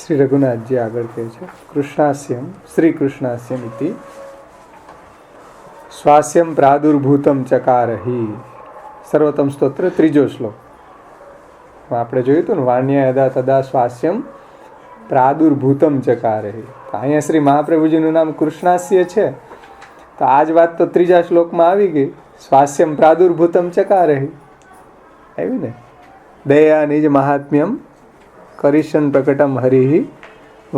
શ્રી રઘુનાથજી આગળ કહે છે, કૃષ્ણાસ્યમ શ્રી કૃષ્ણાસ્યમ ઇતિ સ્વાસ્યમ પ્રાદુર્ભૂતમ ચકારહી. સર્વોત્તમ સ્તોત્ર ત્રીજો શ્લોક. આપણે જોયું હતું ને, વાણ્ય યદા તદા સ્વાસ્યમ પ્રાદુર્ભૂતમ ચકારહી. અહીંયા શ્રી મહાપ્રભુજીનું નામ કૃષ્ણાસ્ય છે, તો આ જ વાત તો ત્રીજા શ્લોકમાં આવી ગઈ. સ્વાસ્યમ પ્રાદુર્ભૂતમ ચકારહી આવી ને. દયા નિજ મહાત્મ્યમ કરીશન પ્રકટમ હરિ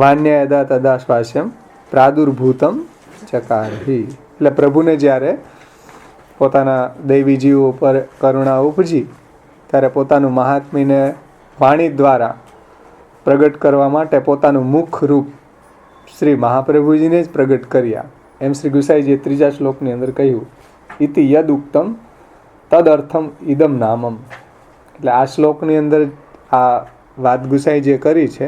વાણ્ય યદા તદા સ્વાસ્યમ પ્રાદુર્ભૂતમ ચકારહી. એટલે પ્રભુને જ્યારે પોતાના દૈવી જીવો પર કરુણા ઉપજી ત્યારે પોતાનું મહાત્મ્યને વાણી દ્વારા પ્રગટ કરવા માટે પોતાનું મુખ રૂપ શ્રી મહાપ્રભુજીને જ પ્રગટ કર્યા. એમ શ્રી ગુસાઈજીએ ત્રીજા શ્લોકની અંદર કહ્યું, ઇતિ યદ ઉક્તમ તદ અર્થમ ઇદમ નામમ. એટલે આ શ્લોકની અંદર આ વાત ગુસાઈજીએ કરી છે.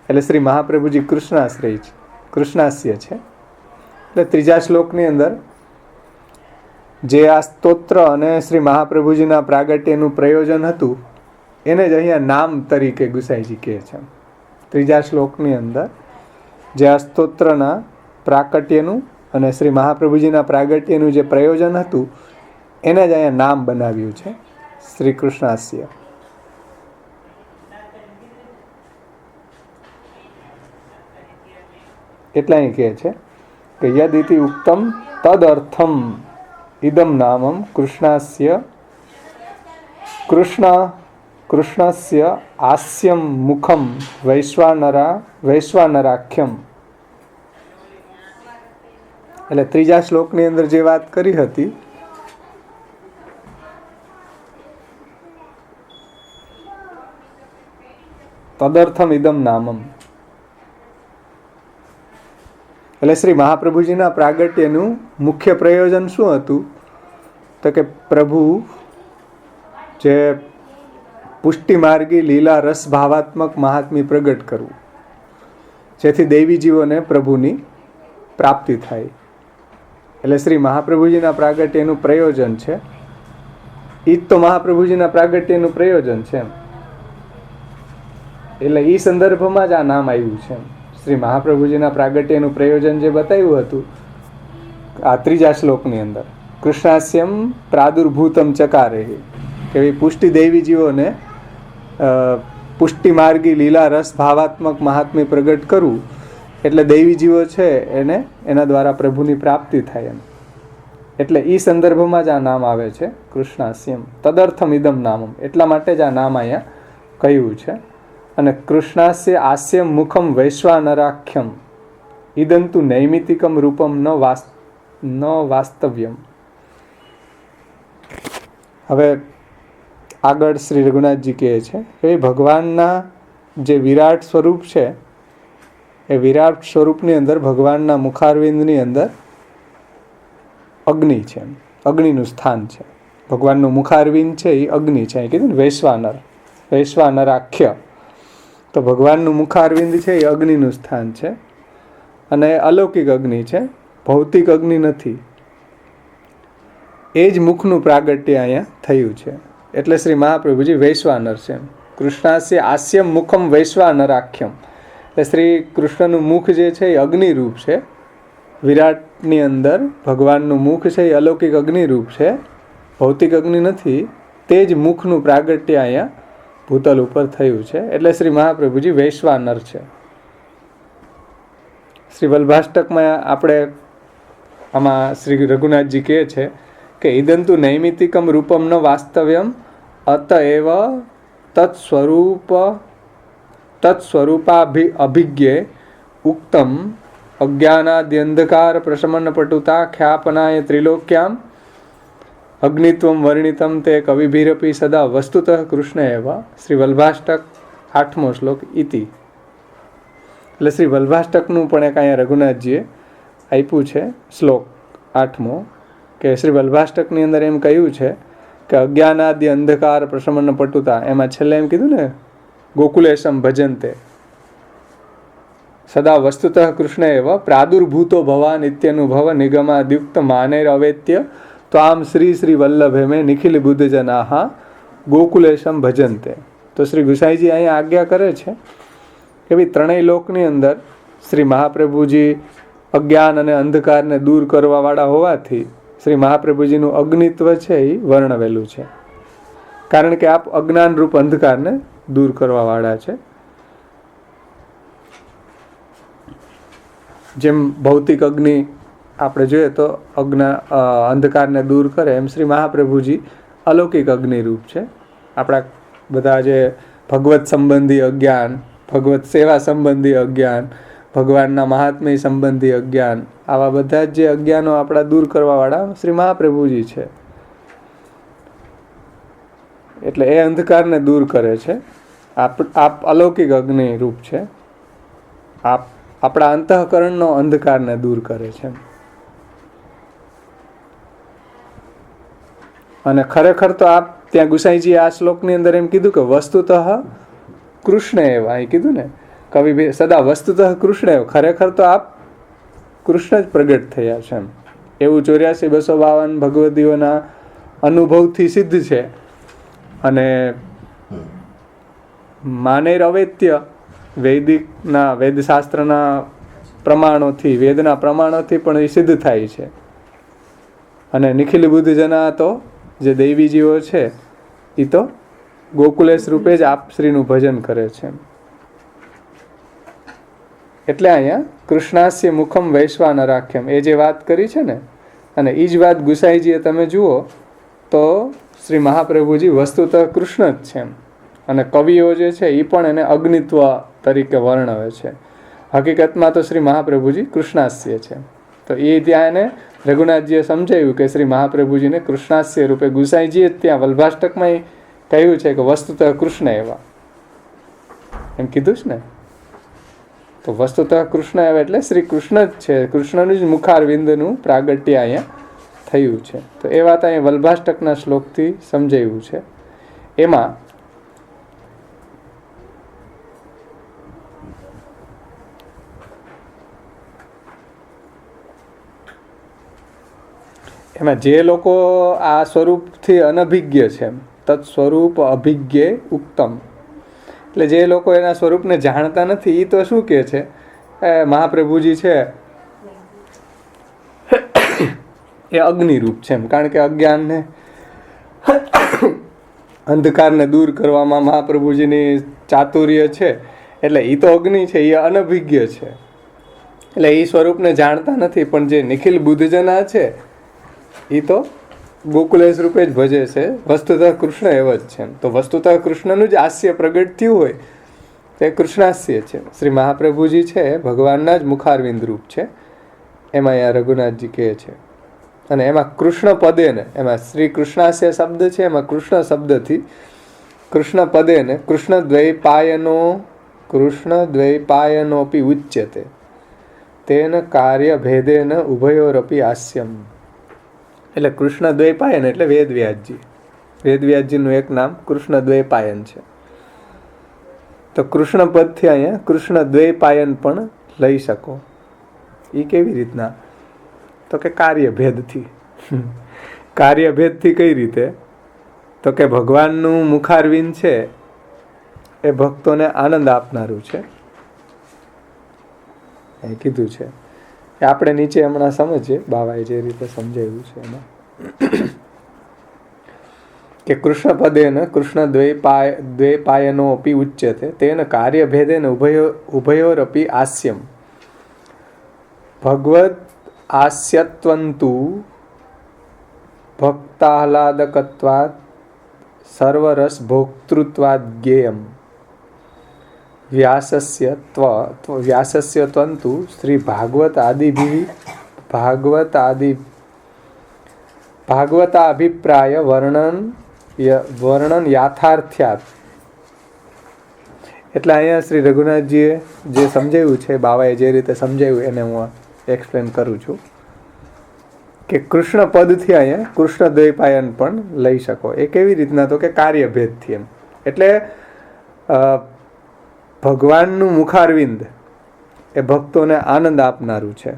એટલે શ્રી મહાપ્રભુજી કૃષ્ણાશ્રય છે, કૃષ્ણાસ્ય છે. એટલે ત્રીજા શ્લોકની અંદર જે આ સ્તોત્ર અને શ્રી મહાપ્રભુજીના પ્રાગટ્યનું પ્રયોજન હતું એને જ અહીંયા નામ તરીકે ગુસાઈજી કહે છે. ત્રીજા શ્લોકની અંદર જે આ સ્તોત્રના પ્રાકટ્યનું અને શ્રી મહાપ્રભુજીના પ્રાગટ્યનું જે પ્રયોજન હતું એને જ અહીંયા નામ બનાવ્યું છે, શ્રી કૃષ્ણાસ્ય. એટલે અહીં કહે છે કે યદ ઇતિ ઉક્તમ તદ અર્થમ ઇદમ નામમ કૃષ્ણાસ્ય કૃષ્ણસ્ય આસ્યમ મુખમ વૈશ્વાનરાખ્યમ. એટલે ત્રીજા શ્લોકની અંદર જે વાત કરી હતી તદર્થમ ઇદમ નામમ. એટલે શ્રી મહાપ્રભુજીના પ્રાગટ્યનું મુખ્ય પ્રયોજન શું હતું? તો કે પ્રભુ જે પુષ્ટિમાર્ગી લીલા રસ ભાવાત્મક મહાત્મ્ય પ્રગટ કરવું, જેથી દૈવી જીવોને પ્રભુની પ્રાપ્તિ થાય. એટલે શ્રી મહાપ્રભુજીના પ્રાગટ્યનું પ્રયોજન છે. એ જ તો મહાપ્રભુજીના પ્રાગટ્યનું પ્રયોજન છે. એટલે એ સંદર્ભમાં જ આ નામ આવ્યું છે. શ્રી મહાપ્રભુજીના પ્રાગટ્યનું પ્રયોજન જે બતાવ્યું હતું આ ત્રીજા શ્લોકની અંદર, કૃષ્ણાસ્યમ પ્રાદુર્ભૂતમ ચકારેહી, કે પુષ્ટિ દૈવી જીવોને પુષ્ટિ માર્ગી લીલા રસ ભાવાત્મક મહાત્મ્ય પ્રગટ કરવું, એટલે દૈવી જીવો છે એને એના દ્વારા પ્રભુની પ્રાપ્તિ થાય એમ. એટલે એ સંદર્ભમાં જ આ નામ આવે છે કૃષ્ણાસ્યમ. તદર્થમ ઇદમ નામમ, એટલા માટે જ આ નામ અહીંયા કહ્યું છે. અને કૃષ્ણાસ્ય આસ્યમ મુખમ વૈશ્વાનરાખ્યમ ઇદંતુ નૈમિતિકમ રૂપમ ન વાસ્તવ્યમ. હવે આગળ શ્રી રઘુનાથજી કહે છે કે ભગવાનના જે વિરાટ સ્વરૂપ છે એ વિરાટ સ્વરૂપની અંદર ભગવાનના મુખારવિંદની અંદર અગ્નિ છે, અગ્નિનું સ્થાન છે. ભગવાનનું મુખારવિંદ છે એ અગ્નિ છે. અહીં કીધું ને વૈશ્વાનરાખ્ય, તો ભગવાનનું મુખારવિંદ છે એ અગ્નિનું સ્થાન છે. અને અલૌકિક અગ્નિ છે, ભૌતિક અગ્નિ નથી. એ જ મુખનું પ્રાગટ્ય અહીંયા થયું છે. એટલે શ્રી મહાપ્રભુજી વૈશ્વાનર છે. કૃષ્ણાસ્ય આસ્યમ મુખમ વૈશ્વાનરાખ્યમ. એટલે શ્રી કૃષ્ણનું મુખ જે છે એ અગ્નિરૂપ છે. વિરાટની અંદર ભગવાનનું મુખ છે એ અલૌકિક અગ્નિરૂપ છે, ભૌતિક અગ્નિ નથી. તે જ મુખનું પ્રાગટ્ય અહીંયા ભૂતલ ઉપર થયું છે. એટલે શ્રી મહાપ્રભુજી વૈશ્વાનર છે. શ્રી વલ્ભાષ્ટકમાં આપણે આમાં શ્રી રઘુનાથજી કહે છે કે ઇદંતુ નૈમિતિકમ રૂપમ ન વાસ્તવ્યમ અતએવ તત્સ્વરૂપાભિજ્ઞે ઉક્તમ અજ્ઞાનાદ્યંધકાર પ્રશમન પટુતા ખ્યાપનાય ત્રિલોક્યામ અગ્નિત્વમ વર્ણિતમ તે કવિભીરપી સદા વસ્તુતઃ કૃષ્ણ એવા. શ્રી વલ્ભાષ્ટક 8મો શ્લોક ઇતિ. એટલે શ્રી વલ્ભાષ્ટકનું પણ એક અહીંયા રઘુનાથજીએ આપ્યું છે શ્લોક 8મો, કે શ્રી વલ્ભાષ્ટકની અંદર એમ કહ્યું છે કે અજ્ઞાનાદિ અંધકાર પ્રશમન પટુતા, એમાં છેલ્લે એમ કીધું ને ગોકુલેશમ ભજન્તે સદા વસ્તુતઃ કૃષ્ણ એવા પ્રાદુર્ભૂતો ભવાન ઇત્યનુભવ નિગમાદ્યુક્ત માનેર અવેત્ય તો આમ શ્રી શ્રી વલ્લભે મેં નિખિલ બુદ્ધ જનાહા ગોકુલેશમ ભજન્તે. તો શ્રી ગુસાઈજી અહીંયા આજ્ઞા કરે છે એવી ત્રણેય લોકની અંદર શ્રી મહાપ્રભુજી અજ્ઞાન અને અંધકારને દૂર કરવાવાળા હોવાથી શ્રી મહાપ્રભુજીનું અગ્નિત્વ છે એ વર્ણવેલું છે. કારણ કે આપ અજ્ઞાન રૂપ અંધકારને દૂર કરવાવાળા છે. જેમ ભૌતિક અગ્નિ આપણે જોઈએ તો અંધકારને દૂર કરે, એમ શ્રી મહાપ્રભુજી અલૌકિક અગ્નિ રૂપ છે. આપણા બધા જે ભગવત સંબંધી અજ્ઞાન, ભગવત સેવા સંબંધી અજ્ઞાન, ભગવાનના મહાત્મ્ય સંબંધી અજ્ઞાન, આવા બધા જ જે અજ્ઞાનો આપણા દૂર કરવાવાળા શ્રી મહાપ્રભુજી છે. એટલે એ અંધકારને દૂર કરે છે. આપ અલૌકિક અગ્નિ રૂપ છે. આપ આપણા અંતઃકરણનો અંધકારને દૂર કરે છે. અને ખરેખર તો આપ ત્યાં ગુસાઈજી આ શ્લોકની અંદર એમ કીધું કે વસ્તુતઃ કૃષ્ણ એવા, અહીં કીધું ને કવિ સદા વસ્તુતઃ કૃષ્ણ એવ, ખરેખર તો આપ કૃષ્ણ જ પ્રગટ થયા છે. એવું 84-252 ભગવદીઓના અનુભવથી સિદ્ધ છે. અને માનેર અવૈત્ય વૈદિકના વેદશાસ્ત્રના પ્રમાણોથી, વેદના પ્રમાણોથી પણ એ સિદ્ધ થાય છે. અને નિખિલ બુદ્ધજના તો જે દૈવીજીવો છે એ તો ગોકુલેશ રૂપે જ આપ શ્રીનું ભજન કરે છે. એટલે અહીંયા કૃષ્ણાસ્ય મુખમ વૈશ્વાનરાખ્યમ એ જે વાત કરી છે ને, અને એ જ વાત ગુસાઈજીએ તમે જુઓ તો શ્રી મહાપ્રભુજી વસ્તુતઃ કૃષ્ણ જ છે. અને કવિઓ જે છે એ પણ એને અગ્નિત્વ તરીકે વર્ણવે છે. હકીકતમાં તો શ્રી મહાપ્રભુજી કૃષ્ણાસ્ય છે. તો એ ત્યાં એને રઘુનાથજીએ સમજાવ્યું કે શ્રી મહાપ્રભુજીને કૃષ્ણાસ્ય રૂપે ગુસાઈજીએ જ ત્યાં વલ્ભાષ્ટકમાં કહ્યું છે કે વસ્તુતઃ કૃષ્ણ એવા, એમ કીધું છે ને. તો વસ્તુતઃ કૃષ્ણ એવા એટલે શ્રી કૃષ્ણ જ છે. કૃષ્ણનું જ મુખારવિંદનું પ્રાગટ્ય અહીંયા થયું છે. તો એ વાત અહીંયા વલ્ભાષ્ટકના શ્લોકથી સમજાવ્યું છે. એમાં જે લોકો આ સ્વરૂપથી અનભિજ્ઞ છે, તત્ સ્વરૂપ અભિજ્ઞે ઉક્તમ, એટલે જે લોકો એના સ્વરૂપને જાણતા નથી એ તો શું કહે છે, મહાપ્રભુજી છે એ અગ્નિરૂપ છે. કારણ કે અજ્ઞાનને અંધકારને દૂર કરવામાં મહાપ્રભુજીની ચાતુર્ય છે. એટલે એ તો અગ્નિ છે, એ અનભિજ્ઞ છે. એટલે એ સ્વરૂપને જાણતા નથી. પણ જે નિખિલ બુદ્ધજના છે એ તો ગોકુલેશ રૂપે જ ભજે છે. વસ્તુતઃ કૃષ્ણ એવ જ છે. તો વસ્તુતઃ કૃષ્ણનું જ હાસ્ય પ્રગટ થયું હોય તે કૃષ્ણાસ્ય છે. શ્રી મહાપ્રભુજી છે ભગવાનના જ મુખારવિંદ રૂપ છે. એમાં અહીંયા રઘુનાથજી કહે છે. અને એમાં કૃષ્ણ પદેને, એમાં શ્રી કૃષ્ણાસ્ય શબ્દ છે, એમાં કૃષ્ણ શબ્દથી કૃષ્ણ પદેને કૃષ્ણ દ્વૈપાયનોપી ઉચ્યતે તેન કાર્ય ભેદેન ઉભયોરપી હાસ્યમ. એટલે કૃષ્ણ દ્વૈપાયન એટલે વેદવ્યાસજી. વેદવ્યાસજીનું એક નામ કૃષ્ણ દ્વૈપાયન છે. તો કૃષ્ણ પદથી અહીંયા કૃષ્ણ દ્વૈપાયન પણ લઈ શકો. એ કેવી રીતના? તો કે કાર્યભેદથી. કાર્યભેદથી કઈ રીતે? તો કે ભગવાનનું મુખારવિંદ છે એ ભક્તોને આનંદ આપનારું છે, એ કીધું છે. આપણે નીચે હમણાં સમજીએ, બાવાએ જે રીતે સમજાવ્યું છે એમાં કે કૃષ્ણ પદેન કૃષ્ણ દ્વૈપાયનો અપી ઉચ્યતે તેન કાર્યભેદેન ઉભયોરપી હાસ્યમ ભગવદ હાસ્યત્વંતુ ભક્તાહલાદકત્વાદ સર્વરસ ભોક્તૃત્વાદ જ્ઞેયમ વ્યાસસ્ય ત્વંતુ શ્રી ભાગવતાભિપ્રાય વર્ણન યાથાર્થ્યાત. એટલે અહીંયા શ્રી રઘુનાથજીએ જે સમજાવ્યું છે, બાવાએ જે રીતે સમજાવ્યું એને હું એક્સપ્લેન કરું છું કે કૃષ્ણ પદથી અહીંયા કૃષ્ણ દ્વૈપાયન પણ લઈ શકો. એ કેવી રીતના? તો કે કાર્યભેદથી. એમ એટલે ભગવાનનું મુખારવિંદ એ ભક્તોને આનંદ આપનારું છે.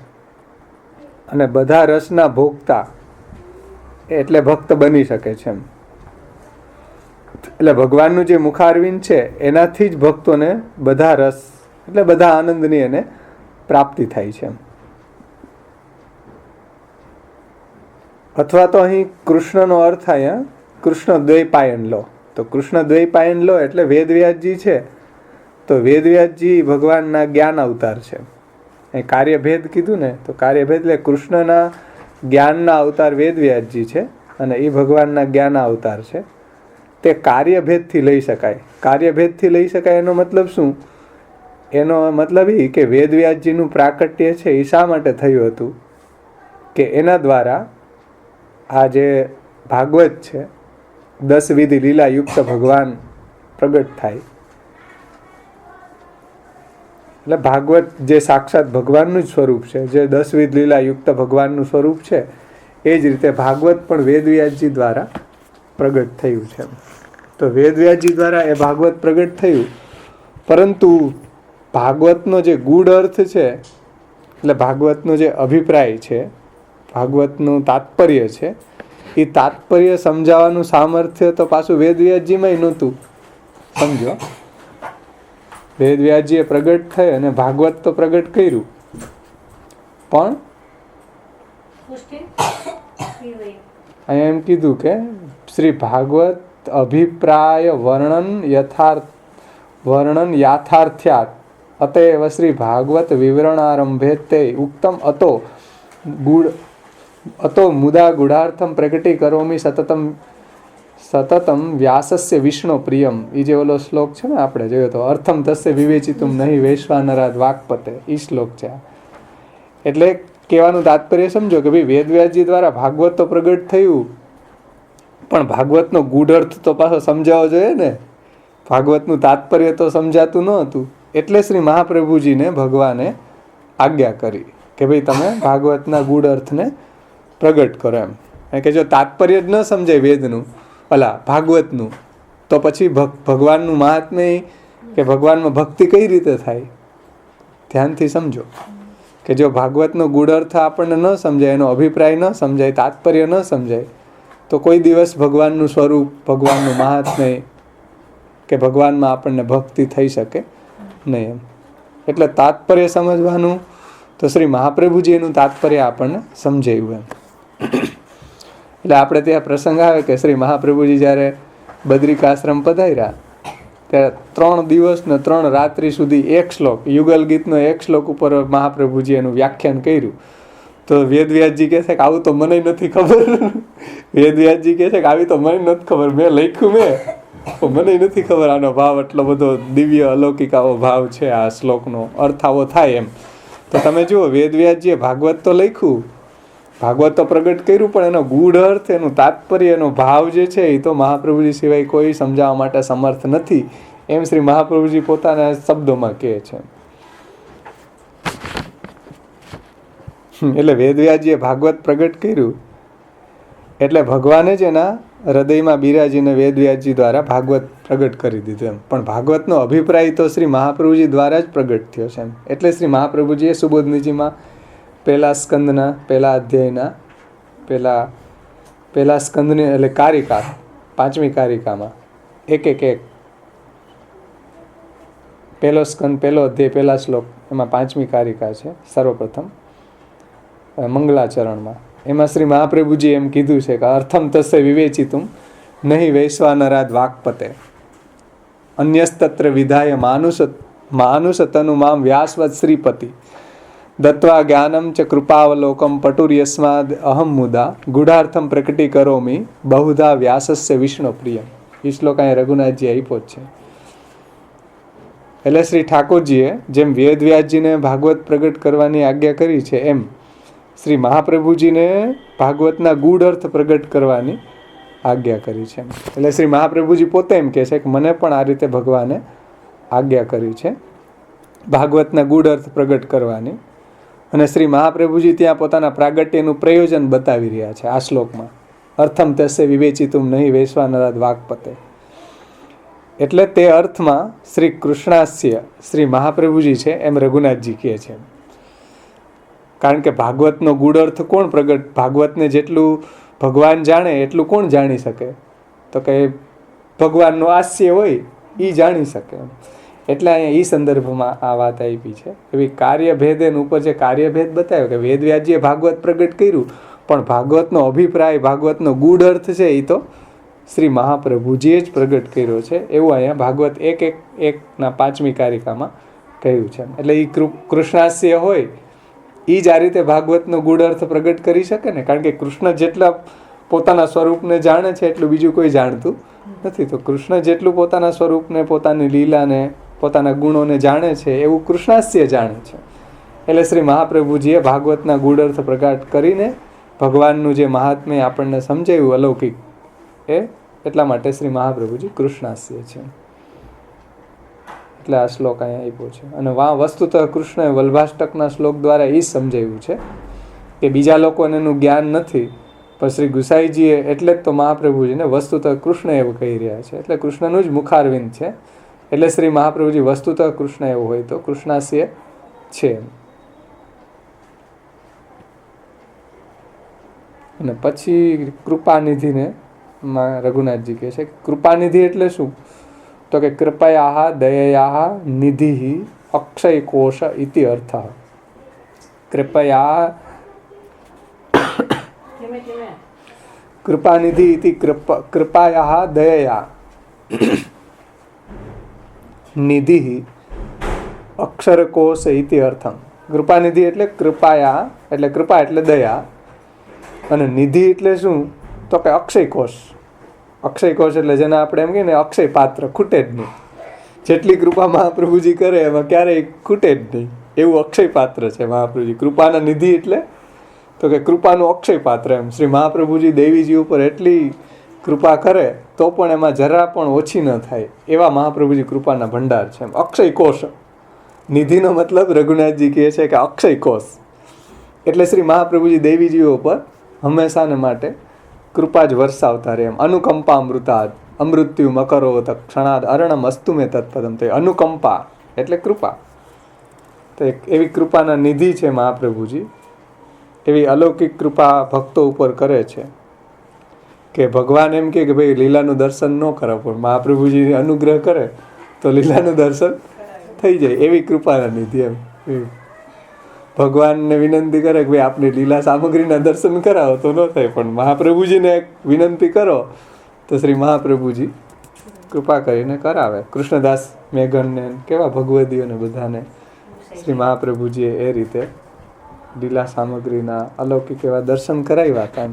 અને બધા રસના ભોગતા એટલે ભક્ત બની શકે છે. એટલે ભગવાનનું જે મુખારવિંદ છે એનાથી જ ભક્તોને બધા રસ એટલે બધા આનંદની એને પ્રાપ્તિ થાય છે. અથવા તો અહીં કૃષ્ણનો અર્થ અહીંયા કૃષ્ણ દ્વૈપાયન લો. તો કૃષ્ણ દ્વૈપાયન લો એટલે વેદવ્યાસજી છે, તો વેદવ્યાસજી ભગવાનના જ્ઞાન અવતાર છે. અહીં કાર્યભેદ કીધું ને, તો કાર્યભેદ એટલે કૃષ્ણના જ્ઞાનના અવતાર વેદવ્યાસજી છે અને એ ભગવાનના જ્ઞાન અવતાર છે. તે કાર્યભેદથી લઈ શકાય. કાર્યભેદથી લઈ શકાય એનો મતલબ શું? એનો મતલબ એ કે વેદવ્યાસજીનું પ્રાકટ્ય છે એ શા માટે થયું હતું કે એના દ્વારા આ જે ભાગવત છે 10 વિધિ લીલાયુક્ત ભગવાન પ્રગટ થાય. એટલે ભાગવત જે સાક્ષાત ભગવાનનું જ સ્વરૂપ છે, જે 10 વિધ લીલાયુક્ત ભગવાનનું સ્વરૂપ છે, એ જ રીતે ભાગવત પણ વેદવ્યાસજી દ્વારા પ્રગટ થયું છે. તો વેદવ્યાસજી દ્વારા એ ભાગવત પ્રગટ થયું, પરંતુ ભાગવતનો જે ગૂઢ અર્થ છે, એટલે ભાગવતનો જે અભિપ્રાય છે, ભાગવતનું તાત્પર્ય છે, એ તાત્પર્ય સમજાવવાનું સામર્થ્ય તો પાછું વેદવ્યાસજીમાં નહોતું. સમજો, વેદવ્યાસજીએ પ્રગટ થઈ અને ભાગવત તો પ્રગટ કર્યું, પણ અહીંયા એમ કીધું કે શ્રી ભાગવત અભિપ્રાય વર્ણન યાથાર્થ્યાત અતએવ શ્રી ભાગવત વિવરણારંભે તે ઉક્તમ અતો મુદા ગુઢાર્થમ પ્રકટી કરોમી સતતમ વ્યાસસ્ય વિષ્ણુ પ્રિયમ. એ જે ઓલો શ્લોક છે ને આપણે જોયો તો, અર્થમ તસ્ય વિવેચિતુમ નહીં વૈશ્વાનરાદ વાક્પતે, એ શ્લોક છે. એટલે કહેવાનું તાત્પર્ય સમજો કે ભાઈ વેદવ્યાસજી દ્વારા ભાગવત તો પ્રગટ થયું, પણ ભાગવતનો ગૂઢ અર્થ તો પાછો સમજાવવો જોઈએ ને. ભાગવતનું તાત્પર્ય તો સમજાતું ન હતું, એટલે શ્રી મહાપ્રભુજીને ભગવાને આજ્ઞા કરી કે ભાઈ તમે ભાગવતના ગૂઢ અર્થને પ્રગટ કરો એમ. કે જો તાત્પર્ય જ ન સમજાય વેદનું, ભાગવતનું, તો પછી ભગવાનનું મહાત્મ્ય કે ભગવાનમાં ભક્તિ કઈ રીતે થાય? ધ્યાનથી સમજો કે જો ભાગવતનો ગૂઢ અર્થ આપણને ન સમજાય, એનો અભિપ્રાય ન સમજાય, તાત્પર્ય ન સમજાય, તો કોઈ દિવસ ભગવાનનું સ્વરૂપ, ભગવાનનું મહાત્મ્ય કે ભગવાનમાં આપણને ભક્તિ થઈ શકે નહીં એમ. એટલે તાત્પર્ય સમજવાનું, તો શ્રી મહાપ્રભુજી એનું તાત્પર્ય આપણને સમજાવ્યું એમ. એટલે આપણે ત્યાં પ્રસંગ આવે કે શ્રી મહાપ્રભુજી જ્યારે બદ્રિકાશ્રમ પધાર્યા ત્યારે 3 દિવસ ને 3 રાત્રિ સુધી એક શ્લોક, યુગલ ગીતનો એક શ્લોક ઉપર મહાપ્રભુજી એનું વ્યાખ્યાન કર્યું. તો વેદવ્યાસજી કહે છે કે આવું તો મને નથી ખબર. વેદવ્યાસજી કહે છે કે આવી તો મને નથી ખબર, મેં લખ્યું મને નથી ખબર આનો ભાવ એટલો બધો દિવ્ય અલૌકિક આવો ભાવ છે, આ શ્લોકનો અર્થ આવો થાય એમ. તો તમે જુઓ, વેદવ્યાસજીએ ભાગવત તો લખ્યું, ભાગવત તો પ્રગટ કર્યું, પણ એનો ગૂઢ અર્થ, એનું તાત્પર્ય, એનો ભાવ જે છે એ તો મહાપ્રભુજી સિવાય કોઈ સમજાવવા માટે સમર્થ નથી, એમ શ્રી મહાપ્રભુજી પોતાના શબ્દોમાં કહે છે. એટલે વેદવ્યાસજીએ ભાગવત પ્રગટ કર્યું, એટલે ભગવાને જ એના હૃદયમાં બિરાજીને વેદવ્યાસજી દ્વારા ભાગવત પ્રગટ કરી દીધું એમ. પણ ભાગવતનો અભિપ્રાય તો શ્રી મહાપ્રભુજી દ્વારા જ પ્રગટ થયો છે એમ. એટલે શ્રી મહાપ્રભુજીએ સુબોધનીજીમાં પહેલા સ્કંદના પહેલા અધ્યાયના પહેલા સ્કંદની એટલે કારિકા, 5મી કારિકામાં એક પહેલો સ્કંદ, પહેલો અધ્યાય, પહેલા શ્લોક, એમાં 5મી કારિકા છે સર્વપ્રથમ મંગલાચરણમાં. એમાં શ્રી મહાપ્રભુજી એમ કીધું છે કે અર્થમ તસ્ય વિવેચિતુમ નહીં વૈશ્વાનરાદ વાક્પતે અન્યસ્તત્ર વિધાય માનુષતનુ મામ વ્યાસવત શ્રીપતિ દત્વા જ્ઞાનમ ચ કૃપાવલોકમ પટુર્યસ્માદ અહમ મુદા ગુઢાર્થમ પ્રકટી કરોમી બહુધા વ્યાસસ્ય વિષ્ણુ પ્રિયમ. એ શ્લોક અહીં રઘુનાથજી આપ્યો છે. એટલે શ્રી ઠાકોરજીએ જેમ વેદવ્યાસજીને ભાગવત પ્રગટ કરવાની આજ્ઞા કરી છે, એમ શ્રી મહાપ્રભુજીને ભાગવતના ગૂઢ અર્થ પ્રગટ કરવાની આજ્ઞા કરી છે. એટલે શ્રી મહાપ્રભુજી પોતે એમ કહે છે કે મને પણ આ રીતે ભગવાને આજ્ઞા કરી છે ભાગવતના ગૂઢ અર્થ પ્રગટ કરવાની. અને શ્રી મહાપ્રભુજી ત્યાં પોતાના પ્રાગટ્યનું પ્રયોજન બતાવી રહ્યા છે આ શ્લોકમાં. અર્થમ તસ્ય વિવેચિતુમ નહીં વૈશ્વાનરાદ વાક્પતે. એટલે તે અર્થમાં શ્રી કૃષ્ણાસ્ય શ્રી મહાપ્રભુજી છે એમ રઘુનાથજી કહે છે. કારણ કે ભાગવતનો ગૂઢ અર્થ કોણ પ્રગટ, ભાગવતને જેટલું ભગવાન જાણે એટલું કોણ જાણી શકે? તો કે ભગવાનનો આસ્ય હોય એ જાણી શકે. એટલે અહીંયા એ સંદર્ભમાં આ વાત આપી છે. એવી કાર્યભેદ એના ઉપર જે કાર્યભેદ બતાવ્યો કે વેદવ્યાજીએ ભાગવત પ્રગટ કર્યું, પણ ભાગવતનો અભિપ્રાય, ભાગવતનો ગૂઢ અર્થ છે એ તો શ્રી મહાપ્રભુજીએ જ પ્રગટ કર્યો છે. એવું અહીંયા ભાગવત 1.1.1 5મી કારિકામાં કહ્યું છે. એટલે એ કૃષ્ણાસ્ય હોય એ જ આ રીતે ભાગવતનો ગૂઢ અર્થ પ્રગટ કરી શકે ને, કારણ કે કૃષ્ણ જેટલા પોતાના સ્વરૂપને જાણે છે એટલું બીજું કોઈ જાણતું નથી. તો કૃષ્ણ જેટલું પોતાના સ્વરૂપને, પોતાની લીલાને, પોતાના ગુણોને જાણે છે એવું કૃષ્ણાસ્ય જાણે છે. એટલે શ્રી મહાપ્રભુજીએ ભાગવતના ગૂઢ અર્થ પ્રગટ કરીને ભગવાનનું જે મહાત્મ્ય આપણને સમજાવ્યું અલૌકિક, એટલા માટે શ્રી મહાપ્રભુજી કૃષ્ણાસ્ય છે. એટલે આ શ્લોક અહીંયા આપ્યો છે. અને વસ્તુતઃ કૃષ્ણએ વલ્ભાષ્ટકના શ્લોક દ્વારા એ સમજાવ્યું છે કે બીજા લોકોને એનું જ્ઞાન નથી, પણ શ્રી ગુસાઈજીએ એટલે જ તો મહાપ્રભુજીને વસ્તુતઃ કૃષ્ણ એવું કહી રહ્યા છે. એટલે કૃષ્ણનું જ મુખારવિંદ છે. એટલે શ્રી મહાપ્રભુજી વસ્તુતઃ કૃષ્ણ એવું હોય તો કૃષ્ણાસ્ય છે. અને પછી કૃપાનિધિને રઘુનાથજી કહે છે કૃપાનિધિ એટલે શું? તો કે કૃપયા દયયા નિધિ અક્ષય કોશ ઇતિ અર્થ. કૃપયા કૃપાનિધિ ઇતિ કૃપયા દયયા નિધિ અક્ષરકોશ ઇતિ અર્થમ. કૃપાનિધિ એટલે કૃપાયા એટલે કૃપા એટલે દયા, અને નિધિ એટલે શું? તો કે અક્ષય કોશ. અક્ષય કોશ એટલે જેને આપણે એમ કહીએ ને અક્ષય પાત્ર, ખૂટે જ નહીં. જેટલી કૃપા મહાપ્રભુજી કરે એમાં ક્યારેય ખૂટે જ નહીં, એવું અક્ષય પાત્ર છે મહાપ્રભુજી. કૃપાના નિધિ એટલે તો કે કૃપાનું અક્ષય પાત્ર એમ. શ્રી મહાપ્રભુજી દેવીજી ઉપર એટલી કૃપા કરે તો પણ એમાં જરા પણ ઓછી ન થાય એવા મહાપ્રભુજી કૃપાના ભંડાર છે. અક્ષય કોશ નિધિનો મતલબ રઘુનાથજી કહે છે કે અક્ષય કોશ એટલે શ્રી મહાપ્રભુજી દેવીજીઓ ઉપર હંમેશાને માટે કૃપા જ વરસાવતા રહે એમ. અનુકંપા અમૃતાદ અમૃત્યુ મકરોત ક્ષણાદ અરણમ અસ્તુ મે તત્પદમ. તો અનુકંપા એટલે કૃપા. તો એવી કૃપાના નિધિ છે મહાપ્રભુજી. એવી અલૌકિક કૃપા ભક્તો ઉપર કરે છે કે ભગવાન એમ કે ભાઈ લીલાનું દર્શન ન કરો, પણ મહાપ્રભુજી અનુગ્રહ કરે તો લીલાનું દર્શન થઈ જાય. એવી કૃપાના નિધિ એમ. ભગવાનને વિનંતી કરે કે ભાઈ આપની લીલા સામગ્રીના દર્શન કરાવો તો ન થાય, પણ મહાપ્રભુજીને વિનંતી કરો તો શ્રી મહાપ્રભુજી કૃપા કરીને કરાવે. કૃષ્ણદાસ મેઘનને કેવા ભગવદીઓને બધાને શ્રી મહાપ્રભુજીએ એ રીતે લીલા સામગ્રીના અલૌકિક એવા દર્શન કરાવ્યા હતા.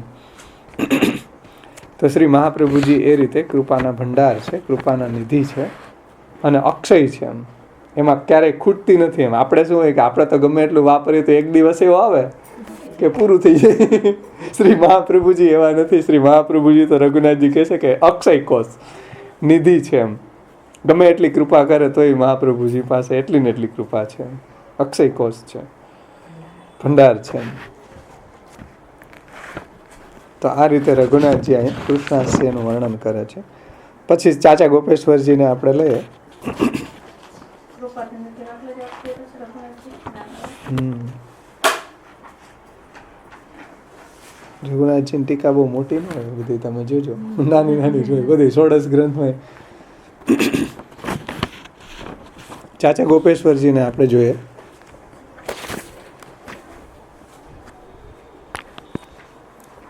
તો શ્રી મહાપ્રભુજી એ રીતે કૃપાના ભંડાર છે, કૃપાના નિધિ છે અને અક્ષય છે એમ. એમાં ક્યારેય ખૂટતી નથી એમ. આપણે શું હોય કે આપણે તો ગમે એટલું વાપરીએ તો એક દિવસ એવો આવે કે પૂરું થઈ જાય. શ્રી મહાપ્રભુજી એવા નથી. શ્રી મહાપ્રભુજી તો રઘુનાથજી કહે છે કે અક્ષય કોશ નિધિ છે એમ. ગમે એટલી કૃપા કરે તોય મહાપ્રભુજી પાસે એટલી ને એટલી કૃપા છે. અક્ષય કોશ છે, ભંડાર છે. તો આ રીતે રઘુનાથજી અહીંયા કૃષ્ણાસ્યનું વર્ણન કરે છે. પછી ચાચા ગોપેશ્વરજીને આપણે લઈએ. રઘુનાથજીની ટીકા બહુ મોટી ન હોય બધી, તમે જોજો નાની નાની જ હોય બધી. 16 ગ્રંથમાં ચાચા ગોપેશ્વરજીને આપણે જોઈએ.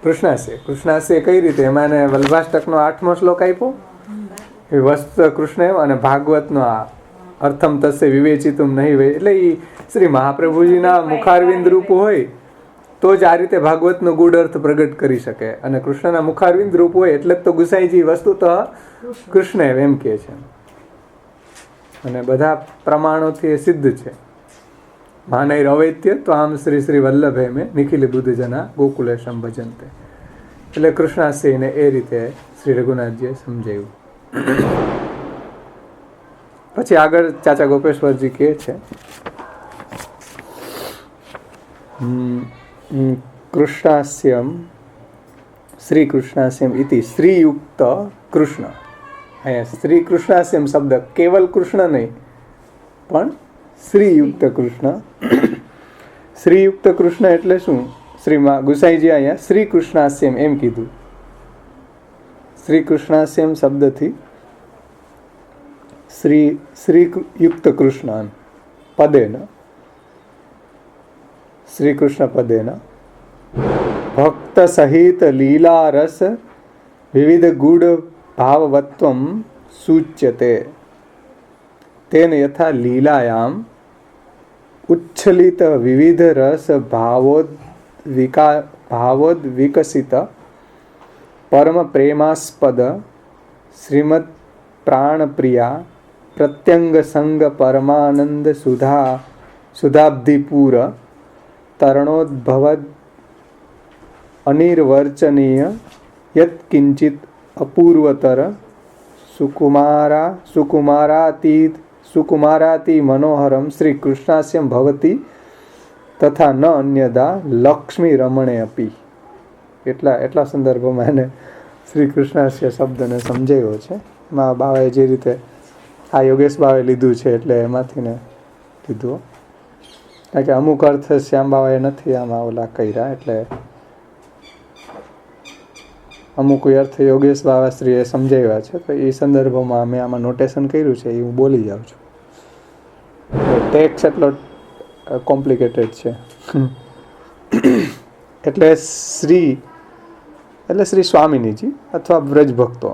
કૃષ્ણાસ્ય કઈ રીતે? એમાં એને વલ્ભાષ્ટકનો 8મો શ્લોક આપ્યો એ વસ્ત કૃષ્ણ અને ભાગવતનો આ અર્થમ તસ્ય વિવેચિતુમ નહીં હોય. એટલે એ શ્રી મહાપ્રભુજીના મુખારવિંદ રૂપ હોય તો જ આ રીતે ભાગવતનો ગૂઢ અર્થ પ્રગટ કરી શકે. અને કૃષ્ણના મુખારવિંદ રૂપ હોય એટલે જ તો ગુસાઈજી વસ્તુતઃ કૃષ્ણ એમ કહે છે. અને બધા પ્રમાણોથી એ સિદ્ધ છે. માનૈર અવૈત્ય તો આમ શ્રી શ્રી વલ્લભે મેં નિખિલ બુદ્ધ જના ગોકુલેશમ ભજનતે. એટલે કૃષ્ણાસ્યને એ રીતે શ્રી રઘુનાથજીએ સમજાવ્યું. પછી આગળ ચાચા ગોપેશ્વરજી કહે છે કૃષ્ણાસ્યમ શ્રી કૃષ્ણાસ્યમ ઇતિ શ્રીયુક્ત કૃષ્ણ. અહીંયા શ્રી કૃષ્ણાસ્યમ શબ્દ કેવલ કૃષ્ણ નહીં પણ શ્રીયુક્ત કૃષ્ણ. શ્રીયુક્ત કૃષ્ણ એટલે શું? શ્રી ગુસાઈજી અહીંયા શ્રી કૃષ્ણાસ્યમ એમ કીધું. શ્રી કૃષ્ણાસ્યમ શબ્દથી શ્રીયુક્ત કૃષ્ણ પદેન, શ્રી કૃષ્ણ પદેન ભક્ત સહિત લીલા રસ વિવિધ ગુડ ભાવવત્વમ સૂચ્યતે. તેન યથા લીલાયામ ઉચ્છલિત વિવિધ રસ ભાવોદ વિકસિત પરમ પ્રેમાસ્પદ શ્રીમદ પ્રાણપ્રિયા પ્રત્યંગ સંગ પરમાનંદ સુધાબ્ધિપૂર તરણોદ્ભવદ અનિર્વચનીય યત્કિંચિત અપૂર્વતર સુકુમારાતિ મનોહરમ શ્રી કૃષ્ણાસ્યમ ભવતી તથા ન અન્યદા લક્ષ્મી રમણે અપી. એટલા સંદર્ભમાં એને શ્રી કૃષ્ણાસ્ય શબ્દને સમજાવ્યો છે. એમાં બાવાએ જે રીતે આ યોગેશ બાવાએ લીધું છે એટલે એમાંથી ને લીધું, કારણ કે અમુક અર્થ શ્યામ બાવાએ નથી આમાં ઓલા કર્યા, એટલે અમુક અર્થ યોગેશ બાવાશ્રીએ સમજાવ્યા છે. તો એ સંદર્ભમાં મેં આમાં નોટેશન કર્યું છે, એ હું બોલી જાઉં છું. ટેક્સ એટલો કોમ્પ્લિકેટેડ છે. એટલે શ્રી સ્વામિનીજી અથવા વ્રજભક્તો,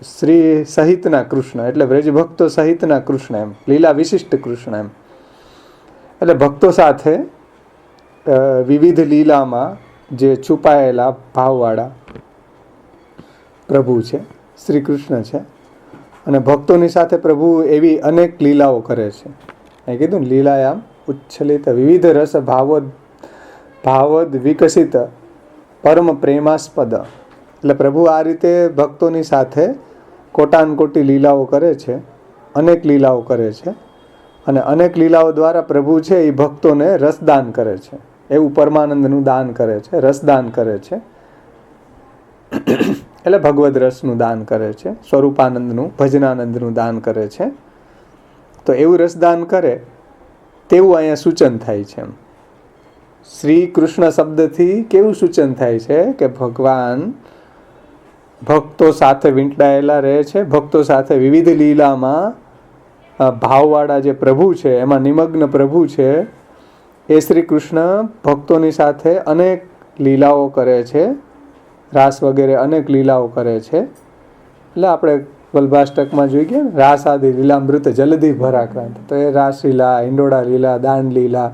શ્રી સહિતના કૃષ્ણ એટલે વ્રજભક્તો સહિતના કૃષ્ણ એમ, લીલા વિશિષ્ટ કૃષ્ણ એમ. એટલે ભક્તો સાથે વિવિધ લીલામાં જે છુપાયેલા ભાવવાળા પ્રભુ છે, શ્રી કૃષ્ણ છે. અને ભક્તોની સાથે પ્રભુ એવી અનેક લીલાઓ કરે છે. એ કીધું ને, લીલાયામ ઉચ્છલિત વિવિધ રસ ભાવદ વિકસિત પરમ પ્રેમાસ્પદ. એટલે પ્રભુ આ રીતે ભક્તોની સાથે કોટાનકોટી લીલાઓ કરે છે, અનેક લીલાઓ કરે છે. અને અનેક લીલાઓ દ્વારા પ્રભુ છે એ ભક્તોને રસદાન કરે છે, એવું પરમાનંદનું દાન કરે છે, રસદાન કરે છે. એટલે ભગવદ રસનું દાન કરે છે, સ્વરૂપાનંદનું ભજનાનંદનું દાન કરે છે. તો એવું રસદાન કરે તેવું અહીંયા સૂચન થાય છે. શ્રી કૃષ્ણ શબ્દથી કેવું સૂચન થાય છે કે ભગવાન ભક્તો સાથે વીંટળાયેલા રહે છે, ભક્તો સાથે વિવિધ લીલામાં ભાવવાળા જે પ્રભુ છે, એમાં નિમગ્ન પ્રભુ છે, એ શ્રી કૃષ્ણ ભક્તોની સાથે અનેક લીલાઓ કરે છે, રાસ વગેરે અનેક લીલાઓ કરે છે. એટલે આપણે વલ્ભાષ્ટકમાં જોઈ ગયા ને, રાસ આદિ લીલામૃત જલધિ ભરાક્રાંત. તો એ રાસલીલા, હિંડોળા લીલા, દાંડ લીલા,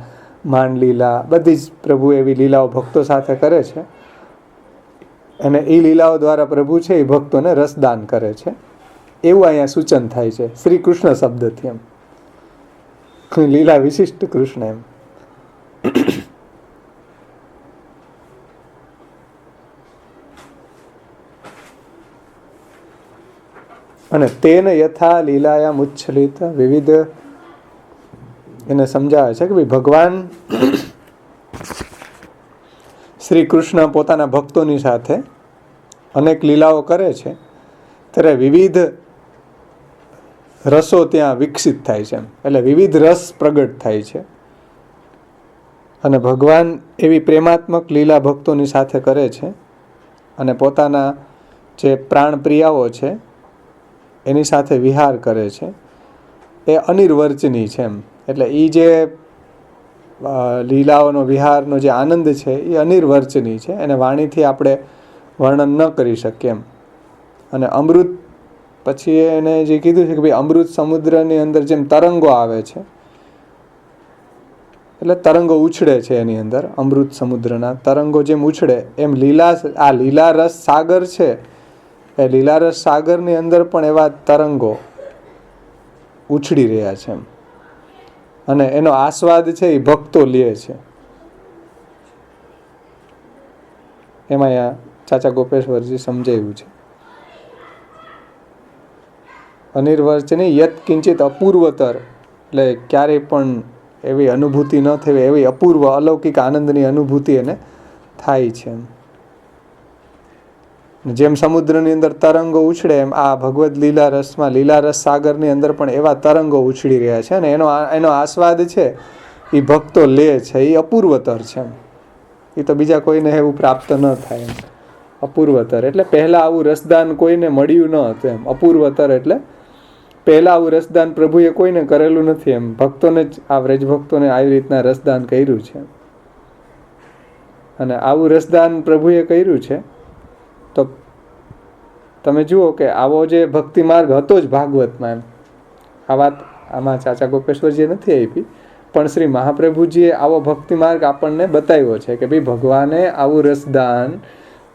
માંડ લીલા, બધી જ પ્રભુ એવી લીલાઓ ભક્તો સાથે કરે છે. અને એ લીલાઓ દ્વારા પ્રભુ છે એ ભક્તોને રસદાન કરે છે, એવું અહીંયા સૂચન થાય છે શ્રી કૃષ્ણ શબ્દથી. એમ લીલા વિશિષ્ટ કૃષ્ણ એમ. અને તેન યથા લીલાયામ ઉચ્છલિત વિવિધ, એને સમજાવે છે કે ભાઈ ભગવાન શ્રી કૃષ્ણ પોતાના ભક્તોની સાથે અનેક લીલાઓ કરે છે, ત્યારે વિવિધ રસો ત્યાં વિકસિત થાય છે. એટલે વિવિધ રસ પ્રગટ થાય છે. અને ભગવાન એવી પ્રેમાત્મક લીલા ભક્તોની સાથે કરે છે. અને પોતાના જે પ્રાણપ્રિયાઓ છે એની સાથે વિહાર કરે છે. એ અનિર્વચનીય છે એમ. એટલે એ જે લીલાઓનો વિહારનો જે આનંદ છે એ અનિર્વચનીય છે, એને વાણીથી આપણે વર્ણન ન કરી શકીએ એમ. અને અમૃત પછી એને જે કીધું છે કે ભાઈ અમૃત સમુદ્રની અંદર જેમ તરંગો આવે છે, એટલે તરંગો ઉછળે છે એની અંદર, અમૃત સમુદ્રના તરંગો જેમ ઉછળે એમ આ લીલા રસ સાગર છે, એ લીલા રસ સાગરની અંદર પણ એવા તરંગો ઉછળી રહ્યા છે એમ. અને એનો આસ્વાદ છે એ ભક્તો લે છે. એમાં અહીંયા ચાચા ગોપેશ્વરજી સમજાવ્યું છે, અનિર્વચની યત કિંચિત અપૂર્વતર, એટલે ક્યારેય પણ એવી અનુભૂતિ ન થઈ એવી અપૂર્વ અલૌકિક આનંદની અનુભૂતિ એને થાય છે એમ. જેમ સમુદ્રની અંદર તરંગો ઉછળે એમ આ ભગવદ લીલા રસમાં, લીલા રસ સાગરની અંદર પણ એવા તરંગો ઉછળી રહ્યા છે. અને એનો આસ્વાદ છે એ ભક્તો લે છે, એ અપૂર્વતર છે એમ. એ તો બીજા કોઈને એવું પ્રાપ્ત ન થાય એમ. અપૂર્વતર એટલે પહેલા આવું રસદાન કોઈને મળ્યું ન હતું એમ. અપૂર્વતર એટલે પહેલા આવું રસદાન પ્રભુએ કોઈને કરેલું નથી. એમ ભક્તોને જ, આ વ્રજ ભક્તોને આવી રીતના રસદાન કર્યું છે. અને આવું રસદાન પ્રભુએ કર્યું છે. તો તમે જુઓ કે આવો જે ભક્તિ માર્ગ હતો જ ભાગવતમાં, એમ આ વાત આમાં ચાચા ગોપેશ્વરજીએ નથી આપી, પણ શ્રી મહાપ્રભુજીએ આવો ભક્તિ માર્ગ આપણને બતાવ્યો છે કે ભાઈ ભગવાને આવું રસદાન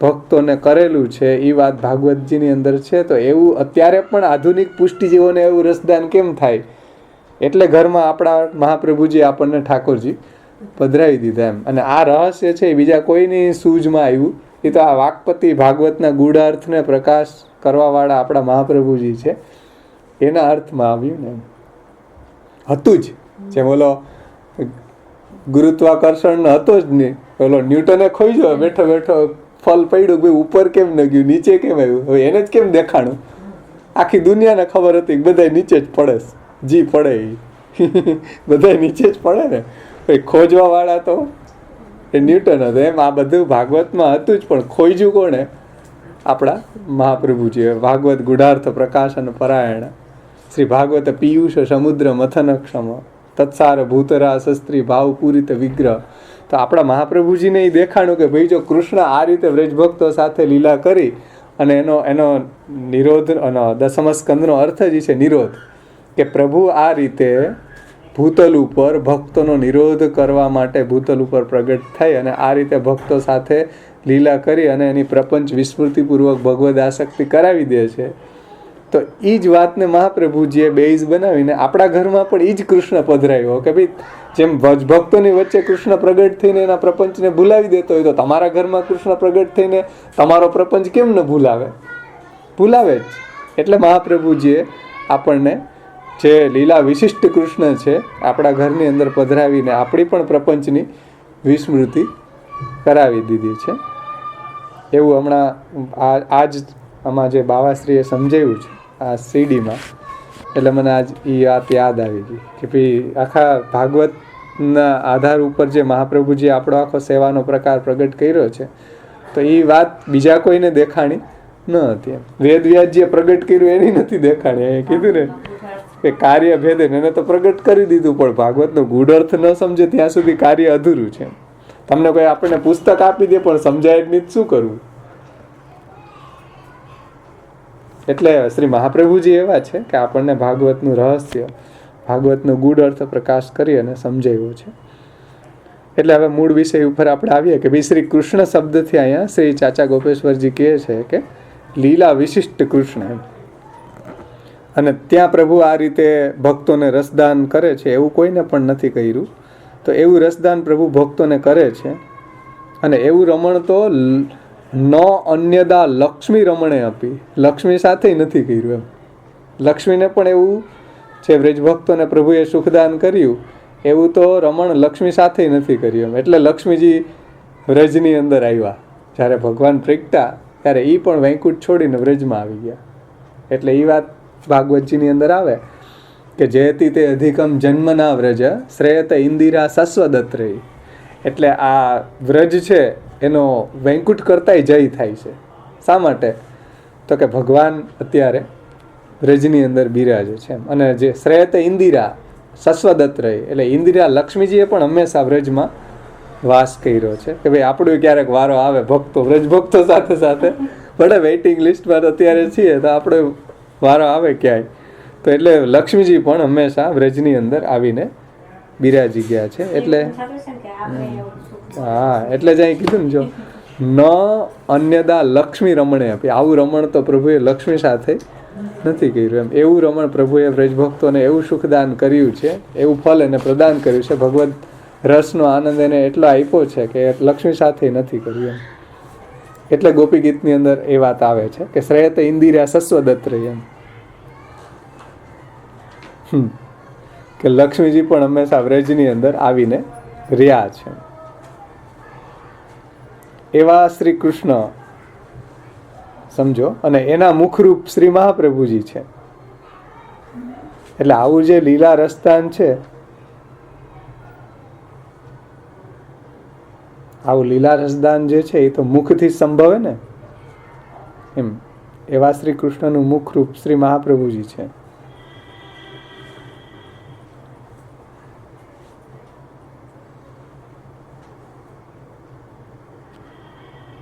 ભક્તોને કરેલું છે. એ વાત ભાગવતજીની અંદર છે. તો એવું અત્યારે પણ આધુનિક પુષ્ટિજીવોને એવું રસદાન કેમ થાય? એટલે ઘરમાં આપણા મહાપ્રભુજી આપણને ઠાકોરજી પધરાવી દીધા એમ. અને આ રહસ્ય છે બીજા કોઈની સૂઝમાં આવ્યું, એ તો આ વાકપતિ ભાગવતના ગૂઢાર્થને પ્રકાશ કરવાવાળા આપણા મહાપ્રભુજી છે, એના અર્થમાં આવ્યું ને. હતું જ, જેમ ઓલો ગુરુત્વાકર્ષણ હતો જ નહીં, ઓલો ન્યૂટને ખોઈ જો બેઠો બેઠો ફલ પડ્યું, ભાઈ ઉપર કેમ ન ગયું, નીચે કેમ આવ્યું, હવે એને જ કેમ દેખાણું? આખી દુનિયાને ખબર હતી કે બધા નીચે જ પડે, જી પડે બધા નીચે જ પડે ને. ખોજવા વાળા તો એ ન્યૂટન હતો. એમ આ બધું ભાગવતમાં હતું જ, પણ ખોઈજું કોણે? આપણા મહાપ્રભુજીએ. ભાગવત ગુઢાર્થ પ્રકાશ અને પરાયણ શ્રી ભાગવત પિયુષ સમુદ્ર મથનક્ષમ તત્સાર ભૂતરા શસ્ત્રી ભાવ પૂરિત વિગ્રહ. તો આપણા મહાપ્રભુજીને એ દેખાણું કે ભાઈ જો કૃષ્ણ આ રીતે વ્રજભક્તો સાથે લીલા કરી અને એનો નિરોધ અને દસમ સ્કંદનો અર્થ જ છે નિરોધ, કે પ્રભુ આ રીતે ભૂતલ ઉપર ભક્તોનો નિરોધ કરવા માટે ભૂતલ ઉપર પ્રગટ થઈ અને આ રીતે ભક્તો સાથે લીલા કરી અને એની પ્રપંચ વિસ્મૃતિપૂર્વક ભગવદ આસક્તિ કરાવી દે છે. તો એ જ વાતને મહાપ્રભુજીએ બેઝ બનાવીને આપણા ઘરમાં પણ એ જ કૃષ્ણ પધરાવ્યો કે ભાઈ જેમ ભક્તોની વચ્ચે કૃષ્ણ પ્રગટ થઈને એના પ્રપંચને ભૂલાવી દેતો હોય, તો તમારા ઘરમાં કૃષ્ણ પ્રગટ થઈને તમારો પ્રપંચ કેમ ન ભૂલાવે? ભૂલાવે જ. એટલે મહાપ્રભુજીએ આપણને જે લીલા વિશિષ્ટ કૃષ્ણ છે આપણા ઘરની અંદર પધરાવીને આપણી પણ પ્રપંચની વિસ્મૃતિ કરાવી દીધી છે. એવું હમણાં આજ આમાં જે બાવાશ્રીએ સમજાવ્યું છે આ સીડીમાં, એટલે મને આજ એ વાત યાદ આવી ગઈ કે ભાઈ આખા ભાગવતના આધાર ઉપર જે મહાપ્રભુજીએ આપણો આખો સેવાનો પ્રકાર પ્રગટ કર્યો છે, તો એ વાત બીજા કોઈને દેખાણી ન હતી. એમ વેદવ્યાસજીએ પ્રગટ કર્યું એની નથી દેખાણી. એ કીધું ને કે કાર્ય ભેદે એને તો પ્રગટ કરી દીધું, પણ ભાગવતનો ગૂઢ અર્થ ન સમજે ત્યાં સુધી કાર્ય અધૂરું છે. તમને કોઈ આપણને પુસ્તક આપી દે પણ સમજાય જ નહીં, શું કરવું? એટલે શ્રી મહાપ્રભુજી એવા છે કે આપણને ભાગવતનું રહસ્ય, ભાગવતનો ગૂઢ અર્થ પ્રકાશ કરી અને સમજાવ્યો છે. એટલે હવે મૂળ વિષય ઉપર આપણે આવીએ કે ભાઈ શ્રી કૃષ્ણ શબ્દથી અહીંયા શ્રી ચાચા ગોપેશ્વરજી કહે છે કે લીલા વિશિષ્ટ કૃષ્ણ એમ. અને ત્યાં પ્રભુ આ રીતે ભક્તોને રસદાન કરે છે એવું કોઈને પણ નથી કર્યું. તો એવું રસદાન પ્રભુ ભક્તોને કરે છે. અને એવું રમણ તો ન અન્યદા લક્ષ્મી રમણે આપી, લક્ષ્મી સાથે નથી કર્યું એમ. લક્ષ્મીને પણ એવું જે વ્રજભક્તોને પ્રભુએ સુખદાન કર્યું એવું તો રમણ લક્ષ્મી સાથે નથી કર્યું એમ. એટલે લક્ષ્મીજી વ્રજની અંદર આવ્યા જ્યારે ભગવાન પ્રગટ્યા ત્યારે એ પણ વૈકુંઠ છોડીને વ્રજમાં આવી ગયા. એટલે એ વાત ભાગવતજીની અંદર આવે કે જયતી તે અધિકમ જન્મના વ્રજ શ્રેયત ઇન્દિરા સસ્વદત્ત રહી. એટલે આ વ્રજ છે એનો વૈકુંઠ કરતાંય જય થાય છે. શા માટે? તો કે ભગવાન અત્યારે વ્રજની અંદર બિરાજે છે. અને જે શ્રેયત ઇન્દિરા સસ્વદત્ત રહી, એટલે ઇન્દિરા લક્ષ્મીજીએ પણ હંમેશા વ્રજમાં વાસ કર્યો છે કે ભાઈ આપણું ક્યારેક વારો આવે ભક્તો, વ્રજ ભક્તો સાથે સાથે ભલે વેઇટિંગ લિસ્ટમાં અત્યારે છીએ તો આપણે વારો આવે ક્યાંય, તો એટલે લક્ષ્મીજી પણ હંમેશા વ્રજની અંદર આવીને બિરાજી ગયા છે. એટલે હા, એટલે જ અહીં કીધું ને, જો ન અન્યદા લક્ષ્મી રમણે આપી, આવું રમણ તો પ્રભુએ લક્ષ્મી સાથે નથી કર્યું એમ. એવું રમણ પ્રભુએ વ્રજભક્તોને એવું સુખદાન કર્યું છે, એવું ફલ એને પ્રદાન કર્યું છે, ભગવદ રસનો આનંદ એને એટલો આપ્યો છે કે લક્ષ્મી સાથે નથી કર્યું એમ. એટલે ગોપી ગીતની અંદર એ વાત આવે છે કે શ્રેયત ઇન્દિરા સસ્વદત્ત રહી એમ, કે લક્ષ્મીજી પણ હંમેશા વ્રજની અંદર આવીને રહ્યા છે. એવા શ્રી કૃષ્ણ સમજો, અને એના મુખરૂપ શ્રી મહાપ્રભુજી છે. એટલે આવું જે લીલા રસદાન છે, આવું લીલા રસદાન જે છે એ તો મુખથી સંભવે ને એમ. એવા શ્રી કૃષ્ણનું મુખરૂપ શ્રી મહાપ્રભુજી છે.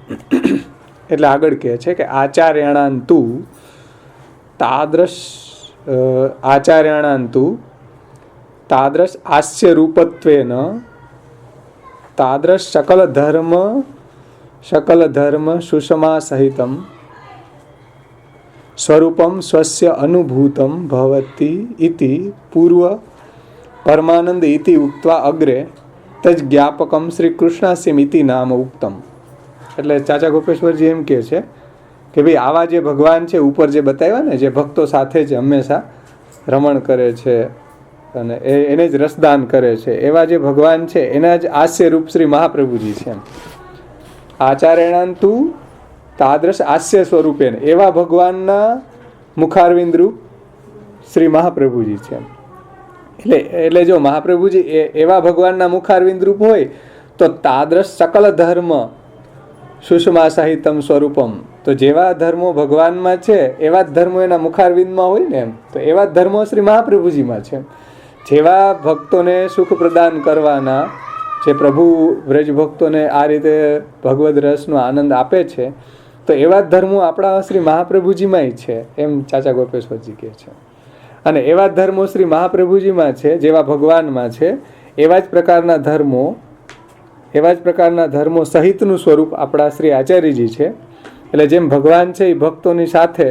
એટલે આગળ કહે છે કે આચાર્યાણાંતુ તાદ્રશ આચાર્યાણાંતુ તાદ્રશ આસ્ય રૂપત્વેન તાદ્રશ શકલ ધર્મ સુષમા સહિતમ સ્વરૂપમ સ્વસ્ય અનુભૂતમ ભવતી ઇતિ પૂર્વ પરમાનંદ ઇતિ ઉક્ત્વા અગ્રે તજ જ્ઞાપકમ શ્રી કૃષ્ણાસ્યમ ઇતિ નામ ઉક્તમ. એટલે ચાચા ગોપેશ્વરજી એમ કહે છે કે ભાઈ આવા જે ભગવાન છે ઉપર જે બતાવ્યા ને, જે ભક્તો સાથે જ હંમેશા રમણ કરે છે અને એને જ રસદાન કરે છે, એવા જે ભગવાન છે એના જ હાસ્ય રૂપ શ્રી મહાપ્રભુજી છે. આચાર્યાણાંતુ તાદ્રશ હાસ્ય સ્વરૂપે, એવા ભગવાનના મુખારવિંદ રૂપ શ્રી મહાપ્રભુજી છે. એટલે જો મહાપ્રભુજી એવા ભગવાનના મુખારવિંદ રૂપ હોય તો તાદ્રશ સકલ ધર્મ સુષમા સાહિતમ સ્વરૂપમ, તો જેવા ધર્મો ભગવાનમાં છે એવા જ ધર્મો એના મુખારવિંદમાં હોય ને, એમ તો એવા જ ધર્મો શ્રી મહાપ્રભુજીમાં છે. જેવા ભક્તોને સુખ પ્રદાન કરવાના, જે પ્રભુ વ્રજ ભક્તોને આ રીતે ભગવદ રસનો આનંદ આપે છે, તો એવા જ ધર્મો આપણા શ્રી મહાપ્રભુજીમાંય છે, એમ ચાચા ગોપેશ્વરજી કહે છે. અને એવા જ ધર્મો શ્રી મહાપ્રભુજીમાં છે, જેવા ભગવાનમાં છે, એવા જ પ્રકારના ધર્મો સહિતનું સ્વરૂપ આપણા શ્રી આચાર્યજી છે. એટલે જેમ ભગવાન છે એ ભક્તોની સાથે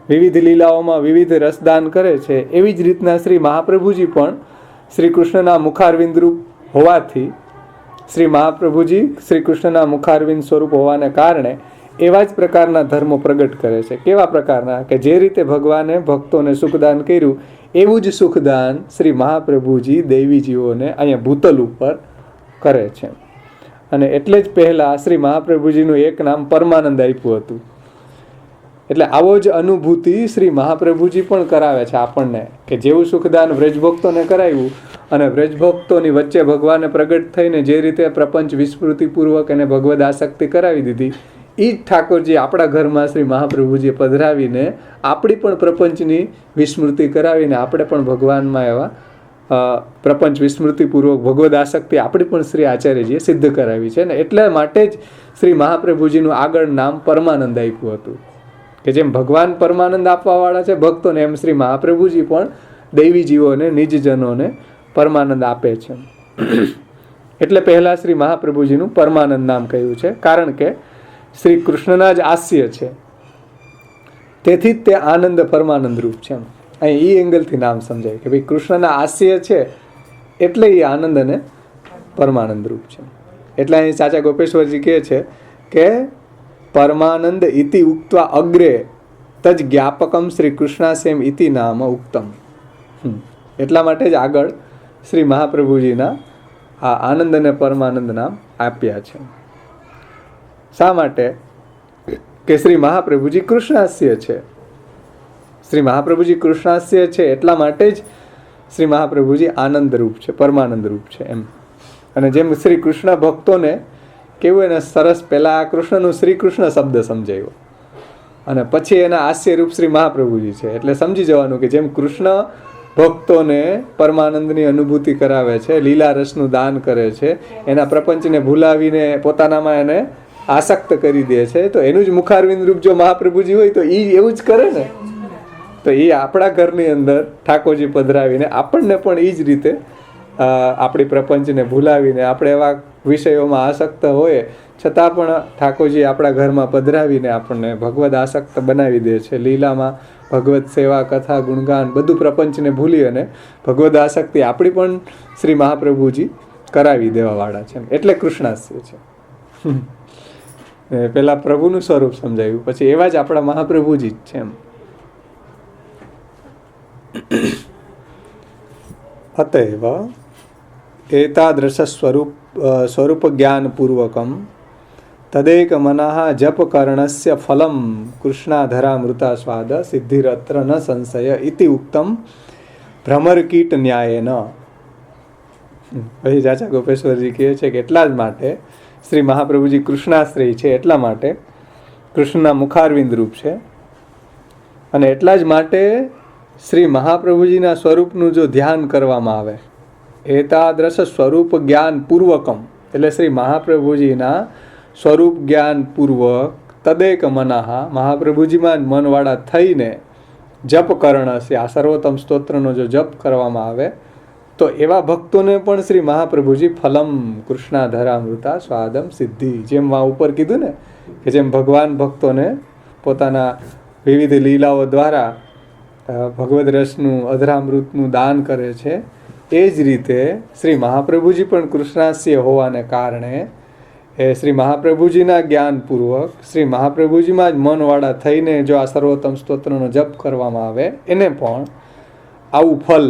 વિવિધ લીલાઓમાં વિવિધ રસદાન કરે છે, એવી જ રીતના શ્રી મહાપ્રભુજી પણ શ્રી કૃષ્ણના મુખારવિંદ રૂપ હોવાથી, શ્રી મહાપ્રભુજી શ્રી કૃષ્ણના મુખારવિંદ સ્વરૂપ હોવાને કારણે એવા જ પ્રકારના ધર્મો પ્રગટ કરે છે. કેવા પ્રકારના? કે જે રીતે ભગવાને ભક્તોને સુખદાન કર્યું એવું જ સુખદાન શ્રી મહાપ્રભુજી દૈવીજીઓને અહીંયા ભૂતલ ઉપર કરે છે. અને એટલે જ પહેલાં શ્રી મહાપ્રભુજીનું એક નામ પરમાનંદ આપ્યું હતું. એટલે આવો જ અનુભૂતિ શ્રી મહાપ્રભુજી પણ કરાવે છે આપણને, કે જેવું સુખદાન વ્રજભક્તોને કરાવ્યું અને વ્રજભક્તોની વચ્ચે ભગવાને પ્રગટ થઈને જે રીતે પ્રપંચ વિસ્મૃતિપૂર્વક એને ભગવદ આસક્તિ કરાવી દીધી, એ જ ઠાકોરજી આપણા ઘરમાં શ્રી મહાપ્રભુજીએ પધરાવીને આપણી પણ પ્રપંચની વિસ્મૃતિ કરાવીને આપણે પણ ભગવાનમાં એવા પ્રપંચ વિસ્મૃતિપૂર્વક ભગવદ આસક્તિ આપણી પણ શ્રી આચાર્યજીએ સિદ્ધ કરાવી છે. ને એટલા માટે જ શ્રી મહાપ્રભુજીનું આગળ નામ પરમાનંદ આપ્યું હતું, કે જેમ ભગવાન પરમાનંદ આપવાવાળા છે ભક્તોને, એમ શ્રી મહાપ્રભુજી પણ દૈવી જીવોને, નિજજનોને પરમાનંદ આપે છે. એટલે પહેલા શ્રી મહાપ્રભુજીનું પરમાનંદ નામ કહ્યું છે, કારણ કે શ્રી કૃષ્ણના જ હાસ્ય છે, તેથી જ તે આનંદ પરમાનંદ રૂપ છે. અહીં એ એંગલથી નામ સમજાય કે ભાઈ કૃષ્ણના હાસ્ય છે એટલે એ આનંદ અને પરમાનંદ રૂપ છે. એટલે અહીં ચાચા ગોપેશ્વરજી કહે છે કે પરમાનંદ ઇતિ ઉક્ત્વા અગ્રે તજ જ્ઞાપકમ શ્રી કૃષ્ણાસ્યમ ઇતિ નામ ઉક્તમ. એટલા માટે જ આગળ શ્રી મહાપ્રભુજીના આ આનંદ અને પરમાનંદ નામ આપ્યા છે. શા માટે? કે શ્રી મહાપ્રભુજી કૃષ્ણાસ્ય છે. શ્રી મહાપ્રભુજી કૃષ્ણાસ્ય છે એટલા માટે જ શ્રી મહાપ્રભુજી આનંદ રૂપ છે, પરમાનંદ રૂપ છે એમ. અને જેમ શ્રી કૃષ્ણ ભક્તોને કેવું એને સરસ પહેલાં કૃષ્ણનું શ્રી કૃષ્ણ શબ્દ સમજાયો અને પછી એના હાસ્ય રૂપ શ્રી મહાપ્રભુજી છે. એટલે સમજી જવાનું કે જેમ કૃષ્ણ ભક્તોને પરમાનંદની અનુભૂતિ કરાવે છે, લીલા રસનું દાન કરે છે, એના પ્રપંચને ભૂલાવીને પોતાનામાં એને આસક્ત કરી દે છે, તો એનું જ મુખારવિંદ રૂપ જો મહાપ્રભુજી હોય તો એ એવું જ કરે ને. તો એ આપણા ઘરની અંદર ઠાકોરજી પધરાવીને આપણને પણ એ જ રીતે આપણી પ્રપંચને ભૂલાવીને, આપણે એવા વિષયોમાં આસક્ત હોય છતાં પણ ઠાકોરજી આપણા ઘરમાં પધરાવીને આપણને ભગવદ આસક્ત બનાવી દે છે. લીલામાં ભગવત સેવા, કથા, ગુણગાન બધું પ્રપંચને ભૂલી અને ભગવદ આસક્તિ આપણી પણ શ્રી મહાપ્રભુજી કરાવી દેવાવાળા છે. એટલે કૃષ્ણાસ્ય છે. પહેલા પ્રભુનું સ્વરૂપ સમજાવ્યું, પછી એવા જ આપણા મહાપ્રભુજી જ છે એમ. અતએવ એતાદૃશ સ્વરૂપ જ્ઞાન પૂર્વકમ તદેક મનઃ જપ કર્ણસ્ય ફલમ કૃષ્ણાધરામૃતા સ્વાદ સિદ્ધિરત્ર ન સંશય ઇતિ ઉક્તમ ભ્રમરકીટ ન્યાયેન. પછી ચાચા ગોપેશ્વરજી કહે છે કે એટલા જ માટે શ્રી મહાપ્રભુજી કૃષ્ણાશ્રય છે, એટલા માટે કૃષ્ણના મુખારવિંદ રૂપ છે, અને એટલા જ માટે શ્રી મહાપ્રભુજીના સ્વરૂપનું જો ધ્યાન કરવામાં આવે, એતાદ્રશ સ્વરૂપ જ્ઞાન પૂર્વકમ એટલે શ્રી મહાપ્રભુજીના સ્વરૂપ જ્ઞાન પૂર્વક તદેક મનઃ મહાપ્રભુજીમાં જ મનવાળા થઈને જપ કરણસ્ય આ સર્વોત્તમ સ્તોત્રનો જો જપ કરવામાં આવે તો એવા ભક્તોને પણ શ્રી મહાપ્રભુજી ફલમ કૃષ્ણાધરામૃતા સ્વાદમ સિદ્ધિ, જેમ ઉપર કીધું ને કે જેમ ભગવાન ભક્તોને પોતાના વિવિધ લીલાઓ દ્વારા ભગવદ રસનું અધરામૃતનું દાન કરે છે, એ જ રીતે શ્રી મહાપ્રભુજી પણ કૃષ્ણાસ્ય હોવાને કારણે એ શ્રી મહાપ્રભુજીના જ્ઞાનપૂર્વક શ્રી મહાપ્રભુજીમાં જ મનવાળા થઈને જો આ સર્વોત્તમ સ્તોત્રનો જપ કરવામાં આવે એને પણ આવું ફલ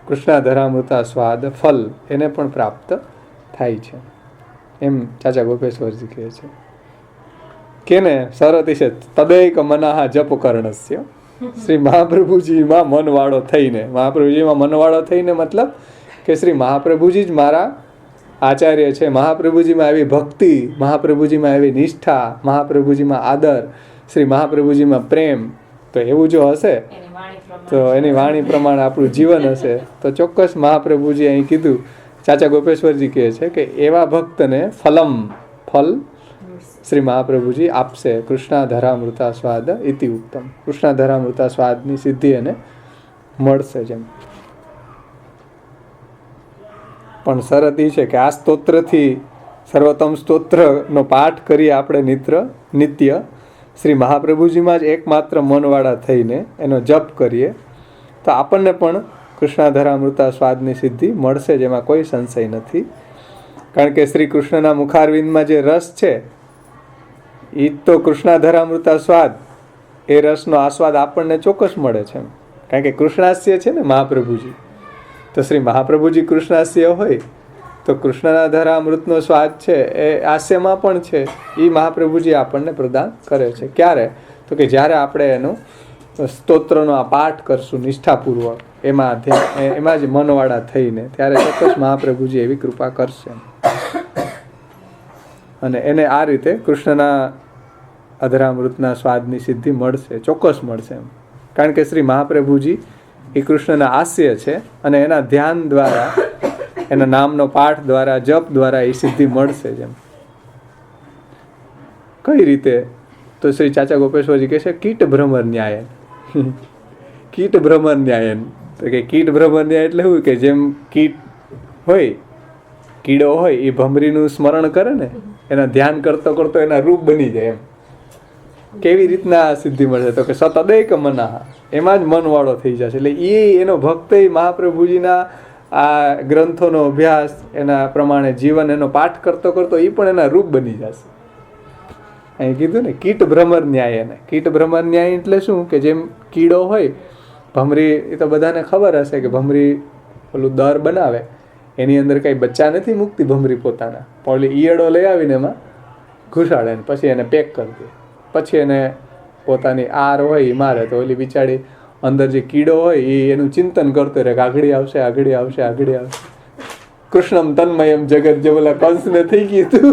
કૃષ્ણાધરામૃતા સ્વાદ ફલ એને પણ પ્રાપ્ત થાય છે, એમ ચાચા ગોપેશ્વરજી કહે છે. કેને સરતિશે તદેક મનઃ જપ કર્ણસ્ય, શ્રી મહાપ્રભુજીમાં મનવાળો થઈને, મહાપ્રભુજીમાં મનવાળો થઈને મતલબ કે શ્રી મહાપ્રભુજી જ મારા આચાર્ય છે, મહાપ્રભુજીમાં એવી ભક્તિ, મહાપ્રભુજીમાં એવી નિષ્ઠા, મહાપ્રભુજીમાં આદર, શ્રી મહાપ્રભુજીમાં પ્રેમ, તો એવું જો હશે તો એની વાણી પ્રમાણે આપણું જીવન હશે તો ચોક્કસ મહાપ્રભુજી અહીં કીધું, ચાચા ગોપેશ્વરજી કહે છે કે એવા ભક્તને ફલમ ફલ શ્રી મહાપ્રભુજી આપશે. કૃષ્ણાધરામૃતા સ્વાદ ઇતિ ઉત્તમ, કૃષ્ણાધરામૃતા સ્વાદની સિદ્ધિ એને મળશે. જેમ પણ શરત એ છે કે આ સ્તોત્રથી સર્વોત્તમ સ્તોત્રનો પાઠ કરીએ આપણે નિત્ય શ્રી મહાપ્રભુજીમાં જ એકમાત્ર મનવાળા થઈને એનો જપ કરીએ તો આપણને પણ કૃષ્ણાધરામૃતા સ્વાદની સિદ્ધિ મળશે, જેમાં કોઈ સંશય નથી. કારણ કે શ્રી કૃષ્ણના મુખારવિંદમાં જે રસ છે એ તો કૃષ્ણાધરામૃતા સ્વાદ, એ રસનો આસ્વાદ આપણને ચોક્કસ મળે છે. કારણ કે કૃષ્ણાસ્ય છે ને મહાપ્રભુજી, તો શ્રી મહાપ્રભુજી કૃષ્ણાસ્ય હોય તો કૃષ્ણના ધરામૃતનો સ્વાદ છે એ હાસ્યમાં પણ છે, એ મહાપ્રભુજી આપણને પ્રદાન કરે છે. ક્યારે? તો કે જ્યારે આપણે એનો સ્તોત્રનો આ પાઠ કરશું નિષ્ઠાપૂર્વક, એમાં જ મનવાળા થઈને, ત્યારે ચોક્કસ મહાપ્રભુજી એવી કૃપા કરશે અને એને આ રીતે કૃષ્ણના અધરામૃતના સ્વાદની સિદ્ધિ મળશે, ચોક્કસ મળશે. કારણ કે શ્રી મહાપ્રભુજી એ કૃષ્ણના હાસ્ય છે અને એના ધ્યાન દ્વારા, એના નામનો પાઠ દ્વારા, જપ દ્વારા એ સિદ્ધિ મળશે. જેમ કઈ રીતે? તો શ્રી ચાચા ગોપેશ્વરજી કહે છે કીટ ભ્રમર ન્યાયન. કીટ ભ્રમર ન્યાયન, તો કે કીટ ભ્રમર ન્યાય એટલે શું કે જેમ કીટ હોય, કીડો હોય, એ ભમરીનું સ્મરણ કરે ને, એના ધ્યાન કરતો કરતો એના રૂપ બની જાય. એમ કેવી રીતના સિદ્ધિ મળશે? તો કે સતદેક મનઃ, એમાં જ મનવાળો થઈ જશે. એટલે એનો ભક્ત મહાપ્રભુજીના આ ગ્રંથોનો અભ્યાસ, એના પ્રમાણે જીવન, એનો પાઠ કરતો કરતો એ પણ એના રૂપ બની જશે. અહીં કીધું ને કીટ ભ્રમર ન્યાય. ને કીટ ભ્રમર ન્યાય એટલે શું કે જેમ કીડો હોય, ભમરી, એ તો બધાને ખબર હશે કે ભમરી ઓલું દર બનાવે, એની અંદર કઈ બચ્ચા નથી મૂકતી ભમરી પોતાના, પણ ઓલી ઈયળો લઈ આવીને એમાં ઘુસાડે ને પછી એને પેક કરી દે, પછી એને પોતાની આર હોય એ મારે, તો ઓલી બિચારી અંદર જે કીડો હોય એ એનું ચિંતન કરતો રહે કે આગળ આવશે, આગળ આવશે, આગળ આવશે. કૃષ્ણમ તન્મયમ જગત, જે બોલા કંસને થઈ ગયું હતું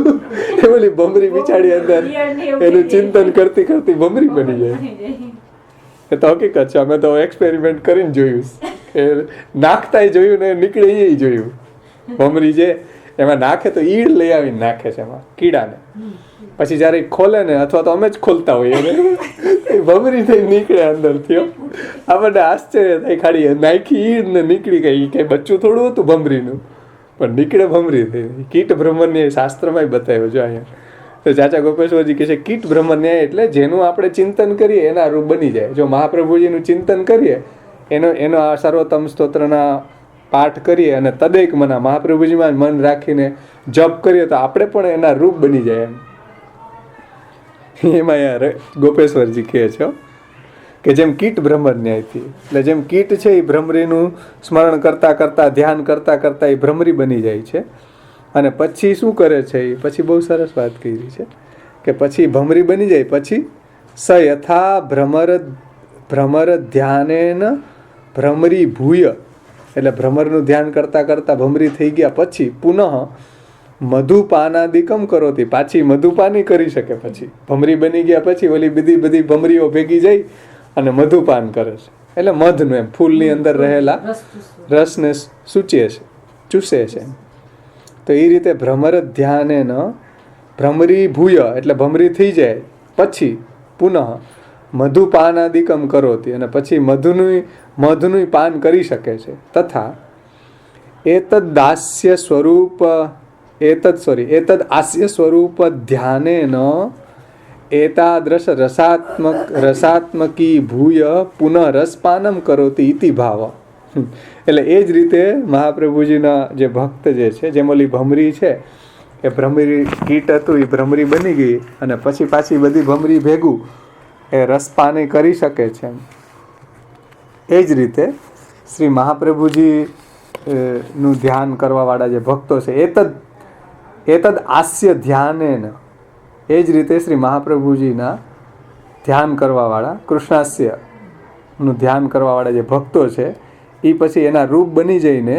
એ બોલી ભમરી બિચારી અંદર એનું ચિંતન કરતી કરતી ભમરી બની જાય. એ તો હકીકત છે, અમે તો એક્સપેરિમેન્ટ કરીને જોયું કે નાખતાય જોયું ને નીકળે એ જોયું. ભમરી જે એમાં નાખે તો ઈડ લઈ આવીને નાખે છે એમાં કીડાને, પછી જયારે ખોલે ને, અથવા તો અમે જ ખોલતા હોઈએ ભમરી થઈ નીકળે અંદરથી. આપણને આશ્ચર્ય થાય, ખાલી નાખી ઈડ ને નીકળી ગઈ, કઈ બચ્ચું થોડું હતું ભમરીનું, પણ નીકળે ભમરી થઈ. કીટ ભ્રમરન્યાય શાસ્ત્રમાં બતાવ્યો છે અહીંયા. તો ચાચા ગોપેશ્વરજી કહે છે કીટ ભ્રમરન્યાય એટલે જેનું આપણે ચિંતન કરીએ એના રૂપ બની જાય. જો મહાપ્રભુજીનું ચિંતન કરીએ, એનો આ સર્વોત્તમ સ્તોત્રના પાઠ કરીએ અને તદેક મના, મહાપ્રભુજીમાં મન રાખીને જપ કરીએ તો આપણે પણ એના રૂપ બની જાય. એમાં યાર ગોપેશ્વરજી કહે છે કે જેમ કીટ ભ્રમર ન્યાયથી, એટલે જેમ કીટ છે એ ભ્રમરીનું સ્મરણ કરતા કરતા, ધ્યાન કરતા કરતા એ ભ્રમરી બની જાય છે. અને પછી શું કરે છે એ પછી બહુ સરસ વાત કરી છે કે પછી ભમરી બની જાય પછી સ યથા ભ્રમર ધ્યાનેન ભ્રમરી ભૂય, એટલે ભ્રમરનું ધ્યાન કરતા કરતા ભમરી થઈ ગયા પછી પુનઃ મધુપાનાદિકમ કરોતી, પાછી મધુપાની કરી શકે. પછી ભમરી બની ગયા પછી ઓલી બધી ભમરીઓ ભેગી જઈ અને મધુપાન કરે છે. એટલે મધનું, એમ ફૂલની અંદર રહેલા રસને ચૂસે છે. તો એ રીતે ભ્રમર ધ્યાને ન ભ્રમરી ભૂય એટલે ભમરી થઈ જાય પછી પુનઃ મધુપાનાદિકમ કરોતી, અને પછી મધનું પાન કરી શકે છે. તથા એતદ આસ્ય સ્વરૂપ ધ્યાનેન એતાદ્રશ રસાત્મકી ભૂય પુનઃ રસપાનમ કરોતી ઇતિ ભાવ. એટલે એ જ રીતે મહાપ્રભુજીના જે ભક્ત જે છે, જેમ ઓલી ભમરી છે એ ભ્રમરી કીટ હતું, એ ભ્રમરી બની ગઈ અને પછી પાછી બધી ભમરી ભેગું એ રસપાને કરી શકે છે. એ જ રીતે શ્રી મહાપ્રભુજી નું ધ્યાન કરવાવાળા જે ભક્તો છે, એતદ આસ્ય ધ્યાનેન, એ જ રીતે શ્રી મહાપ્રભુજીના ધ્યાન કરવાવાળા કૃષ્ણાસ્ય નું ધ્યાન કરવાવાળા જે ભક્તો છે એ પછી એના રૂપ બની જઈને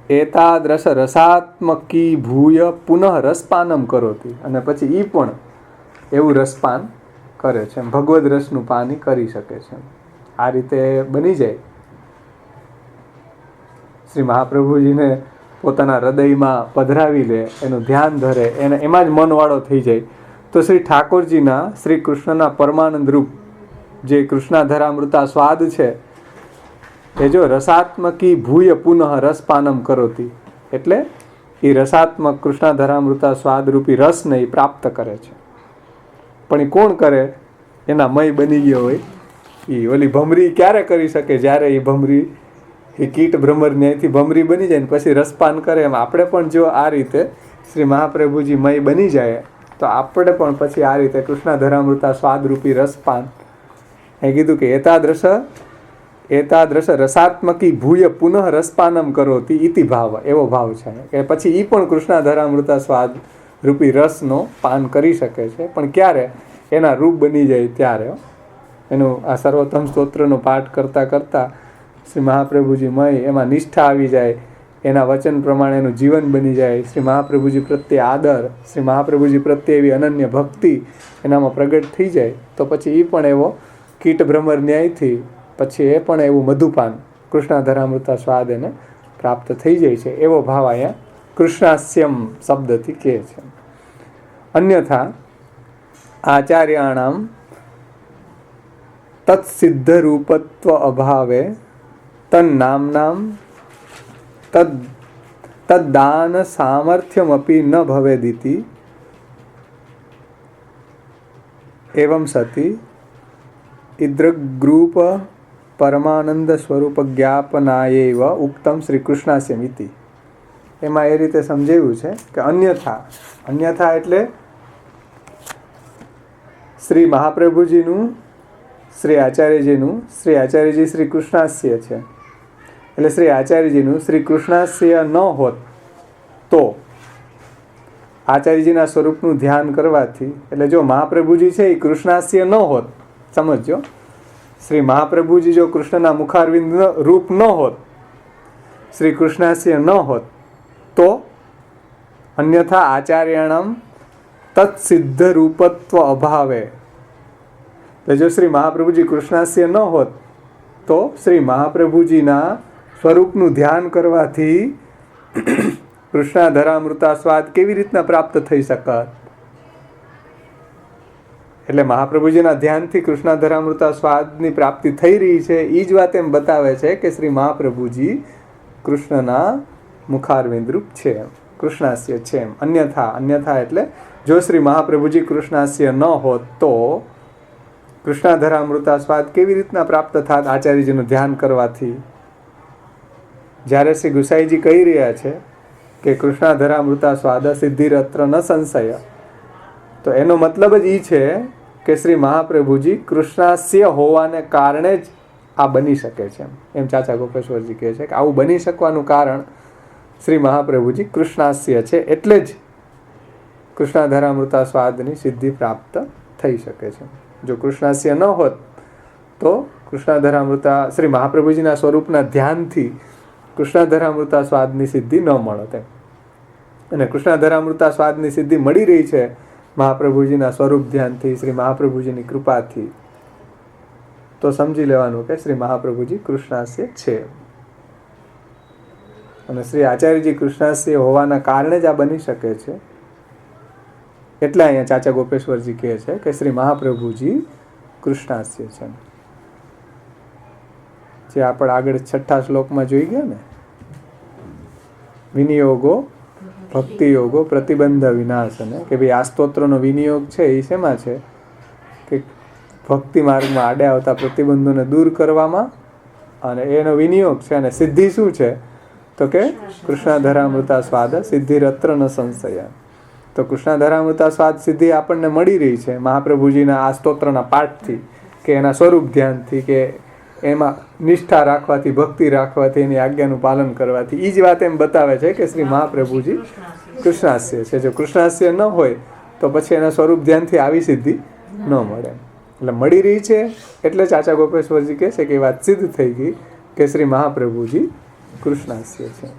એતાદ્રશ રસાત્મકી ભૂય પુનઃ રસપાનમ કરોતી, અને પછી એ પણ એવું રસપાન કરે છે, ભગવદ રસનું પાન કરી શકે છે. આ રીતે બની જાય. શ્રી મહાપ્રભુજીને પોતાના હૃદયમાં પધરાવી લે, એનું ધ્યાન ધરે, એને એમાં જ મનવાળો થઈ જાય, તો શ્રી ઠાકોરજીના શ્રી કૃષ્ણના પરમાનંદ રૂપ જે કૃષ્ણાધરામૃતા સ્વાદ છે એ જો રસાત્મકી ભૂય પુનઃ રસપાનમ કરોતી, એટલે એ રસાત્મક કૃષ્ણાધરામૃતા સ્વાદરૂપી રસને એ પ્રાપ્ત કરે છે. પણ એ કોણ કરે? એના મય બની ગયો હોય એ. ઓલી ભમરી ક્યારે કરી શકે? જ્યારે એ ભમરી એ કીટ ભ્રમર ન્યાયથી ભમરી બની જાય ને પછી રસપાન કરે. એમ આપણે પણ જો આ રીતે શ્રી મહાપ્રભુજી મય બની જાય તો આપણે પણ પછી આ રીતે કૃષ્ણાધરામૃતા સ્વાદરૂપી રસપાન, એ કીધું કે એતાદ્રશ રસાત્મકી ભૂય પુનઃ રસપાનમ કરોતી ઇતિ ભાવ, એવો ભાવ છે કે પછી એ પણ કૃષ્ણાધરામૃતા સ્વાદ રૂપી રસનો પાન કરી શકે છે. પણ ક્યારે? એના રૂપ બની જાય ત્યારે. એનું આ સર્વોત્તમ સ્તોત્રનો પાઠ કરતાં કરતાં શ્રી મહાપ્રભુજી મય એમાં નિષ્ઠા આવી જાય, એના વચન પ્રમાણે એનું જીવન બની જાય, શ્રી મહાપ્રભુજી પ્રત્યે આદર, શ્રી મહાપ્રભુજી પ્રત્યે એવી અનન્ય ભક્તિ એનામાં પ્રગટ થઈ જાય, તો પછી એ પણ એવો કીટ ભ્રમર ન્યાયથી પછી એ પણ એવું મધુપાન કૃષ્ણાધરામૃતા સ્વાદ એને પ્રાપ્ત થઈ જાય છે. એવો ભાવ અહીંયા કૃષ્ણાસ્યમ શબ્દથી કહે છે. અન્યથા આચાર્યાણામ તત્સિદ્ધ રૂપત્વ અભાવે તન્નામનામ તદ્દાન સામર્થ્યમપી ન ભવેદિતિ એવં સતી ઇદ્રગ્રૂપ પરમાનંદ સ્વરૂપ જ્ઞાપનાયૈવ ઉક્તમ શ્રી કૃષ્ણાસ્યમ ઇતિ. એમાં એ રીતે સમજાવ્યું છે કે અન્યથા એટલે શ્રી મહાપ્રભુજીનું, શ્રી આચાર્યજી શ્રી કૃષ્ણાસ્ય છે. એટલે શ્રી આચાર્યજીનું શ્રી કૃષ્ણાસ્ય ન હોત તો આચાર્યજીના સ્વરૂપનું ધ્યાન કરવાથી, એટલે જો મહાપ્રભુજી છે એ કૃષ્ણાસ્ય ન હોત, સમજો, શ્રી મહાપ્રભુજી જો કૃષ્ણના મુખારવિંદ રૂપ ન હોત, શ્રી કૃષ્ણાસ્ય ન હોત, તો અન્યથા આચાર્યાણામ તત્સિદ્ધ રૂપત્વ અભાવે, તો જો શ્રી મહાપ્રભુજી કૃષ્ણાસ્ય ન હોત તો શ્રી મહાપ્રભુજીના સ્વરૂપનું ધ્યાન કરવાથી કૃષ્ણાધરામૃતા સ્વાદ કેવી રીતના પ્રાપ્ત થઈ શકત? એટલે મહાપ્રભુજીના ધ્યાનથી કૃષ્ણાધરામૃતા સ્વાદની પ્રાપ્તિ થઈ રહી છે. એ જ વાત એમ બતાવે છે કે શ્રી મહાપ્રભુજી કૃષ્ણના મુખારવિંદ રૂપ છે, કૃષ્ણાસ્ય છે. એમ અન્યથા એટલે જો શ્રી મહાપ્રભુજી કૃષ્ણાસ્ય ન હોત તો કૃષ્ણાધરામૃતા સ્વાદ કેવી રીતના પ્રાપ્ત થાત આચાર્યજીનું ધ્યાન કરવાથી? જ્યારે શ્રી ગુસાઈજી કહી રહ્યા છે કે કૃષ્ણાધરામૃતા સ્વાદ સિદ્ધિરત્ર ન સંશય, તો એનો મતલબ જ એ છે કે શ્રી મહાપ્રભુજી કૃષ્ણાસ્ય હોવાને કારણે જ આ બની શકે છે. એમ ચાચા ગોપેશ્વરજી કહે છે કે આવું બની શકવાનું કારણ શ્રી મહાપ્રભુજી કૃષ્ણાસ્ય છે, એટલે જ કૃષ્ણાધરામૃતા સ્વાદની સિદ્ધિ પ્રાપ્ત થઈ શકે છે. જો કૃષ્ણાસ્ય ન હોત તો કૃષ્ણાધરામૃતા શ્રી મહાપ્રભુજીના સ્વરૂપના ધ્યાનથી કૃષ્ણાધરામૃતા સ્વાદની સિદ્ધિ ન મળત. અને કૃષ્ણાધરામૃતા સ્વાદની સિદ્ધિ મળી રહી છે મહાપ્રભુજીના સ્વરૂપ ધ્યાનથી, શ્રી મહાપ્રભુજીની કૃપાથી, તો સમજી લેવાનું કે શ્રી મહાપ્રભુજી કૃષ્ણાસ્ય છે. અને શ્રી આચાર્યજી કૃષ્ણાસ્ય હોવાના કારણે જ આ બની શકે છે. એટલે અહીંયા ચાચા ગોપેશ્વરજી કહે છે કે શ્રી મહાપ્રભુજી કૃષ્ણાસ્ય છે. જે આપણે આગળ 6થા શ્લોકમાં જોઈ ગયા ને, વિનિયોગો ભક્તિ યોગો પ્રતિબંધ વિનાશને, કે ભાઈ આ સ્તોત્રનો વિનિયોગ છે એ શેમાં છે કે ભક્તિ માર્ગમાં આડે આવતા પ્રતિબંધોને દૂર કરવામાં, અને એનો વિનિયોગ છે. અને સિદ્ધિ શું છે તો કે કૃષ્ણાધરામૃતા સ્વાદ સિદ્ધિ રત્ર ન સંશય. તો કૃષ્ણાધરામૃતા સ્વાદ સિદ્ધિ આપણને મળી રહી છે મહાપ્રભુજીના આ સ્તોત્રના પાઠથી, કે એના સ્વરૂપ ધ્યાનથી, કે એમાં નિષ્ઠા રાખવાથી, ભક્તિ રાખવાથી, એની આજ્ઞાનું પાલન કરવાથી. એ જ વાત એમ બતાવે છે કે શ્રી મહાપ્રભુજી કૃષ્ણાસ્ય છે. જો કૃષ્ણાસ્ય ન હોય તો પછી એના સ્વરૂપ ધ્યાનથી આવી સિદ્ધિ ન મળે. એટલે મળી રહી છે એટલે ચાચા ગોપેશ્વરજી કહે છે કે એ વાત સિદ્ધ થઈ ગઈ કે શ્રી મહાપ્રભુજી કૃષ્ણાસ્ય છે.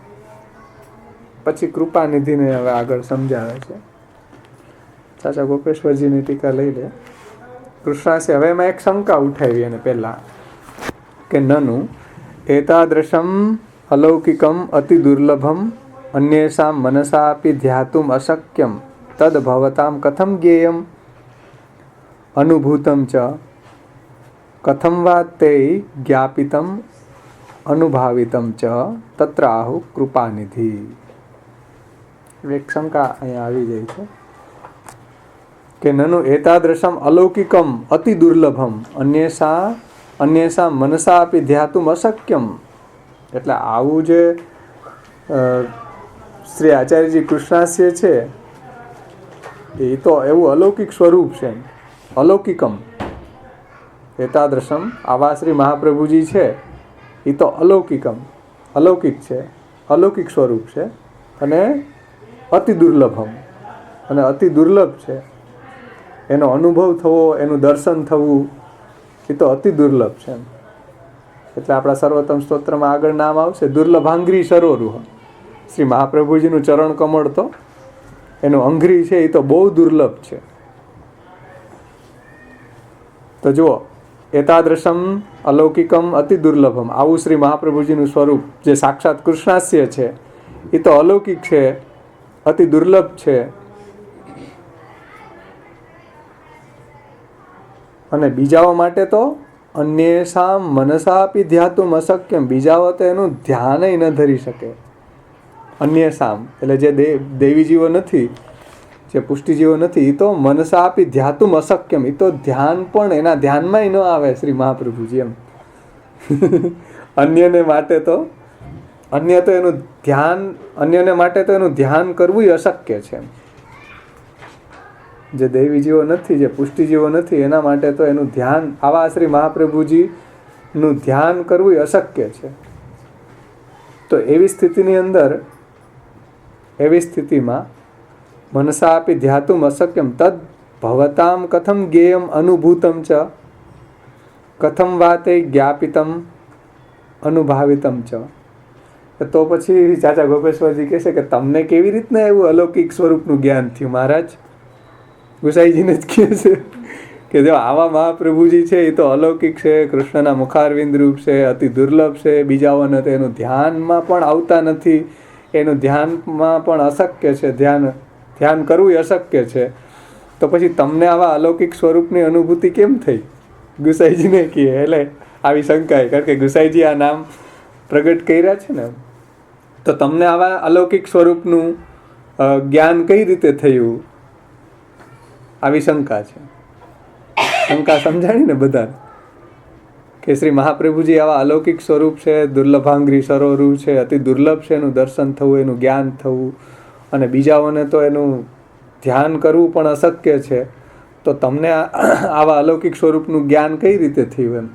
પછી કૃપાનિધિને હવે આગળ સમજાવે છે. ચાચા ગોપેશ્વરજીની ટીકા લઈ લે. કૃષ્ણાસ્ય, હવે એમાં એક શંકા ઉઠાવી એને પહેલા કે નનુ એતાદૃશમ અલૌકિકમ અતિ દુર્લભમ અન્યેષામ મનસાપી ધ્યાતુમ અશક્યમ તદ ભવતામ કથમ જ્ઞેયમ અનુભૂતમ ચ કથમ વા તે જ્ઞાપિતમ અનુભાવિતમ ચ તત્ર આહુ કૃપાનિધિ. એક શંકા અહીંયા આવી જાય છે કે નનુ એતાદૃશમ અલૌકિકમ અતિ દુર્લભમ અન્યેષામ મનસાપી ધ્યાતુમ અશક્યમ. એટલે આવું જે શ્રી આચાર્યજી કૃષ્ણાસ્ય છે એ તો એવું અલૌકિક સ્વરૂપ છે. અલૌકિકમ એતાદૃશમ, આવા શ્રી મહાપ્રભુજી છે એ તો અલૌકિકમ, અલૌકિક છે, અલૌકિક સ્વરૂપ છે. અને અતિ દુર્લભમ, અને અતિ દુર્લભ છે. એનો અનુભવ થવો, એનું દર્શન થવું એ તો અતિ દુર્લભ છે. એટલે આપણા સર્વોત્તમ સ્તોત્રમાં આગળ નામ આવશે દુર્લભાંગ્રી સરોરુહ. શ્રી મહાપ્રભુજીનું ચરણ કમળ તો એનું અંઘ્રી છે એ તો બહુ દુર્લભ છે. તો જુઓ, એતાદૃશમ અલૌકિકમ અતિ દુર્લભમ, આવું શ્રી મહાપ્રભુજીનું સ્વરૂપ જે સાક્ષાત કૃષ્ણાસ્ય છે એ તો અલૌકિક છે, અતિ દુર્લભ છે. અને બીજાઓ માટે તો અન્યેષામ મનસાપી ધ્યાતુમ અશક્યમ, બીજાઓ તો એનું ધ્યાનય ન ધરી શકે. અન્યેષામ એટલે જે દેવીજીવો નથી, જે પુષ્ટિજીવો નથી, એ તો મનસાપી ધ્યાતુમ અશક્યમ, એ તો ધ્યાન પણ એના ધ્યાનમાં ન આવે શ્રી મહાપ્રભુજી એમ. અન્યને માટે તો એનું ધ્યાન, અન્યને માટે તો એનું ધ્યાન કરવું અશક્ય છે. જે દૈવીજીવો નથી, જે પુષ્ટિજીવો નથી, એના માટે તો એનું ધ્યાન, આવા શ્રી મહાપ્રભુજીનું ધ્યાન કરવું અશક્ય છે. તો એવી સ્થિતિની અંદર, એવી સ્થિતિમાં મનસાપી ધ્યાતુમ અશક્યમ તદ ભવતામ કથમ જ્ઞેયમ અનુભૂતમ ચ કથમ વાતે જ્ઞાપિતમ અનુભાવિતમ ચ. તો પછી ચાચા ગોપેશ્વરજી કહે છે કે તમને કેવી રીતના એવું અલૌકિક સ્વરૂપનું જ્ઞાન થયું મહારાજ? ગુસાઈજીને જ કહે છે કે જો આવા મહાપ્રભુજી છે એ તો અલૌકિક છે, કૃષ્ણના મુખારવિંદ રૂપ છે, અતિ દુર્લભ છે, બીજાઓને તો એનું ધ્યાનમાં પણ આવતા નથી, એનું ધ્યાનમાં પણ અશક્ય છે, ધ્યાન કરવું અશક્ય છે. તો પછી તમને આવા અલૌકિક સ્વરૂપની અનુભૂતિ કેમ થઈ? ગુસાઈજીને કહે. એટલે આવી શંકા, કારણ કે ગુસાઈજી આ નામ પ્રગટ કર્યા છે ને, તો તમને આવા અલૌકિક સ્વરૂપનું જ્ઞાન કઈ રીતે થયું? આવી શંકા છે. શંકા સમજાણી ને બધા કે શ્રી મહાપ્રભુજી આવા અલૌકિક સ્વરૂપ છે, દુર્લભાંગ્રી સરોરૂ છે, અતિ દુર્લભ છે, એનું દર્શન થવું, એનું જ્ઞાન થવું, અને બીજાઓને તો એનું ધ્યાન કરવું પણ અશક્ય છે. તો તમને આવા અલૌકિક સ્વરૂપનું જ્ઞાન કઈ રીતે થયું એમ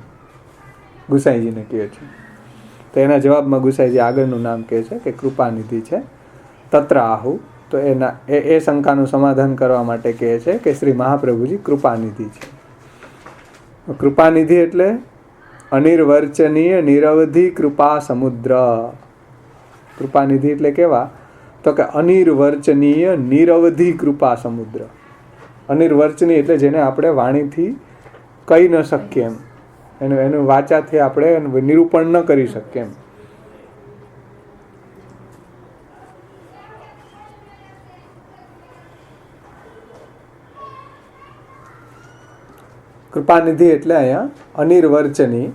ગુસાઈજીને કહે છે. તો એના જવાબમાં ગુસાઈજી આગળનું નામ કહે છે કે કૃપાનિધિ છે. તત્ર આહુ, તો એ શંકાનું સમાધાન કરવા માટે કહે છે કે શ્રી મહાપ્રભુજી કૃપાનિધિ છે. કૃપાનિધિ એટલે અનિર્વચનીય નિરવધિ કૃપા સમુદ્ર. કૃપાનિધિ એટલે કેવા? તો કે અનિર્વચનીય નિરવધિ કૃપા સમુદ્ર. અનિર્વચનીય એટલે જેને આપણે વાણીથી કહી ન શકીએ એમ, એનું વાચાથી આપણે નિરૂપણ ન કરી શકીએ એમ. કૃપાનિધિ એટલે અહીંયા અનિર્વચની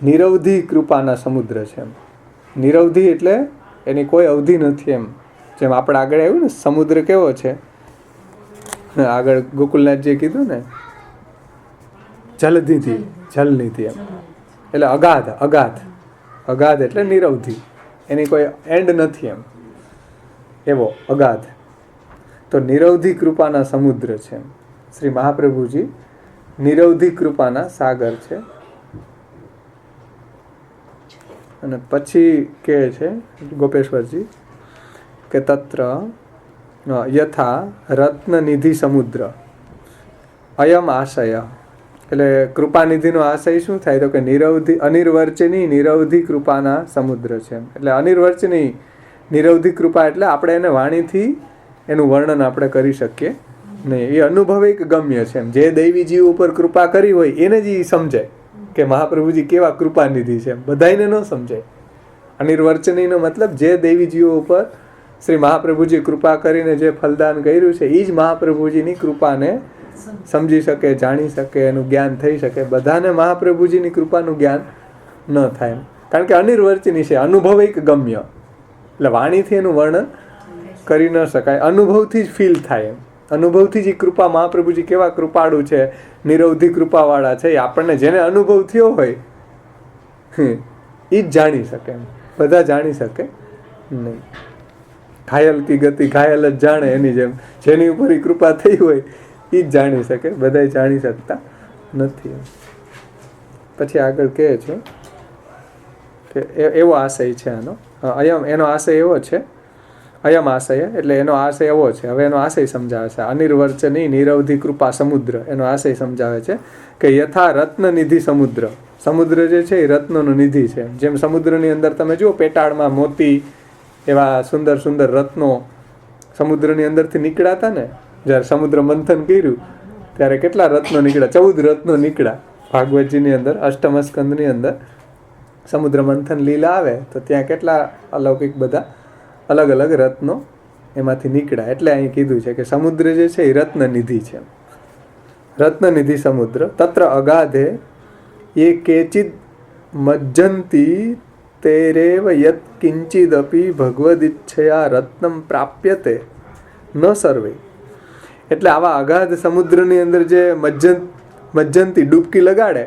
નિરવધિ કૃપાના સમુદ્ર છે એમ. નિરવધિ એટલે એની કોઈ અવધિ નથી એમ. જેમ આપણે આગળ આવ્યું ને સમુદ્ર કેવો છે, આગળ ગોકુલનાથજીએ કીધું ને જલનિધિ, જલનિધિ એમ એટલે અગાધ, અગાધ, અગાધ એટલે નિરવધિ, એની કોઈ એન્ડ નથી એમ, એવો અગાધ. તો નિરવધિ કૃપાના સમુદ્ર છે શ્રી મહાપ્રભુજી, નિરવધિ કૃપાના સાગર છે. અને પછી કહે છે ગોપેશ્વરજી કે તત્ર યથા રત્નનિધિ સમુદ્ર અયમ આશય. એટલે કૃપાનિધિનો આશય શું થાય તો કે નિરવધિ, અનિર્વચની નિરવધિ કૃપાના સમુદ્ર છે. એટલે અનિર્વચની નિરવધિ કૃપા એટલે આપણે એને વાણીથી એનું વર્ણન આપણે કરી શકીએ નહીં. એ અનુભવિક ગમ્ય છે એમ. જે દૈવી જીવ ઉપર કૃપા કરી હોય એને જ એ સમજાય કે મહાપ્રભુજી કેવા કૃપાનિધિ છે. બધાને ન સમજાય. અનિર્વચનીનો મતલબ જે દૈવી જીવો ઉપર શ્રી મહાપ્રભુજી કૃપા કરીને જે ફલદાન કર્યું છે એ જ મહાપ્રભુજીની કૃપાને સમજી શકે, જાણી શકે, એનું જ્ઞાન થઈ શકે. બધાને મહાપ્રભુજીની કૃપાનું જ્ઞાન ન થાય કારણ કે અનિર્વચની છે, અનુભવિક ગમ્ય. એટલે વાણીથી એનું વર્ણન કરી ન શકાય, અનુભવથી જ ફીલ થાય એમ. અનુભવથી જ કૃપા, મહાપ્રભુજી કેવા કૃપાળુ છે, નિરવધિ કૃપાવાળા છે, એ આપણને જેને અનુભવ થયો હોય એ જ જાણી શકે એમ. બધા જાણી શકે નહીં. ઘાયલ કી ગતિ ઘાયલ જ જાણે, એની જેમ જેની ઉપર કૃપા થઈ હોય એ જ જાણી શકે, બધા જાણી શકતા નથી. પછી આગળ કહે છે કે એવો આશય છે આનો. અયમ એનો આશય એવો છે, અયમ આશય એટલે એનો આશય એવો છે. હવે એનો આશય સમજાવે છે. અનિર્વચની નિરવધિ કૃપા સમુદ્ર એનો આશય સમજાવે છે કે યથા રત્નનિધિ સમુદ્ર. સમુદ્ર જે છે એ રત્નનો નિધિ છે. જેમ સમુદ્રની અંદર તમે જુઓ પેટાળમાં મોતી એવા સુંદર સુંદર રત્નો સમુદ્રની અંદરથી નીકળ્યા હતા ને, જ્યારે સમુદ્ર મંથન કર્યું ત્યારે કેટલા રત્નો નીકળ્યા? 14 રત્નો નીકળ્યા. ભાગવતજીની અંદર અષ્ટમ સ્કંદની અંદર સમુદ્ર મંથન લીલા આવે તો ત્યાં કેટલા અલૌકિક બધા અલગ અલગ રત્નો એમાંથી નીકળ્યા. એટલે અહીં કીધું છે કે સમુદ્ર જે છે એ રત્નનિધિ છે. રત્નનિધિ સમુદ્ર તત્ર અગાધે એ કેચિદ મજ્જંતી તેરેવ યત કિંચિદપી ભગવદિચ્છયા રત્નમ પ્રાપ્યતે ન સર્વે. એટલે આવા અગાધ સમુદ્રની અંદર જે મજ્જંતી ડૂબકી લગાડે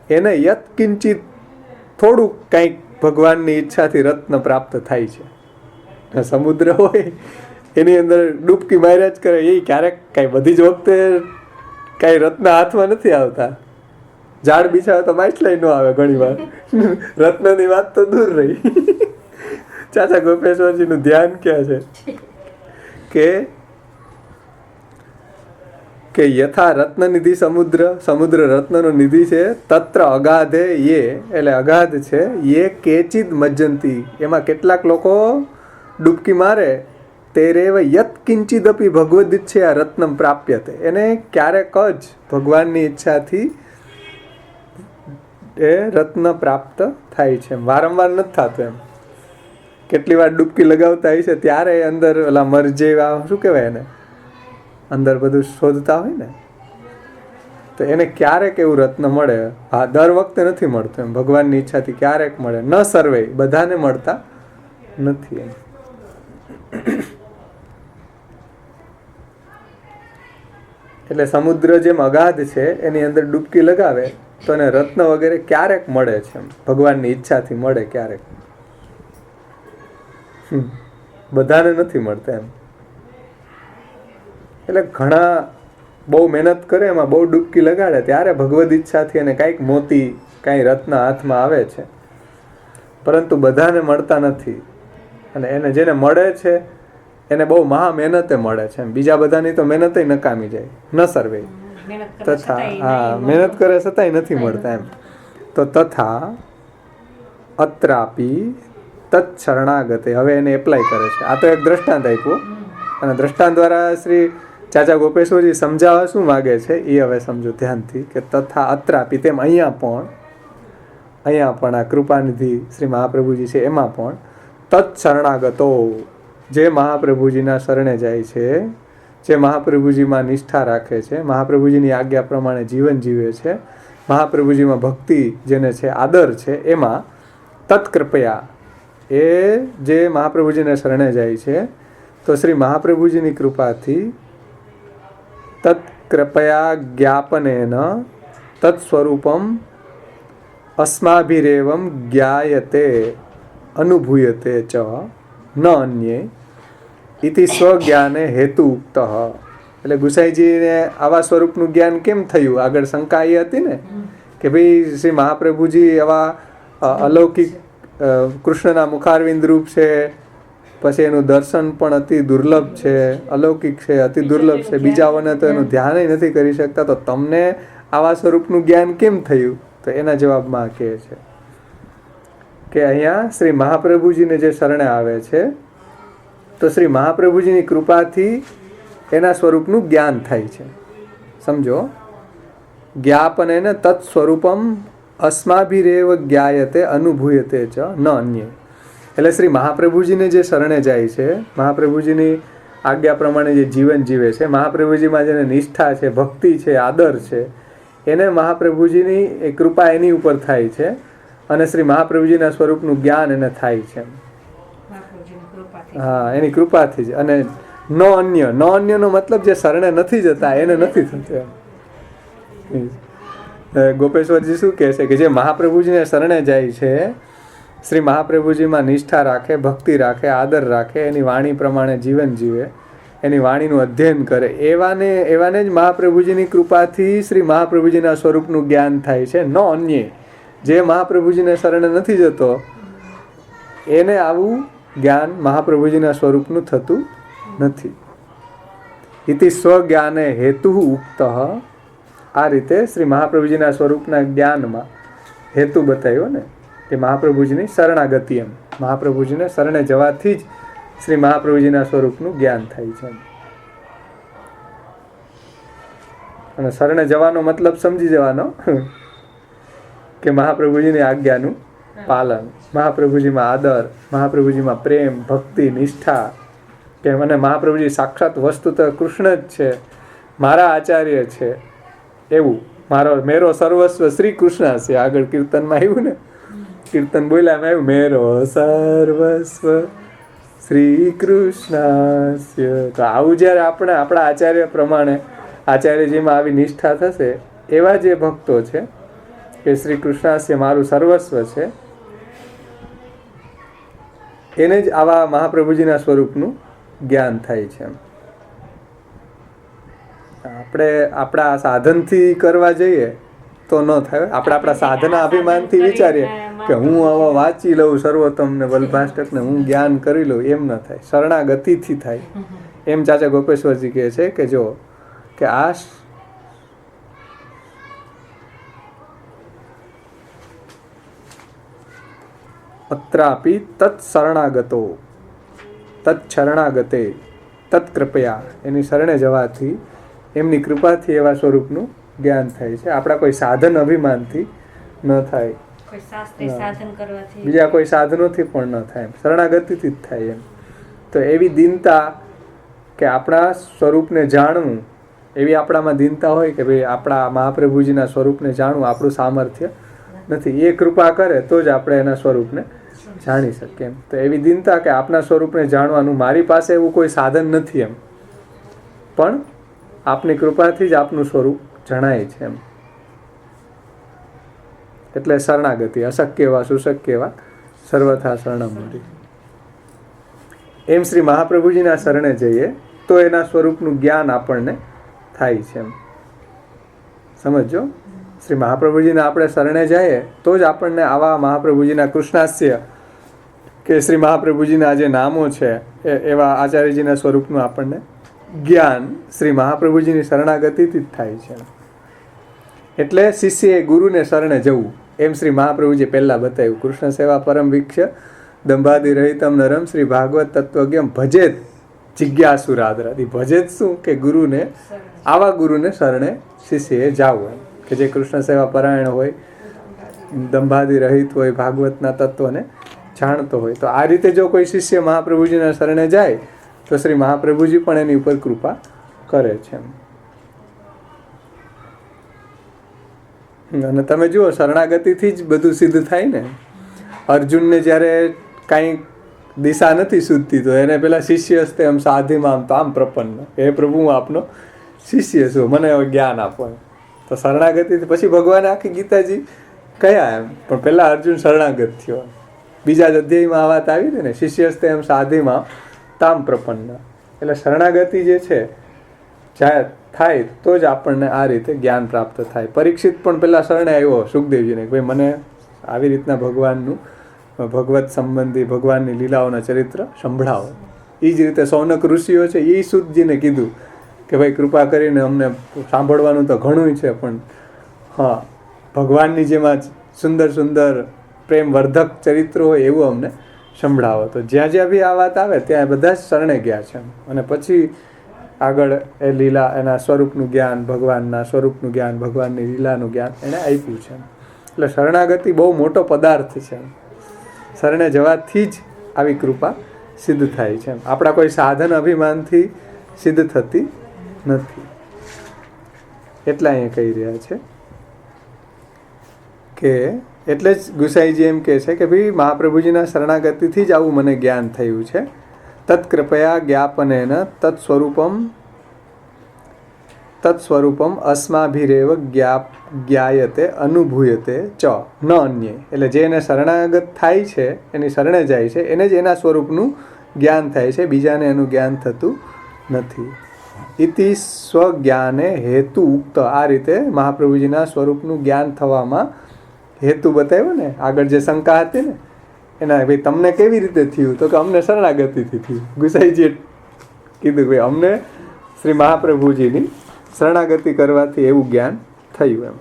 એને યત કિંચિત થોડુંક કંઈક ભગવાનની ઈચ્છાથી રત્ન પ્રાપ્ત થાય છે. સમુદ્ર હોય એની અંદર ડૂબકી માર્યા જ કરે, એ ક્યારેક કાંઈ બધી જ વખતે કાંઈ રત્ન હાથમાં નથી આવતા. ઝાડ બિછાવે તો માછલાઈ ન આવે ઘણી વાર, રત્નની વાત તો દૂર રહી. ચાચા ગોપેશ્વરજીનું ધ્યાન ક્યાં છે કે યથા રત્નનિધિ સમુદ્ર, સમુદ્ર રત્નનો નિધિ છે. તત્ર અગાધે એ એટલે અગાધ છે, એ કેચિદ મજ્જંતી એમાં કેટલાક લોકો ડૂબકી મારે તેરેવ યત કિંચિદપી ભગવદિચ્છયા રત્નમ પ્રાપ્યતે. એને ક્યારેક જ ભગવાનની ઈચ્છાથી એ રત્ન પ્રાપ્ત થાય છે. વારંવાર નથી થતું એમ. કેટલી વાર ડૂબકી લગાવતા હોય છે ત્યારે અંદર ઓલા મરજે શું કહેવાય એને અંદર બધું શોધતા હોય ને, તો એને ક્યારેક એવું રત્ન મળે. હા, દર વખતે નથી મળતું એમ. ભગવાનની ઈચ્છાથી ક્યારેક મળે. ન સર્વે બધાને મળતા નથી એમ. એટલે સમુદ્ર જેમ અગાધ છે એની અંદર ડૂબકી લગાવે તો એને રત્ન વગેરે ક્યારેક મળે છે એમ. ભગવાનની ઈચ્છાથી મળે ક્યારેક, બધાને નથી મળતા એમ. એટલે ઘણા બહુ મહેનત કરે, એમાં બહુ ડૂબકી લગાડે ત્યારે ભગવદ ઈચ્છાથી એને કાંઈક મોતી કાંઈ રત્ન હાથમાં આવે છે, પરંતુ બધાને મળતા નથી. અને એને જેને મળે છે એને બહુ મહા મહેનતે મળે છે. બીજા બધાની તો મહેનત નકામી જાય. ન સર્વે તથા હા મહેનત કરે છતાંય નથી મળતા એમ. તો તથા અત્રાપી તત્શરણાગતે હવે એને એપ્લાય કરે છે. આ તો એક દ્રષ્ટાંત આપ્યું અને દ્રષ્ટાંત દ્વારા શ્રી ચાચા ગોપેશ્વરજી સમજાવવા શું માગે છે એ હવે સમજો ધ્યાનથી કે તથા અત્રાપી તેમ અહીંયા પણ આ કૃપાનિધિ શ્રી મહાપ્રભુજી છે એમાં પણ તત્શરણાગતો જે મહાપ્રભુજીના શરણે જાય છે જે મહાપ્રભુજીમાં નિષ્ઠા રાખે છે, મહાપ્રભુજીની આજ્ઞા પ્રમાણે જીવન જીવે છે, મહાપ્રભુજીમાં ભક્તિ જેને છે, આદર છે, એમાં તત્કૃપયા એ જે મહાપ્રભુજીને શરણે જાય છે તો શ્રી મહાપ્રભુજીની કૃપાથી તત્કૃપયા જ્ઞાપનેન તત્સ્વરૂપમ અસ્માભિરેવમ જ્ઞાયતે અનુભૂયતે ચ ન અન્યે ઇતિ સ્વજ્ઞાને હેતુ ઉક્ત. એટલે ગુસાઈજીને આવા સ્વરૂપનું જ્ઞાન કેમ થયું? આગળ શંકા એ હતી ને કે ભાઈ શ્રી મહાપ્રભુજી આવા અલૌકિક કૃષ્ણના મુખારવિંદ રૂપ છે, પછી એનું દર્શન પણ અતિ દુર્લભ છે, અલૌકિક છે, અતિ દુર્લભ છે, બીજાઓને તો એનું ધ્યાન નથી કરી શકતા, તો તમને આવા સ્વરૂપનું જ્ઞાન કેમ થયું? તો એના જવાબમાં કહે છે કે અહીંયા શ્રી મહાપ્રભુજીને જે શરણે આવે છે તો શ્રી મહાપ્રભુજીની કૃપાથી એના સ્વરૂપનું જ્ઞાન થાય છે. સમજો, જ્ઞાપનેન તત્ સ્વરૂપમ અસ્માભિરેવ જ્ઞાયતે અનુભૂયતે ચ ન અન્ય. એટલે શ્રી મહાપ્રભુજીને જે શરણે જાય છે, મહાપ્રભુજીની આજ્ઞા પ્રમાણે જે જીવન જીવે છે, મહાપ્રભુજીમાં જેને નિષ્ઠા છે, ભક્તિ છે, આદર છે, એને મહાપ્રભુજીની એ કૃપા એની ઉપર થાય છે અને શ્રી મહાપ્રભુજીના સ્વરૂપનું જ્ઞાન એને થાય છે. હા, એની કૃપાથી જ. અને નો અન્ય, નો અન્યનો મતલબ જે શરણે નથી જતા એને નથી થતું. ગોપેશ્વરજી શું કહે છે કે જે મહાપ્રભુજીને શરણે જાય છે, શ્રી મહાપ્રભુજીમાં નિષ્ઠા રાખે, ભક્તિ રાખે, આદર રાખે, એની વાણી પ્રમાણે જીવન જીવે, એની વાણીનું અધ્યયન કરે, એવાને જ મહાપ્રભુજીની કૃપાથી શ્રી મહાપ્રભુજીના સ્વરૂપનું જ્ઞાન થાય છે. ન અન્ય, જે મહાપ્રભુજીને શરણે નથી જતો એને આવું જ્ઞાન મહાપ્રભુજીના સ્વરૂપનું થતું નથી. ઇતિ સ્વજ્ઞાને હેતુ ઉક્ત. આ રીતે શ્રી મહાપ્રભુજીના સ્વરૂપના જ્ઞાનમાં હેતુ બતાવ્યો ને કે મહાપ્રભુજીની શરણાગતિ. એમ મહાપ્રભુજીને શરણે જવાથી જ શ્રી મહાપ્રભુજીના સ્વરૂપનું જ્ઞાન થાય છે. અને શરણે જવાનો મતલબ સમજી જવાનો કે મહાપ્રભુજીની આજ્ઞાનું પાલન, મહાપ્રભુજીમાં આદર, મહાપ્રભુજીમાં પ્રેમ, ભક્તિ, નિષ્ઠા, કે મને મહાપ્રભુજી સાક્ષાત વસ્તુત કૃષ્ણ જ છે, મારા આચાર્ય છે, એવું મેરો સર્વસ્વ શ્રી કૃષ્ણ છે. આગળ કીર્તનમાં આવ્યું ને, કીર્તન બોલ્યામાં આવ્યું મેરો સર્વસ્વ શ્રી કૃષ્ણ. તો આવું જ્યારે આપણે આપણા આચાર્ય પ્રમાણે આચાર્યજીમાં આવી નિષ્ઠા થશે, એવા જે ભક્તો છે કે શ્રી કૃષ્ણાસ્ય મારું સર્વસ્વ છે, એને જ આવા મહાપ્રભુજીના સ્વરૂપનું જ્ઞાન થાય છે. આપણે આપણા સાધનથી કરવા જઈએ તો ન થાય. આપણે આપણા સાધના અભિમાનથી વિચારીએ કે હું આવા વાંચી લઉં સર્વોત્તમને વલ્ભાષ્ટકને, હું જ્ઞાન કરી લઉં, એમ ન થાય. શરણાગતિથી થાય. એમ ચાચા ગોપેશ્વરજી કહે છે કે જો કે આ અત્રાપી તત્શરણાગતો તત્શરણાગતે તત્કૃપયા, એની શરણે જવાથી, એમની કૃપાથી એવા સ્વરૂપનું જ્ઞાન થાય છે. આપણા કોઈ સાધન અભિમાનથી ન થાય, બીજા કોઈ સાધનોથી પણ ન થાય, શરણાગતિથી જ થાય. એમ તો એવી દીનતા કે આપણા સ્વરૂપને જાણવું, એવી આપણામાં દીનતા હોય કે ભાઈ આપણા મહાપ્રભુજીના સ્વરૂપને જાણવું આપણું સામર્થ્ય નથી. એ કૃપા કરે તો જ આપણે એના સ્વરૂપને જાણી શકીએ. એમ તો એવી દીનતા કે આપના સ્વરૂપને જાણવાનું મારી પાસે એવું કોઈ સાધન નથી, એમ પણ આપની કૃપાથી જ આપનું સ્વરૂપ જણાય છે. એમ એટલે શરણાગતિ, અશક્ય એવા સુશક્ય એવા સર્વથા શરણમૂઢિ. એમ શ્રી મહાપ્રભુજીના શરણે જઈએ તો એના સ્વરૂપનું જ્ઞાન આપણને થાય છે. એમ સમજો, શ્રી મહાપ્રભુજીને આપણે શરણે જઈએ તો જ આપણને આવા મહાપ્રભુજીના કૃષ્ણાસ્ય કે શ્રી મહાપ્રભુજીના જે નામો છે એવા આચાર્યજીના સ્વરૂપનું આપણને જ્ઞાન શ્રી મહાપ્રભુજીની શરણાગતિથી જ થાય છે. એટલે શિષ્યએ ગુરુને શરણે જવું, એમ શ્રી મહાપ્રભુજી પહેલા બતાવ્યું. કૃષ્ણ સેવા પરમ વીક્ષ્ય દંભાદિ રહિતમ નરમ શ્રી ભાગવત તત્વજ્ઞમ ભજેત જિજ્ઞાસુરાદરાથી. ભજેત શું કે ગુરુને, આવા ગુરુને શરણે શિષ્યએ જાવું, કે જે કૃષ્ણ સેવા પરાયણ હોય, દંભાદિ રહિત હોય, ભાગવતના તત્વને જાણતો હોય. તો આ રીતે જો કોઈ શિષ્ય મહાપ્રભુજીના શરણે જાય તો શ્રી મહાપ્રભુજી પણ એની ઉપર કૃપા કરે છે. અને તમે જુઓ, શરણાગતિથી જ બધું સિદ્ધ થાય ને. અર્જુનને જ્યારે કાંઈ દિશા નથી સૂઝતી તો એને પેલા શિષ્ય હસ્તે આમ સાધીમાં આમ તો આમ પ્રપન્ન, હે પ્રભુ હું આપનો શિષ્ય છું, મને હવે જ્ઞાન આપો. તો શરણાગતિથી પછી ભગવાને આખી ગીતાજી કયા એમ, પણ પેલા અર્જુન શરણાગત થયો. બીજા જ અધ્યાયમાં આ વાત આવી હતી ને, શિષ્ય હસ્તે એમ સાધીમાં તામ પ્રપન્ન. એટલે શરણાગતિ જે છે જાય થાય તો જ આપણને આ રીતે જ્ઞાન પ્રાપ્ત થાય. પરીક્ષિત પણ પેલા શરણે આવ્યો સુખદેવજીને, ભાઈ મને આવી રીતના ભગવાનનું ભગવત સંબંધી ભગવાનની લીલાઓના ચરિત્ર સંભળાવો. એ જ રીતે સૌનક ઋષિઓ છે એ સુતજીને કીધું કે ભાઈ કૃપા કરીને અમને સાંભળવાનું તો ઘણું છે, પણ હા ભગવાનની જેમાં સુંદર સુંદર પ્રેમવર્ધક ચરિત્રો હોય એવું અમને સંભળાવો. તો જ્યાં જ્યાં બી આ વાત આવે ત્યાં બધા જ શરણે ગયા છે. અને પછી આગળ એ લીલા, એના સ્વરૂપનું જ્ઞાન, ભગવાનના સ્વરૂપનું જ્ઞાન, ભગવાનની લીલાનું જ્ઞાન એણે આપ્યું છે. એટલે શરણાગતિ બહુ મોટો પદાર્થ છે. શરણે જવાથી જ આવી કૃપા સિદ્ધ થાય છે. આપણા કોઈ સાધન અભિમાનથી સિદ્ધ થતી નથી. એટલા અહીંયા કહી રહ્યા છે કે એટલે જ ગુસાઈજી એમ કહે છે કે ભાઈ મહાપ્રભુજીના શરણાગતિથી જ આવું મને જ્ઞાન થયું છે. તત્કૃપયા જ્ઞાપનેન તત્સ્વરૂપમ અસ્માભિરેવ જ્ઞાયતે અનુભૂયતે ચ ન અન્યે. એટલે જે એને શરણાગત થાય છે, એની શરણે જાય છે, એને જ એના સ્વરૂપનું જ્ઞાન થાય છે, બીજાને એનું જ્ઞાન થતું નથી. ઇતિ સ્વજ્ઞાને હેતુ ઉક્ત. આ રીતે મહાપ્રભુજીના સ્વરૂપનું જ્ઞાન થવામાં હેતુ બતાવ્યો ને. આગળ જે શંકા હતી ને એના, ભાઈ તમને કેવી રીતે થયું, તો કે અમને શરણાગતિથી થયું. ગુસાઈજીએ કીધું ભાઈ અમને શ્રી મહાપ્રભુજીની શરણાગતિ કરવાથી એવું જ્ઞાન થયું એમ,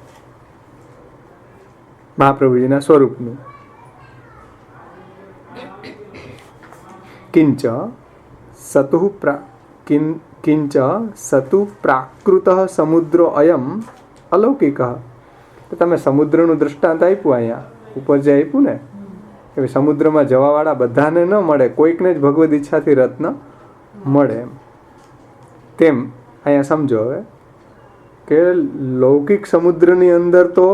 મહાપ્રભુજીના સ્વરૂપનું. કિંચ સતુ પ્રાકૃત સમુદ્રો અયમ અલૌકિક. તમે સમુદ્રનું દૃષ્ટાંત આપ્યું અહીંયા ઉપર જે આપ્યું ને, કે સમુદ્રમાં જવાવાળા બધાને ન મળે, કોઈકને જ ભગવદ ઈચ્છાથી રત્ન મળે એમ. તેમ અહીંયા સમજો હવે કે લૌકિક સમુદ્રની અંદર તો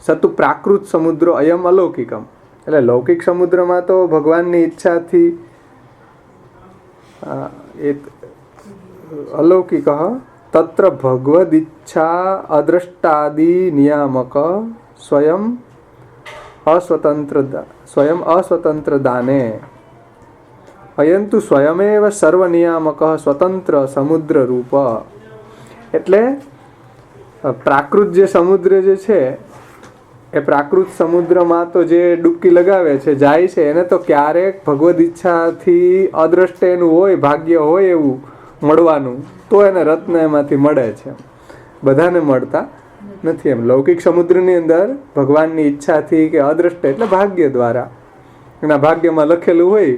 સતુ પ્રાકૃત સમુદ્રો અયમ અલૌકિકમ. એટલે લૌકિક સમુદ્રમાં તો ભગવાનની ઈચ્છાથી અલૌકિક તત્ર ભગવદ ઈચ્છા અદ્રષ્ટાદિ નિયામક સ્વયં અસ્વતંત્ર દાને અયંતુ સ્વયમેવ સર્વ નિયામક સ્વતંત્ર સમુદ્ર રૂપ. એટલે પ્રાકૃત જે સમુદ્ર જે છે એ પ્રાકૃત સમુદ્રમાં તો જે ડૂબકી લગાવે છે, જાય છે, એને તો ક્યારેક ભગવદ ઈચ્છાથી અદ્રષ્ટ એનું હોય, ભાગ્ય હોય એવું મળવાનું, તો એને રત્ન એમાંથી મળે છે. બધાને મળતા નથી એમ. લૌકિક સમુદ્રની અંદર ભગવાનની ઈચ્છાથી કે અદ્રષ્ટ એટલે ભાગ્ય દ્વારા એના ભાગ્યમાં લખેલું હોય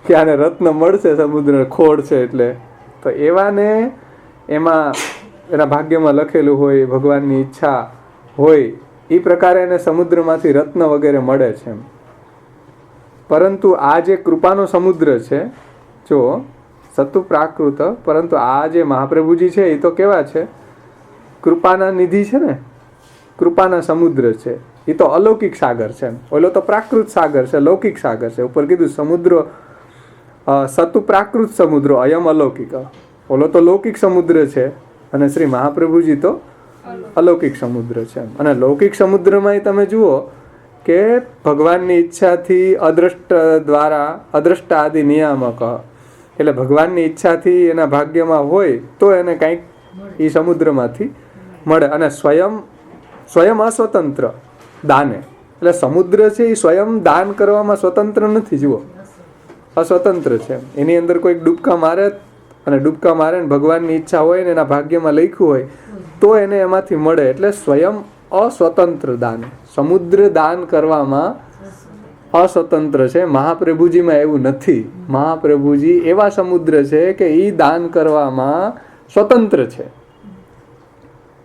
કે આને રત્ન મળશે, સમુદ્ર ખોળ છે એટલે, તો એવાને એમાં એના ભાગ્યમાં લખેલું હોય, ભગવાનની ઈચ્છા હોય, એ પ્રકારે એને સમુદ્રમાંથી રત્ન વગેરે મળે છે. પરંતુ આ જે કૃપાનો સમુદ્ર છે, જો સતુ પ્રાકૃત, પરંતુ આ જે મહાપ્રભુજી છે એ તો કેવા છે, કૃપાના નિધિ છે ને, કૃપાના સમુદ્ર છે. એ તો અલૌકિક સાગર છે. ઓલો તો પ્રાકૃત સાગર છે, લૌકિક સાગર છે. ઉપર કીધું સમુદ્ર સતુ પ્રાકૃત સમુદ્રો અયમ અલૌકિક. ઓલો તો લૌકિક સમુદ્ર છે અને શ્રી મહાપ્રભુજી તો અલૌકિક સમુદ્ર છે. અને લૌકિક સમુદ્રમાં તમે જુઓ કે ભગવાનની ઈચ્છાથી અદ્રષ્ટ દ્વારા અદ્રષ્ટ આદિ નિયામક, એટલે ભગવાનની ઈચ્છાથી એના ભાગ્યમાં હોય તો એને કંઈક એ સમુદ્રમાંથી મળે. અને સ્વયં અસ્વતંત્ર દાને, એટલે સમુદ્ર છે એ સ્વયં દાન કરવામાં સ્વતંત્ર નથી. જુઓ, અસ્વતંત્ર છે. એની અંદર કોઈક ડૂબકા મારે અને ડૂબકા મારે ને ભગવાનની ઈચ્છા હોય ને એના ભાગ્યમાં લખ્યું હોય તો એને એમાંથી મળે. એટલે સ્વયં અસ્વતંત્ર દાન. સમુદ્ર દાન કરવામાં અસ્વતંત્ર છે. મહાપ્રભુજીમાં એવું નથી. મહાપ્રભુજી એવા સમુદ્ર છે કે એ દાન કરવામાં સ્વતંત્ર છે.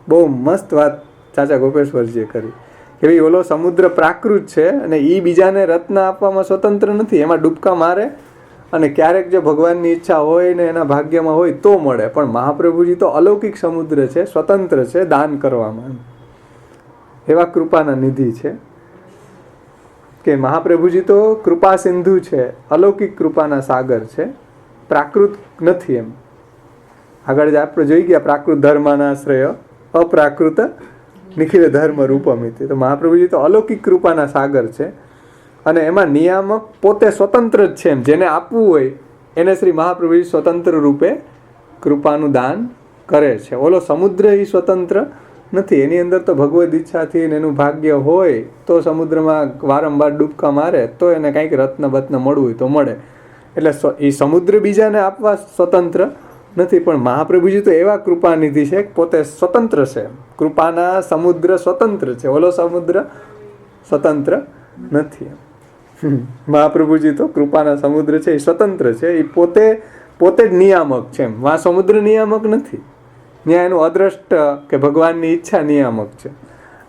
બહુ મસ્ત વાત ચાચા ગોપેશ્વરજીએ કરી કે ભાઈ ઓલો સમુદ્ર પ્રાકૃત છે અને એ બીજાને રત્ન આપવામાં સ્વતંત્ર નથી. એમાં ડૂબકા મારે અને ક્યારેક જો ભગવાનની ઈચ્છા હોય ને એના ભાગ્યમાં હોય તો મળે. પણ મહાપ્રભુજી તો અલૌકિક સમુદ્ર છે, સ્વતંત્ર છે દાન કરવામાં. એવા કૃપાના નિધિ છે કે મહાપ્રભુજી તો કૃપા સિંધુ છે, અલૌકિક કૃપાના સાગર છે, પ્રાકૃત નથી. એમ આગળ જ આપણે જોઈ ગયા પ્રાકૃત ધર્માનાશ્રય અપ્રાકૃત નિખિલ ધર્મ રૂપમિતિ. તો મહાપ્રભુજી તો અલૌકિક કૃપાના સાગર છે અને એમાં નિયામક પોતે સ્વતંત્ર જ છે. એમ જેને આપવું હોય એને શ્રી મહાપ્રભુજી સ્વતંત્ર રૂપે કૃપાનું દાન કરે છે. ઓલો સમુદ્ર એ સ્વતંત્ર નથી, એની અંદર તો ભગવદ ઈચ્છાથી એનું ભાગ્ય હોય તો સમુદ્રમાં વારંવાર ડૂબકા મારે તો એને કંઈક રત્ન બત્ન મળવું હોય તો મળે. એટલે એ સમુદ્ર બીજાને આપવા સ્વતંત્ર નથી. પણ મહાપ્રભુજી તો એવા કૃપાનિધિ છે પોતે સ્વતંત્ર છે. કૃપાના સમુદ્ર સ્વતંત્ર છે, ઓલો સમુદ્ર સ્વતંત્ર નથી. મહાપ્રભુજી તો કૃપાના સમુદ્ર છે એ સ્વતંત્ર છે, એ પોતે જ નિયામક છે. એમ આ સમુદ્ર નિયામક નથી, ત્યાં એનું અદ્રષ્ટ કે ભગવાનની ઈચ્છા નિયામક છે.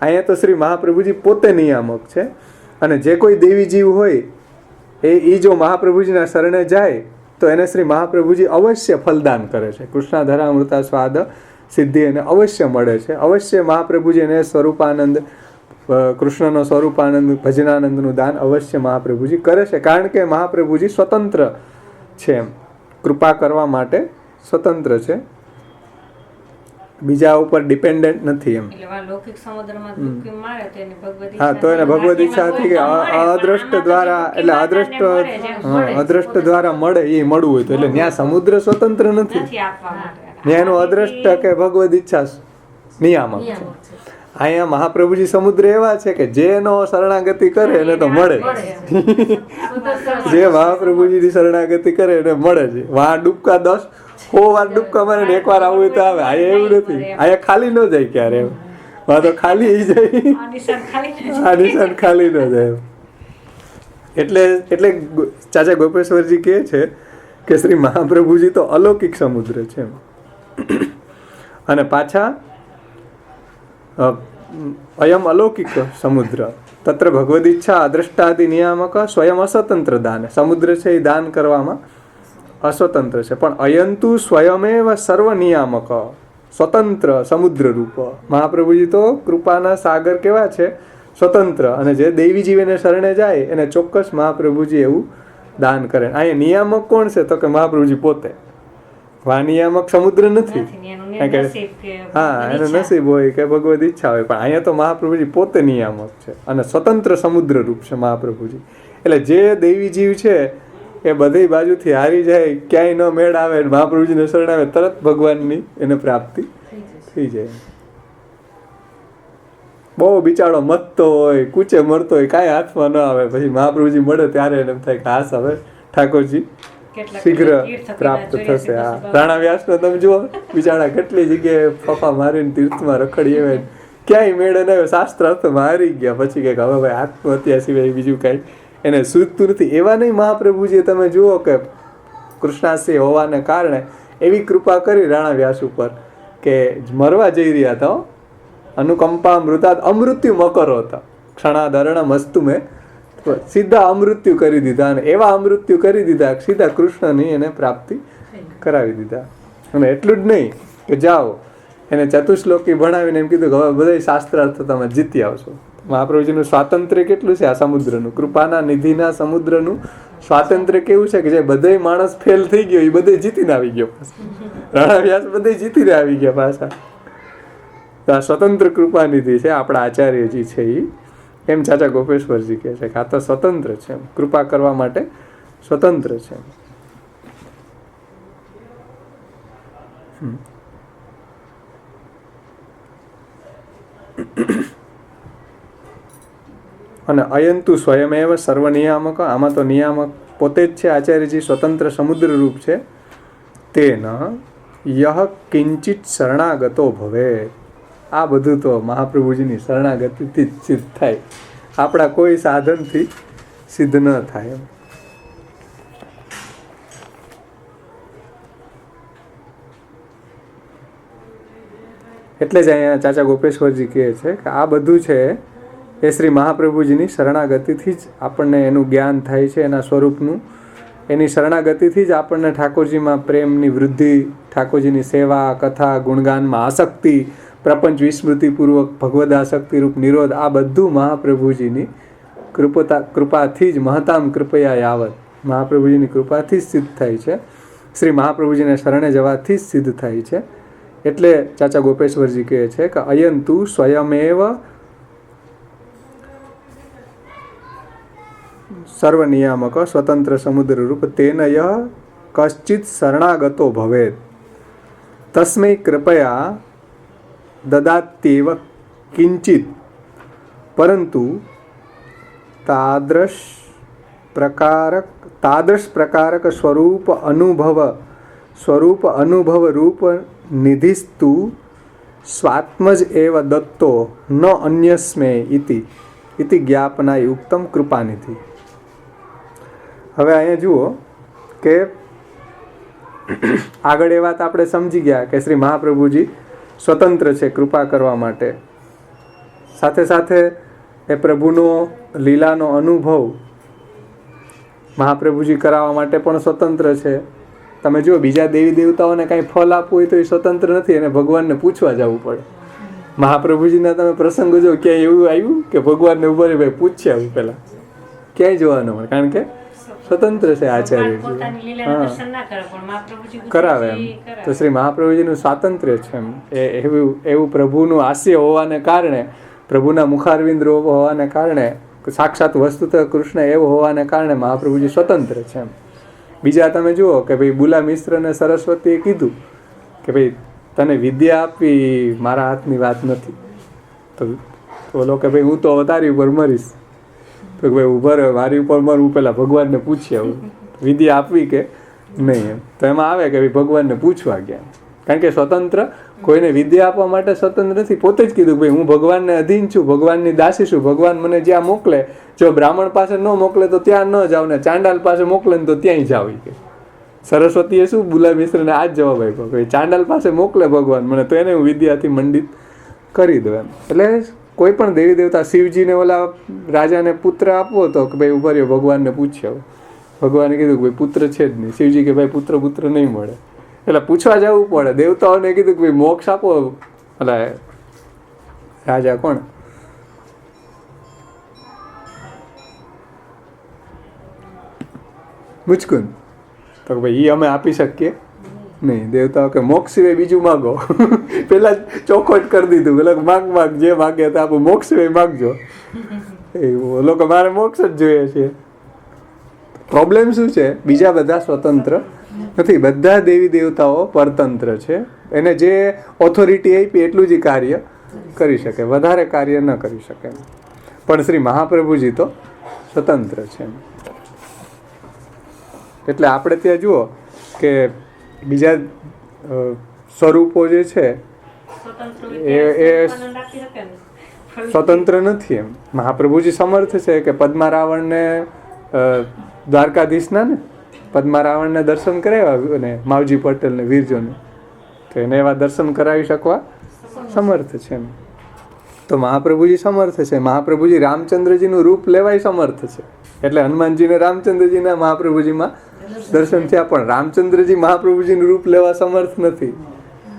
અહીંયા તો શ્રી મહાપ્રભુજી પોતે નિયામક છે. અને જે કોઈ દેવી જીવ હોય એ જો મહાપ્રભુજીના શરણે જાય તો એને શ્રી મહાપ્રભુજી અવશ્ય ફલદાન કરે છે. કૃષ્ણાધરામૃતા સ્વાદ સિદ્ધિ એને અવશ્ય મળે છે. અવશ્ય મહાપ્રભુજી એને સ્વરૂપાનંદ, કૃષ્ણનો સ્વરૂપાનંદ, ભજનાનંદનું દાન અવશ્ય મહાપ્રભુજી કરે છે. કારણ કે મહાપ્રભુજી સ્વતંત્ર છે, એમ કૃપા કરવા માટે સ્વતંત્ર છે, બીજા ઉપર ડિપેન્ડન્ટ નથી. એમ હા, તો એને ભગવદ ઈચ્છા હતી કે અદ્રષ્ટ દ્વારા, એટલે અદ્રષ્ટ દ્વારા મળે એ મળવું હોય તો, એટલે ત્યાં સમુદ્ર સ્વતંત્ર નથી, ત્યાં એનું અદ્રષ્ટ કે ભગવદ ઈચ્છા નિયામક છે. અહીંયા મહાપ્રભુજી સમુદ્ર એવા છે કે જેનો શરણાગતિ કરે એને તો મળે, જે મહાપ્રભુજીની શરણાગતિ કરે એને મળે છે. વાં ડૂબકા 10 વાર ડૂબકા મારે ને એકવાર આવું તો આવે. અહીંયા એવું નથી, અહીંયા ખાલી ન જાય ક્યારે. એમ વાં તો ખાલી જાય, આ નિશાન ખાલી ન જાય. એટલે ચાચા ગોપેશ્વરજી કહે છે કે શ્રી મહાપ્રભુજી તો અલૌકિક સમુદ્ર છે. અને પાછા અયમ અલૌકિક સમુદ્ર તત્ર ભગવદ ઈચ્છા અદ્રષ્ટાદિ નિયામક સ્વયં અસ્વતંત્ર દાન. સમુદ્ર છે એ દાન કરવામાં અસ્વતંત્ર છે, પણ અયંતુ સ્વયમેવ સર્વ નિયામક સ્વતંત્ર સમુદ્ર રૂપ. મહાપ્રભુજી તો કૃપાના સાગર કેવા છે, સ્વતંત્ર. અને જે દેવી જીવને શરણે જાય એને ચોક્કસ મહાપ્રભુજી એવું દાન કરે. અહીંયા નિયામક કોણ છે તો કે મહાપ્રભુજી પોતે. વા નિયામક સમુદ્ર નથી, હા એનું નસીબ હોય કે ભગવદ ઈચ્છા હોય. પણ અહીંયા તો મહાપ્રભુજી પોતે નિયામક છે અને સ્વતંત્ર સમુદ્ર રૂપ છે મહાપ્રભુજી. એટલે જે દેવી જીવ છે એ બધી બાજુથી હારી જાય, ક્યાંય ન મેળ આવે, મહાપ્રભુજીને શરણ આવે, તરત ભગવાનની એને પ્રાપ્તિ થઈ જાય. બહુ બિચારો મતતો હોય, કૂચે મરતો હોય, કાંઈ હાથમાં ન આવે, પછી મહાપ્રભુજી મળે ત્યારે એને એમ થાય કે હાસ હવે ઠાકોરજી શીઘ્ર પ્રાપ્ત થશે. હા, રાણા વ્યાસનો તમે જુઓ, બિચારા કેટલી જગ્યાએ ફફા મારીને તીર્થમાં રખડી આવે, ક્યાંય મેળે ન આવે, શાસ્ત્ર અર્થમાં હારી ગયા. પછી કે હવે ભાઈ આત્મહત્યા સિવાય બીજું કાંઈ એને સૂઝતું નથી. એવા નહીં મહાપ્રભુજી, તમે જુઓ કે કૃષ્ણાશ્રય હોવાને કારણે એવી કૃપા કરી રાણા વ્યાસ ઉપર કે મરવા જઈ રહ્યા હતા, અનુકંપા મૃતાદ અમૃત્યુ મકરો હતા, ક્ષણાધરણ મસ્તુ મેં સીધા અમૃત્યુ કરી દીધા. અને એવા અમૃત્યુ કરી દીધા સીધા કૃષ્ણની એને પ્રાપ્તિ કરાવી દીધા. અને એટલું જ નહીં કે જાઓ એને ચતુશ્લોકી ભણાવીને એમ કીધું કે હવે બધા શાસ્ત્રાર્થ તમે જીતી આવશો. મહાપ્રભુજીનું સ્વાતંત્ર્ય કેટલું છે, આ સમુદ્રનું, કૃપાના નિધિના સમુદ્રનું સ્વાતંત્ર્ય કેવું છે કે જે બધે માણસ ફેલ થઈ ગયો એ બધે જીતીને આવી ગયો. રાણા વ્યાસ બધે જીતીને આવી ગયા પાછા. તો આ સ્વતંત્ર કૃપા નિધિ છે આપણા આચાર્યજી છે એ. એમ ચાચા ગોપેશ્વરજી કહે છે કે આ તો સ્વતંત્ર છે, કૃપા કરવા માટે સ્વતંત્ર છે. અને અયંતુ સ્વયમેવ સર્વ નિયામક, આમાં તો નિયામક પોતે જ છે આચાર્યજી, સ્વતંત્ર સમુદ્ર રૂપ છે. તેન યહ કિંચિત શરણાગતો ભવે. આ બધું તો મહાપ્રભુજીની શરણાગતિથી જ સિદ્ધ થાય, આપણા કોઈ સાધનથી સિદ્ધ ન થાય. એટલે જ અહીંયા ચાચા ગોપેશ્વરજી કહે છે કે આ બધું છે એ શ્રી મહાપ્રભુજીની શરણાગતિથી જ આપણને એનું જ્ઞાન થાય છે, એના સ્વરૂપનું એની શરણાગતિથી જ આપણને ઠાકોરજીમાં પ્રેમની વૃદ્ધિ, ઠાકોરજીની સેવા, કથા, ગુણગાનમાં આસક્તિ, પ્રપંચ વિસ્મૃતિપૂર્વક ભગવદ આસક્તિ રૂપ નિરોધ, આ બધું મહાપ્રભુજીની કૃપાથી જ, મહતામ કૃપયા યાવત, મહાપ્રભુજીની કૃપાથી જ સિદ્ધ થાય છે. શ્રી મહાપ્રભુજીને શરણે જવાથી જ સિદ્ધ થાય છે. એટલે ચાચા ગોપેશ્વરજી કહે છે કે અયંતુ સ્વયમેવ સર્વનિયામક સ્વતંત્ર સમુદ્ર રૂપ તેન યહ કશ્ચિત શરણાગતો ભવેત તસ્મૈ કૃપયા દદાત્યેવ કિંચિત પરંતુ તાદૃશ પ્રકારક સ્વરૂપ અનુભવ રૂપ નિધિસ્તુ સ્વાત્મજ એવ દત્તો ન અન્યસ્મે ઇતિ જ્ઞાપનાય ઉક્તમ કૃપાનિધિ. હવે અહીંયા જુઓ કે આગળ એ વાત આપણે સમજી ગયા કે શ્રી મહાપ્રભુજી સ્વતંત્ર છે કૃપા કરવા માટે. સાથે સાથે એ પ્રભુનો લીલાનો અનુભવ મહાપ્રભુજી કરાવવા માટે પણ સ્વતંત્ર છે. તમે જુઓ બીજા દેવી દેવતાઓને કાંઈ ફળ આપવું હોય તો એ સ્વતંત્ર નથી, એને ભગવાનને પૂછવા જવું પડે. મહાપ્રભુજીના તમે પ્રસંગો જો ક્યાંય એવું આવ્યું કે ભગવાનને ઉભા ભાઈ પૂછ્યા આવું પહેલા ક્યાંય જોવા ન મળે, કારણ કે સ્વતંત્ર છે આચાર્યજી. હા, કરાવે એમ. તો શ્રી મહાપ્રભુજીનું સ્વાતંત્ર્ય છે એમ. એવું પ્રભુનું હાસ્ય હોવાને કારણે, પ્રભુના મુખારવિંદ હોવાને કારણે, સાક્ષાત વસ્તુત કૃષ્ણ એવું હોવાને કારણે મહાપ્રભુજી સ્વતંત્ર છે એમ. બીજા તમે જુઓ કે ભાઈ બુલા મિશ્ર અને સરસ્વતીએ કીધું કે ભાઈ તને વિદ્યા આપવી મારા હાથની વાત નથી. તો બોલો કે ભાઈ હું તો તારી ઉપર મરીશ. તો ભાઈ ઉભા રહ્યો, મારી ઉપર મર, હું પેલા ભગવાનને પૂછી આવું વિદ્યા આપવી કે નહીં એમ. તો એમાં આવે કે ભાઈ ભગવાનને પૂછવા ગયા, કારણ કે સ્વતંત્ર કોઈને વિદ્યા આપવા માટે સ્વતંત્ર નથી. પોતે જ કીધું ભાઈ હું ભગવાનને અધીન છું, ભગવાનની દાસી છું, ભગવાન મને જ્યાં મોકલે, જો બ્રાહ્મણ પાસે ન મોકલે તો ત્યાં ન જાવ, ને ચાંડાલ પાસે મોકલે ને તો ત્યાંય જાવ. કે સરસ્વતીએ શું બુલા મિશ્રને આ જ જવાબ આપ્યો કે ચાંડાલ પાસે મોકલે ભગવાન મને તો એને હું વિદ્યાથી મંડિત કરી દઉં એમ. એટલે કોઈ પણ દેવી દેવતા, શિવજીને ઓલા રાજાને પુત્ર આપવો હતો કે ભાઈ ઉભા રહ્યો ભગવાનને પૂછ્યો, ભગવાને કીધું કે ભાઈ પુત્ર છે જ નહીં. શિવજી કે ભાઈ પુત્ર નહીં મળે, એટલે પૂછવા જવું પડે. દેવતાઓને કીધું કે ભાઈ મોક્ષ આપો, એટલે રાજા કોણ મુચકુંદ, તો ભાઈ એ અમે આપી શકીએ નહીં. દેવતાઓ કે મોક્ષ સિવાય બીજું માગો. પેલા જ ચોખવટ કરી દીધું, પેલા માગ જે માગે તો આપો, મોક્ષ સિવાય માગજો. એવું લોકો મારે મોક્ષ જ જોઈએ છે. પ્રોબ્લેમ શું છે? બીજા બધા સ્વતંત્ર નથી, બધા દેવી દેવતાઓ પરતંત્ર છે. એને જે ઓથોરિટી આપી એટલું જ કાર્ય કરી શકે, વધારે કાર્ય ન કરી શકે. પણ શ્રી મહાપ્રભુજી તો સ્વતંત્ર છે. એટલે આપણે ત્યાં જુઓ કે બીજા સ્વરૂપો જે છે એ સ્વતંત્ર નથી એમ. મહાપ્રભુજી સમર્થ છે કે પદ્મા રાવણને, દ્વારકાધીશના ને પદ્મા રાવણને દર્શન કરાવ્યા અને માવજી પટેલને, વીરજોને, તો એને એવા દર્શન કરાવી શકવા સમર્થ છે એમ. તો મહાપ્રભુજી સમર્થ છે. મહાપ્રભુજી રામચંદ્રજીનું રૂપ લેવાય સમર્થ છે. એટલે હનુમાનજીને રામચંદ્રજીના મહાપ્રભુજીમાં દર્શન થયા, પણ રામચંદ્રજી મહાપ્રભુજીનું રૂપ લેવા સમર્થ નથી,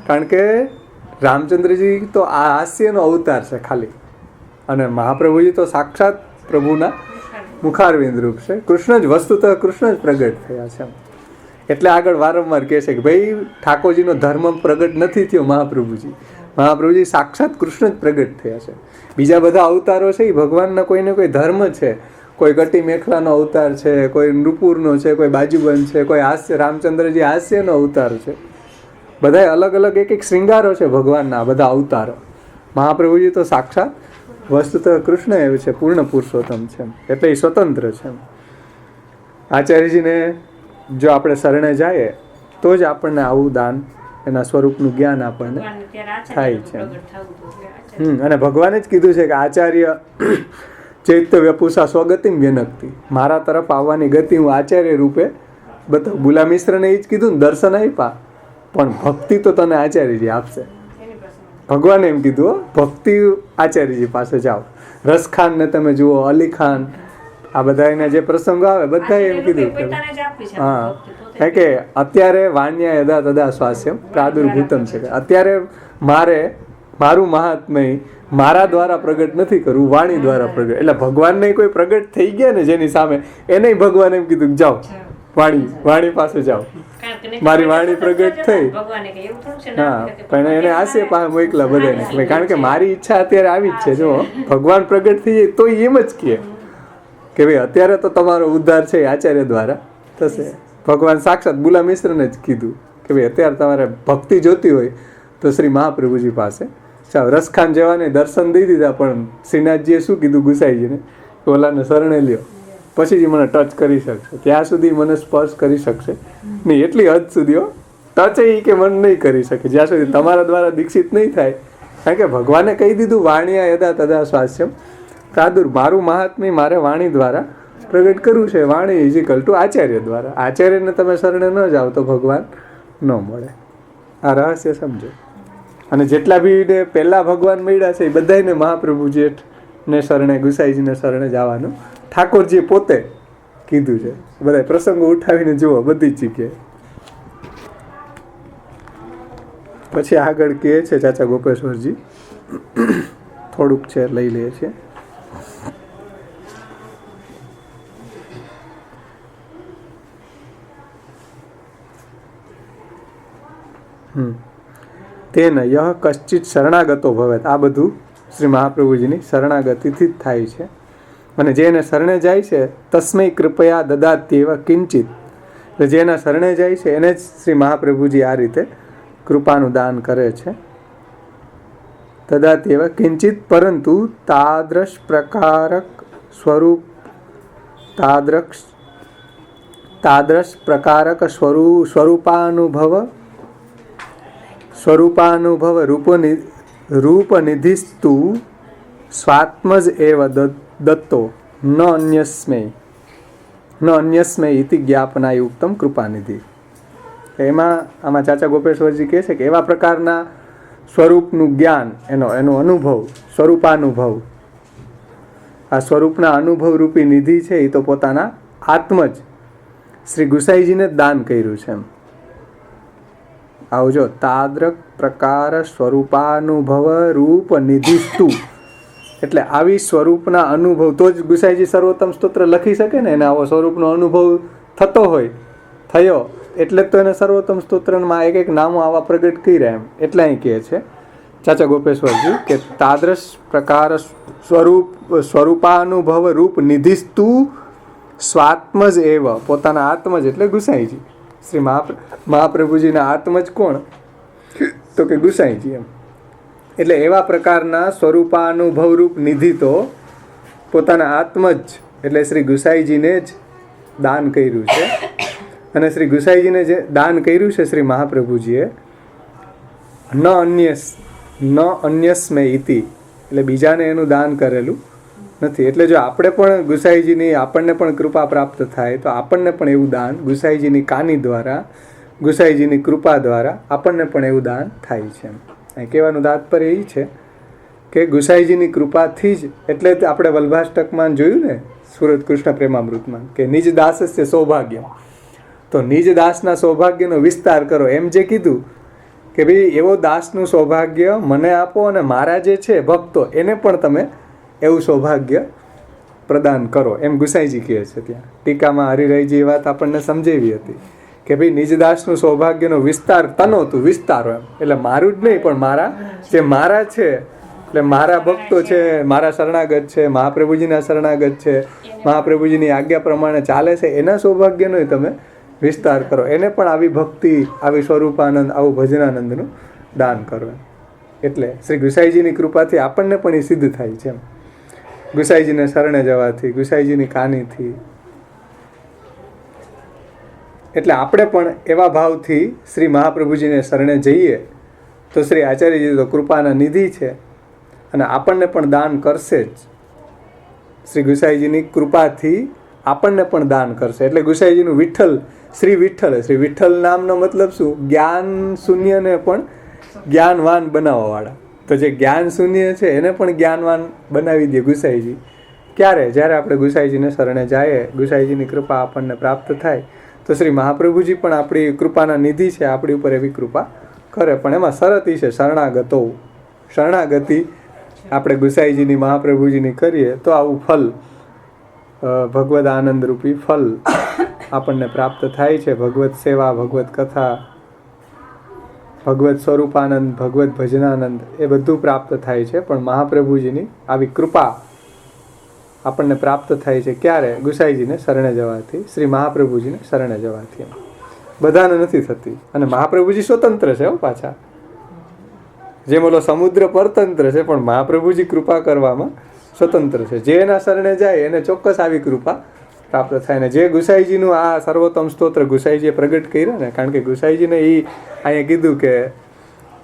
કારણ કે રામચંદ્રજી તો આ હાસ્યનો અવતાર છે ખાલી, અને મહાપ્રભુજી તો સાક્ષાત પ્રભુના મુખારવિંદ રૂપ છે. કૃષ્ણ જ વસ્તુતઃ કૃષ્ણ જ પ્રગટ થયા છે. એટલે આગળ વારંવાર કહે છે કે ભાઈ ઠાકોરજીનો ધર્મ પ્રગટ નથી થયો મહાપ્રભુજી સાક્ષાત કૃષ્ણ જ પ્રગટ થયા છે. બીજા બધા અવતારો છે એ ભગવાનના કોઈને કોઈ ધર્મ છે. કોઈ કટી મેખલાનો અવતાર છે, કોઈ નૃપુરનો છે, કોઈ બાજુબંધ છે, કોઈ હાસ્ય, રામચંદ્રજી હાસ્યનો અવતાર છે. બધા અલગ અલગ એક એક શ્રૃંગારો છે ભગવાનના બધા અવતારો. મહાપ્રભુજી તો સાક્ષાત વસ્તુતઃ કૃષ્ણ એવું છે, પૂર્ણ પુરુષોત્તમ છે, એટલે એ સ્વતંત્ર છે. આચાર્યજીને જો આપણે શરણે જઈએ તો જ આપણને આવું દાન, એના સ્વરૂપનું જ્ઞાન આપણને થાય છે. અને ભગવાને જ કીધું છે કે આચાર્ય ચૈત્ય વ્યપુષા સ્વગતિમ વ્યનક્તિ, મારા તરફ આવવાની ગતિ હું આચાર્ય રૂપે બતાવું. બુલા મિશ્રને એ જ કીધું ને, દર્શન આપ્યા પણ ભક્તિ તો તને આચાર્યજી આપશે. ભગવાને એમ કીધું ભક્તિ આચાર્યજી પાસે જાઓ. રસખાનને તમે જુઓ, અલી ખાન, આ બધા એના જે પ્રસંગો આવે બધા એમ કીધું કે હા, કારણ કે અત્યારે વાણ્યા યદા તદા સ્વાસ્યમ પ્રાદુર્ભૂતમ છે. અત્યારે મારું મહાત્મય મારા દ્વારા પ્રગટ નથી કરવું, વાણી દ્વારા પ્રગટ. એટલે ભગવાનને કોઈ પ્રગટ થઈ ગયા ને જેની સામે, એને ભગવાન એમ કીધું જાઓ વાણી પાસે જાઓ, મારી વાણી પ્રગટ થઈ. હા, પણ એને આશે પાસે મોકલા બધાને, કારણ કે મારી ઈચ્છા અત્યારે આવી જ છે. જો ભગવાન પ્રગટ થઈ જાય તો એમ જ કહે કે ભાઈ અત્યારે તો તમારો ઉદ્ધાર છે આચાર્ય દ્વારા થશે. ભગવાન સાક્ષાત બુલા મિશ્રને જ કીધું કે ભાઈ અત્યારે તમારે ભક્તિ જોતી હોય તો શ્રી મહાપ્રભુજી પાસે રસખાન જવાને દર્શન દઈ દીધા, પણ શ્રીનાથજીએ શું કીધું ગુસાઈજીને, ઓલાને શરણે લ્યો પછી જ મને ટચ કરી શકશે, ત્યાં સુધી મને સ્પર્શ કરી શકશે નહીં. એટલી હદ સુધી ટચ એ કે મને નહીં કરી શકે જ્યાં સુધી તમારા દ્વારા દીક્ષિત નહીં થાય. કારણ કે ભગવાને કહી દીધું વાણિયા યદા તદા સ્વાસ્યમ પ્રાદુર, મારું મહાત્મ્ય મારે વાણી દ્વારા પ્રગટ કરવું છે. વાણી ઇઝિકલ ટુ આચાર્ય દ્વારા. આચાર્યને તમે શરણે ન જાઓ તો ભગવાન ન મળે. આ રહસ્ય સમજો. અને જેટલા બી પહેલા ભગવાન મળ્યા છે એ બધાને મહાપ્રભુજી ને શરણે, ગુસાઈજીને શરણે જવાનું ઠાકોરજીએ પોતે કીધું છે. બધા પ્રસંગો ઉઠાવીને જુઓ બધી જ જગ્યાએ. પછી આગળ કહે છે ચાચા ગોપેશ્વરજી, થોડુંક છે લઈ લે છે. તેન યહ કશ્ચિત શરણાગતો ભવેત. આ બધું શ્રી મહાપ્રભુજીની શરણાગતિથી જ થાય છે. અને જેને શરણે જાય છે તસ્મૈ કૃપયા દદાત્યેવ કિંચિત. એટલે જેના શરણે જાય છે એને જ શ્રી મહાપ્રભુજી આ રીતે કૃપાનું દાન કરે છે. દદાત્યેવ કિંચિત પરંતુ તાદ્રશ પ્રકારક સ્વરૂપ તાદ્રશ પ્રકારક સ્વરૂપાનુભવ રૂપનિધિસ્તુ સ્વાત્મજ એવ દત્તો ન અન્યસ્મૈ ઇતિ જ્ઞાપનાયુક્તમ કૃપાનિધિ. આમાં ચાચા ગોપેશ્વરજી કહે છે કે એવા પ્રકારના સ્વરૂપનું જ્ઞાન, એનો અનુભવ, સ્વરૂપાનુભવ, આ સ્વરૂપના અનુભવ રૂપી નિધિ છે એ તો પોતાના આત્મજ શ્રી ગુસાઈજીને દાન કર્યું છે. એમ આવજો તાદ્રક પ્રકાર સ્વરૂપાનુભવ રૂપ નિધિસ્તુ. એટલે આવી સ્વરૂપના અનુભવ તો જ ગુસાઈજી સર્વોત્તમ સ્તોત્ર લખી શકે ને. એને આવો સ્વરૂપનો અનુભવ થયો એટલે તો એને સર્વોત્તમ સ્તોત્રમાં એક નામો આવા પ્રગટ કર્યા. એમ એટલે અહીં કહે છે ચાચા ગોપેશ્વરજી કે તાદ્રશ પ્રકાર સ્વરૂપાનુભવ રૂપ નિધિસ્તુ સ્વાત્મજ એવ. પોતાના આત્મજ એટલે ગુસાઈજી. શ્રી મહાપ્રભુજીના આત્મજ કોણ? તો કે ગુસાઈજી. એમ એટલે એવા પ્રકારના સ્વરૂપાનુભવ રૂપ નિધિ તો પોતાના આત્મજ એટલે શ્રી ગુસાઈજીને જ દાન કર્યું છે. અને શ્રી ગુસાઈજીને જે દાન કર્યું છે શ્રી મહાપ્રભુજીએ, ન અન્યસ્મૈ ઇતિ, એટલે બીજાને એનું દાન કરેલું નથી. એટલે જો આપણે પણ ગુસાઈજીની આપણને પણ કૃપા પ્રાપ્ત થાય તો આપણને પણ એવું દાન ગુસાઈજીની કાની દ્વારા, ગુસાઈજીની કૃપા દ્વારા આપણને પણ એવું દાન થાય છે. અહીં કહેવાનું તાત્પર્ય એ છે કે ગુસાઈજીની કૃપાથી જ, એટલે આપણે વલ્ભાષ્ટકમાં જોયું ને સુરત કૃષ્ણ પ્રેમામૃતમાં કે નિજ દાસસ્ય સૌભાગ્ય, તો નિજ દાસના સૌભાગ્યનો વિસ્તાર કરો. એમ જે કીધું કે ભાઈ એવો દાસનું સૌભાગ્ય મને આપો અને મારા જે છે ભક્તો એને પણ તમે એવું સૌભાગ્ય પ્રદાન કરો. એમ ગુસાઈજી કહે છે. ત્યાં ટીકામાં હરિરાયજી એ વાત આપણને સમજાવી હતી કે ભાઈ નિજદાસનું સૌભાગ્યનો વિસ્તાર તનોતું વિસ્તારો. એમ એટલે મારું જ નહીં પણ મારા છે, એટલે મારા ભક્તો છે, મારા શરણાગત છે, મહાપ્રભુજીના શરણાગત છે, મહાપ્રભુજીની આજ્ઞા પ્રમાણે ચાલે છે, એના સૌભાગ્યનો તમે વિસ્તાર કરો. એને પણ આવી ભક્તિ, આવી સ્વરૂપાનંદ, આવું ભજનાનંદનું દાન કરો. એટલે શ્રી ગુસાઈજીની કૃપાથી આપણને પણ એ સિદ્ધ થાય છે. એમ ગુસાઈજીને શરણે જવાથી, ગુસાઈજીની કાનીથી. એટલે આપણે પણ એવા ભાવથી શ્રી મહાપ્રભુજીને શરણે જઈએ તો શ્રી આચાર્યજી તો કૃપાના નિધિ છે અને આપણને પણ દાન કરશે જ. શ્રી ગુસાઈજીની કૃપાથી આપણને પણ દાન કરશે. એટલે ગુસાઈજીનું વિઠ્ઠલ, શ્રી વિઠ્ઠલ નામનો મતલબ શું? જ્ઞાન શૂન્યને પણ જ્ઞાનવાન બનાવવાવાળા. તો જે જ્ઞાન શૂન્ય છે એને પણ જ્ઞાનવાન બનાવી દે ગુસાઈજી. ક્યારે? જ્યારે આપણે ગુસાઈજીને શરણે જઈએ, ગુસાઈજીની કૃપા આપણને પ્રાપ્ત થાય તો શ્રી મહાપ્રભુજી પણ આપણી કૃપાના નિધિ છે, આપણી ઉપર એવી કૃપા કરે. પણ એમાં શરત એ છે શરણાગતો. શરણાગતિ આપણે ગુસાઈજીની મહાપ્રભુજીની કરીએ તો આવું ફલ, ભગવદ આનંદ રૂપી ફલ આપણને પ્રાપ્ત થાય છે. ભગવત સેવા, ભગવત કથા, ભગવત સ્વરૂપાનંદ, ભગવત ભજનાનંદ એ બધું પ્રાપ્ત થાય છે. પણ મહાપ્રભુજીની આવી કૃપા આપણને પ્રાપ્ત થાય છે ક્યારે? ગુસાઈજીને શરણે જવાથી, શ્રી મહાપ્રભુજીને શરણે જવાથી. બધાને નથી થતી. અને મહાપ્રભુજી સ્વતંત્ર છે પાછા, જેમ ઓલો સમુદ્ર પરતંત્ર છે, પણ મહાપ્રભુજી કૃપા કરવામાં સ્વતંત્ર છે. જે એના શરણે જાય એને ચોક્કસ આવી કૃપા પ્રાપ્ત થાય. ને જે ગુસાઈજીનું આ સર્વોત્તમ સ્તોત્ર ગુસાઈજીએ પ્રગટ કર્યા ને, કારણ કે ગુસાઈજીને એ અહીંયા કીધું કે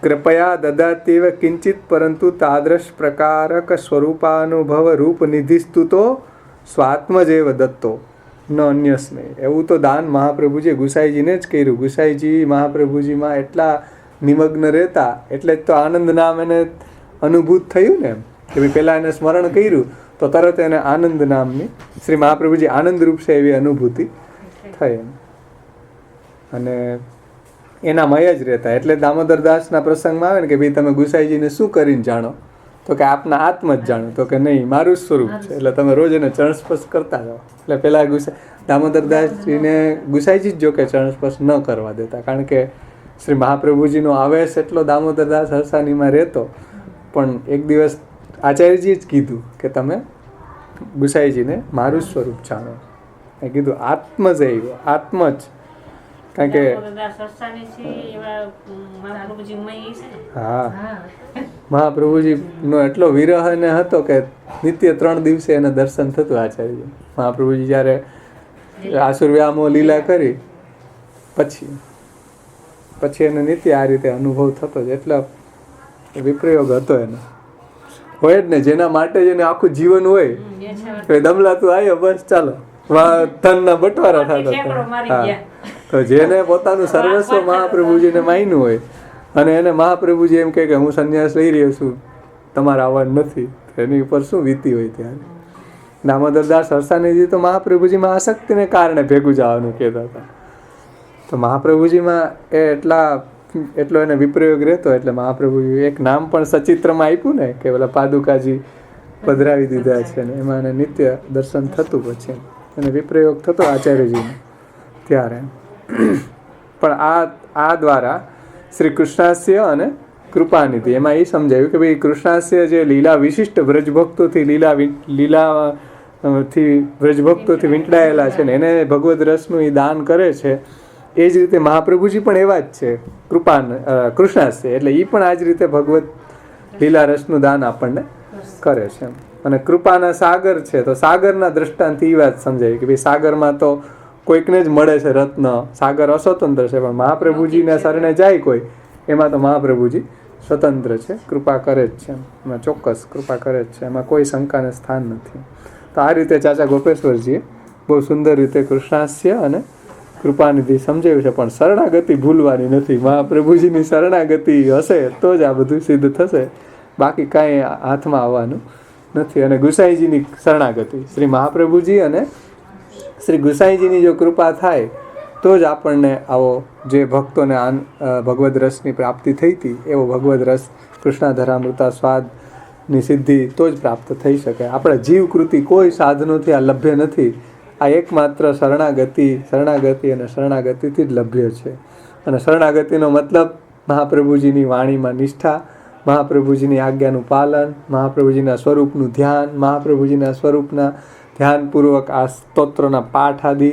કૃપયા દદાતીવ કિંચિત પરંતુ તાદૃશ પ્રકારક સ્વરૂપાનુભવ રૂપ નિધિસ્તુ તો સ્વાત્મ જેવ દત્તો ન અન્યસ્મે. એવું તો દાન મહાપ્રભુજીએ ગુસાઈજીને જ કર્યું. ગુસાઈજી મહાપ્રભુજીમાં એટલા નિમગ્ન રહેતા એટલે જ તો આનંદ નામ એને અનુભૂત થયું ને, કે ભાઈ પહેલાં એને સ્મરણ કર્યું તો તરત એને આનંદ નામની, શ્રી મહાપ્રભુજી આનંદ રૂપ છે એવી અનુભૂતિ થઈ. અને એના મય જ રહેતા. એટલે દામોદર દાસના પ્રસંગમાં આવે ને કે ભાઈ તમે ગુસાઈજીને શું કરીને જાણો? તો કે આપના આત્મ જ જાણો. તો કે નહીં, મારું સ્વરૂપ છે, એટલે તમે રોજ એને ચરણસ્પર્શ કરતા જાઓ. એટલે પેલા દામોદર દાસજીને ગુસાઈજી જ જો કે ચરણસ્પર્શ ન કરવા દેતા, કારણ કે શ્રી મહાપ્રભુજીનો આવેશ એટલો દામોદર દાસ હરસાનીમાં રહેતો. પણ એક દિવસ આચાર્યજીએ જ કીધું કે તમે ગુસાઈજીને મારું સ્વરૂપ જાણો. એ કીધું આત્મ જ આવ્યો, આત્મ જ. કારણ કે હા, મહાપ્રભુજીનો એટલો વિરહ એને હતો કે નિત્ય 3 દિવસે એને દર્શન થતું. આચાર્ય મહાપ્રભુજી જ્યારે આસુરવ્યામો લીલા કરી પછી એને નિત્ય આ રીતે અનુભવ થતો જ. એટલો વિપ્રયોગ હતો એનો. હોય જ ને, જેના માટે જેને આખું જીવન હોય, દમલાતું આવ્યો બસ ચાલો ધનના બટવારા થતા. હા, તો જેને પોતાનું સર્વસ્વ મહાપ્રભુજીને માન્યું હોય અને એને મહાપ્રભુજી એમ કહે કે હું સંન્યાસ લઈ રહ્યો છું, તમારે આવવાનું નથી, એની ઉપર શું વીતી હોય ત્યારે. દામોદર દાસ હરસાનીજી તો મહાપ્રભુજીમાં આસક્તિને કારણે ભેગું જવાનું કહેતા હતા. તો મહાપ્રભુજીમાં એટલો એને વિપ્રયોગ રહેતો. એટલે મહાપ્રભુજી એક નામ પણ સચિત્રમાં આપ્યું ને કે પેલા પાદુકાજી પધરાવી દીધા છે ને, એમાં એને નિત્ય દર્શન થતું. પછી એને વિપ્રયોગ થતો આચાર્યજીને ત્યારે. પણ આ દ્વારા શ્રી કૃષ્ણાસ્ય અને કૃપાનિધિ એમાં એ સમજાયું કે ભાઈ કૃષ્ણાસ્ય જે લીલા વિશિષ્ટ વ્રજભક્તોથી લીલાથી વ્રજભક્તોથી વીંટળાયેલા છે ને, એને ભગવદ રસનું એ દાન કરે છે. એ જ રીતે મહાપ્રભુજી પણ એવા જ છે કૃષ્ણાસ્ય. એટલે એ પણ આ જ રીતે ભગવદ લીલા રસનું દાન આપણને કરે છે. અને કૃપાના સાગર છે, તો સાગરના દ્રષ્ટાંતથી એ વાત સમજાય કે ભાઈ સાગરમાં તો કોઈકને જ મળે છે રત્ન. સાગર અસ્વતંત્ર છે, પણ મહાપ્રભુજીના શરણે જાય કોઈ, એમાં તો મહાપ્રભુજી સ્વતંત્ર છે, કૃપા કરે જ છે. એમાં ચોક્કસ કૃપા કરે જ છે, એમાં કોઈ શંકાને સ્થાન નથી. તો આ રીતે ચાચા ગોપેશ્વરજીએ બહુ સુંદર રીતે કૃષ્ણાસ્ય અને કૃપાનિધિ સમજાવ્યું છે. પણ શરણાગતિ ભૂલવાની નથી. મહાપ્રભુજીની શરણાગતિ હશે તો જ આ બધું સિદ્ધ થશે, બાકી કાંઈ હાથમાં આવવાનું નથી. અને ગુસાઈજીની શરણાગતિ, શ્રી મહાપ્રભુજી અને શ્રી ગુસાઈજીની જો કૃપા થાય તો જ આપણને આવો જે ભક્તોને ભગવદ રસની પ્રાપ્તિ થઈ હતી એવો ભગવદ રસ કૃષ્ણાધરામૃતા સ્વાદની સિદ્ધિ તો જ પ્રાપ્ત થઈ શકે. આપણે જીવકૃતિ કોઈ સાધનોથી આ લભ્ય નથી. આ એકમાત્ર શરણાગતિ અને શરણાગતિથી જ લભ્ય છે. અને શરણાગતિનો મતલબ મહાપ્રભુજીની વાણીમાં નિષ્ઠા, મહાપ્રભુજીની આજ્ઞાનું પાલન, મહાપ્રભુજીના સ્વરૂપનું ધ્યાન, મહાપ્રભુજીના સ્વરૂપના ધ્યાનપૂર્વક આ સ્તોત્રોના પાઠ આદિ,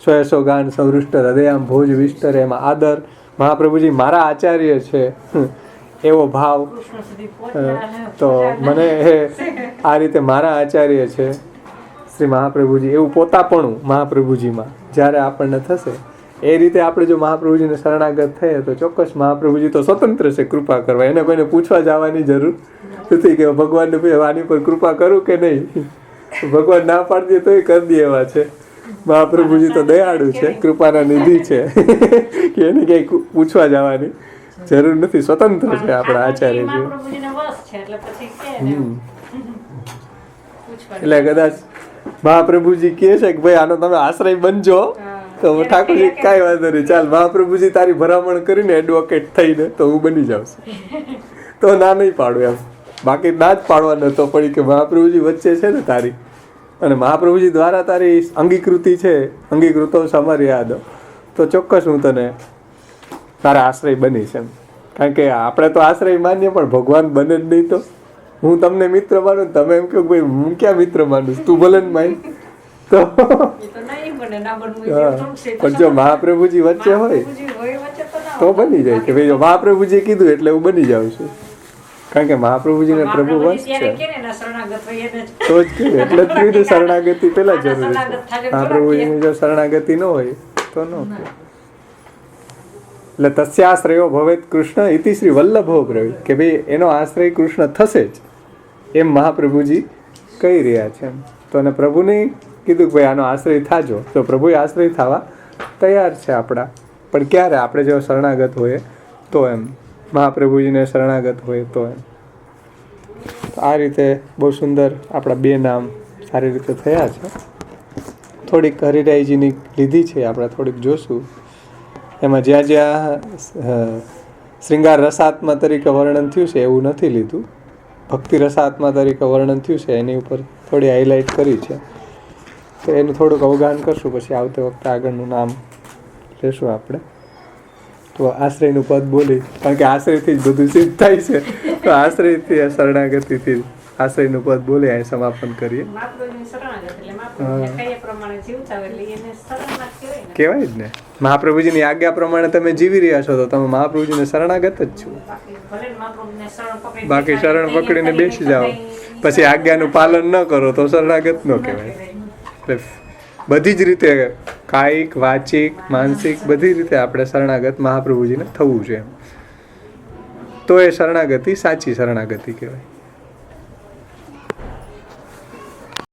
સ્વયસો ગાન સંવૃષ્ટ હૃદયામ ભોજ વિષ્ટર, એમાં આદર, મહાપ્રભુજી મારા આચાર્ય છે એવો ભાવ. તો મને આ રીતે મારા આચાર્ય છે શ્રી મહાપ્રભુજી એવું પોતાપણું મહાપ્રભુજીમાં જ્યારે આપણને થશે, એ રીતે આપણે જો મહાપ્રભુજીને શરણાગત થઈએ તો ચોક્કસ મહાપ્રભુજી તો સ્વતંત્ર છે કૃપા કરવા. એને કોઈને પૂછવા જવાની જરૂર નથી કે ભગવાનને આની પર કૃપા કરું કે નહીં. ભગવાન ના પાડી દે તો એ કરી દે એવા છે. મહાપ્રભુજી તો દયાળુ છે, કૃપાના નિધિ છે કે એને ક્યાંય પૂછવા જવાની જરૂર નથી. સ્વતંત્ર છે આપણા આચાર્યજી. એટલે કદાચ મહાપ્રભુજી કહે છે કે ભાઈ આનો તમે આશ્રય બનજો, તો ઠાકોરજી કાંઈ વાંધો નહીં, ચાલ મહાપ્રભુજી તારી ભલામણ કરીને એડવોકેટ થઈને તો હું બની જાઉં છું, તો ના નહીં પાડું એમ. બાકી ના જ પાડવા નતો પડી કે મહાપ્રભુજી વચ્ચે છે ને તારી, અને મહાપ્રભુજી દ્વારા તારી અંગીકૃતિ છે, અંગીકૃતો અમારી યાદ, તો ચોક્કસ હું તને તારા આશ્રય બનીશ એમ. કારણ કે આપણે તો આશ્રય માનીએ પણ ભગવાન બને જ નહીં. તો હું તમને મિત્ર માનું, તમે એમ કહો ભાઈ હું ક્યાં મિત્ર માનું, તું ભલે ને માન, તો પણ જો મહાપ્રભુજી વચ્ચે હોય તો બની જાય કે ભાઈ જો મહાપ્રભુજી કીધું એટલે હું બની જાઉં છું. કારણ કે મહાપ્રભુજીને પ્રભુ વંશ છે તો જ કહ્યું, એટલે જ કીધું શરણાગતિ પેલા જરૂરી છે. મહાપ્રભુજીની જો શરણાગતિ ન હોય તો ન કહે. એટલે તસ્યાશ્રયો ભવેત કૃષ્ણ ઇતિ શ્રી વલ્લભો બ્રવીત, કે ભાઈ એનો આશ્રય કૃષ્ણ થશે જ, એમ મહાપ્રભુજી કહી રહ્યા છે એમ. તો અને પ્રભુને કીધું કે ભાઈ આનો આશ્રય થાજો, તો પ્રભુએ આશ્રય થવા તૈયાર છે આપણા. પણ ક્યારે? આપણે જો શરણાગત હોઈએ તો એમ, મહાપ્રભુજીને શરણાગત હોય તો એમ. આ રીતે બહુ સુંદર આપણા બે નામ સારી રીતે થયા છે. થોડીક હરિરાયજીની લીધી છે આપણે, થોડીક જોશું એમાં. જ્યાં જ્યાં શૃંગાર રસાત્મા તરીકે વર્ણન થયું છે એવું નથી લીધું, ભક્તિ રસાત્મા તરીકે વર્ણન થયું છે એની ઉપર થોડી હાઇલાઇટ કરી છે. તો એનું થોડુંક અવગાહન કરશું, પછી આવતી વખતે આગળનું નામ લેશું આપણે. તો આશ્રયનું પદ બોલી, કારણ કે આશ્રયથી જ બધું સિદ્ધ થાય છે, તો આશ્રયથી શરણાગતિથી આશ્રયનું પદ બોલી અહીં સમાપન કરીએ. કહેવાય જ ને, મહાપ્રભુજીની આજ્ઞા પ્રમાણે તમે જીવી રહ્યા છો તો તમે મહાપ્રભુજીને શરણાગત જ છો. બાકી શરણ પકડીને બેસી જાઓ પછી આજ્ઞાનું પાલન ન કરો તો શરણાગત ન કહેવાય. એટલે બધી જ રીતે કાયિક, વાચિક, માનસિક બધી રીતે આપણે શરણાગત મહાપ્રભુજીને થવું છે એમ. તો એ શરણાગતિ સાચી શરણાગતિ કહેવાય.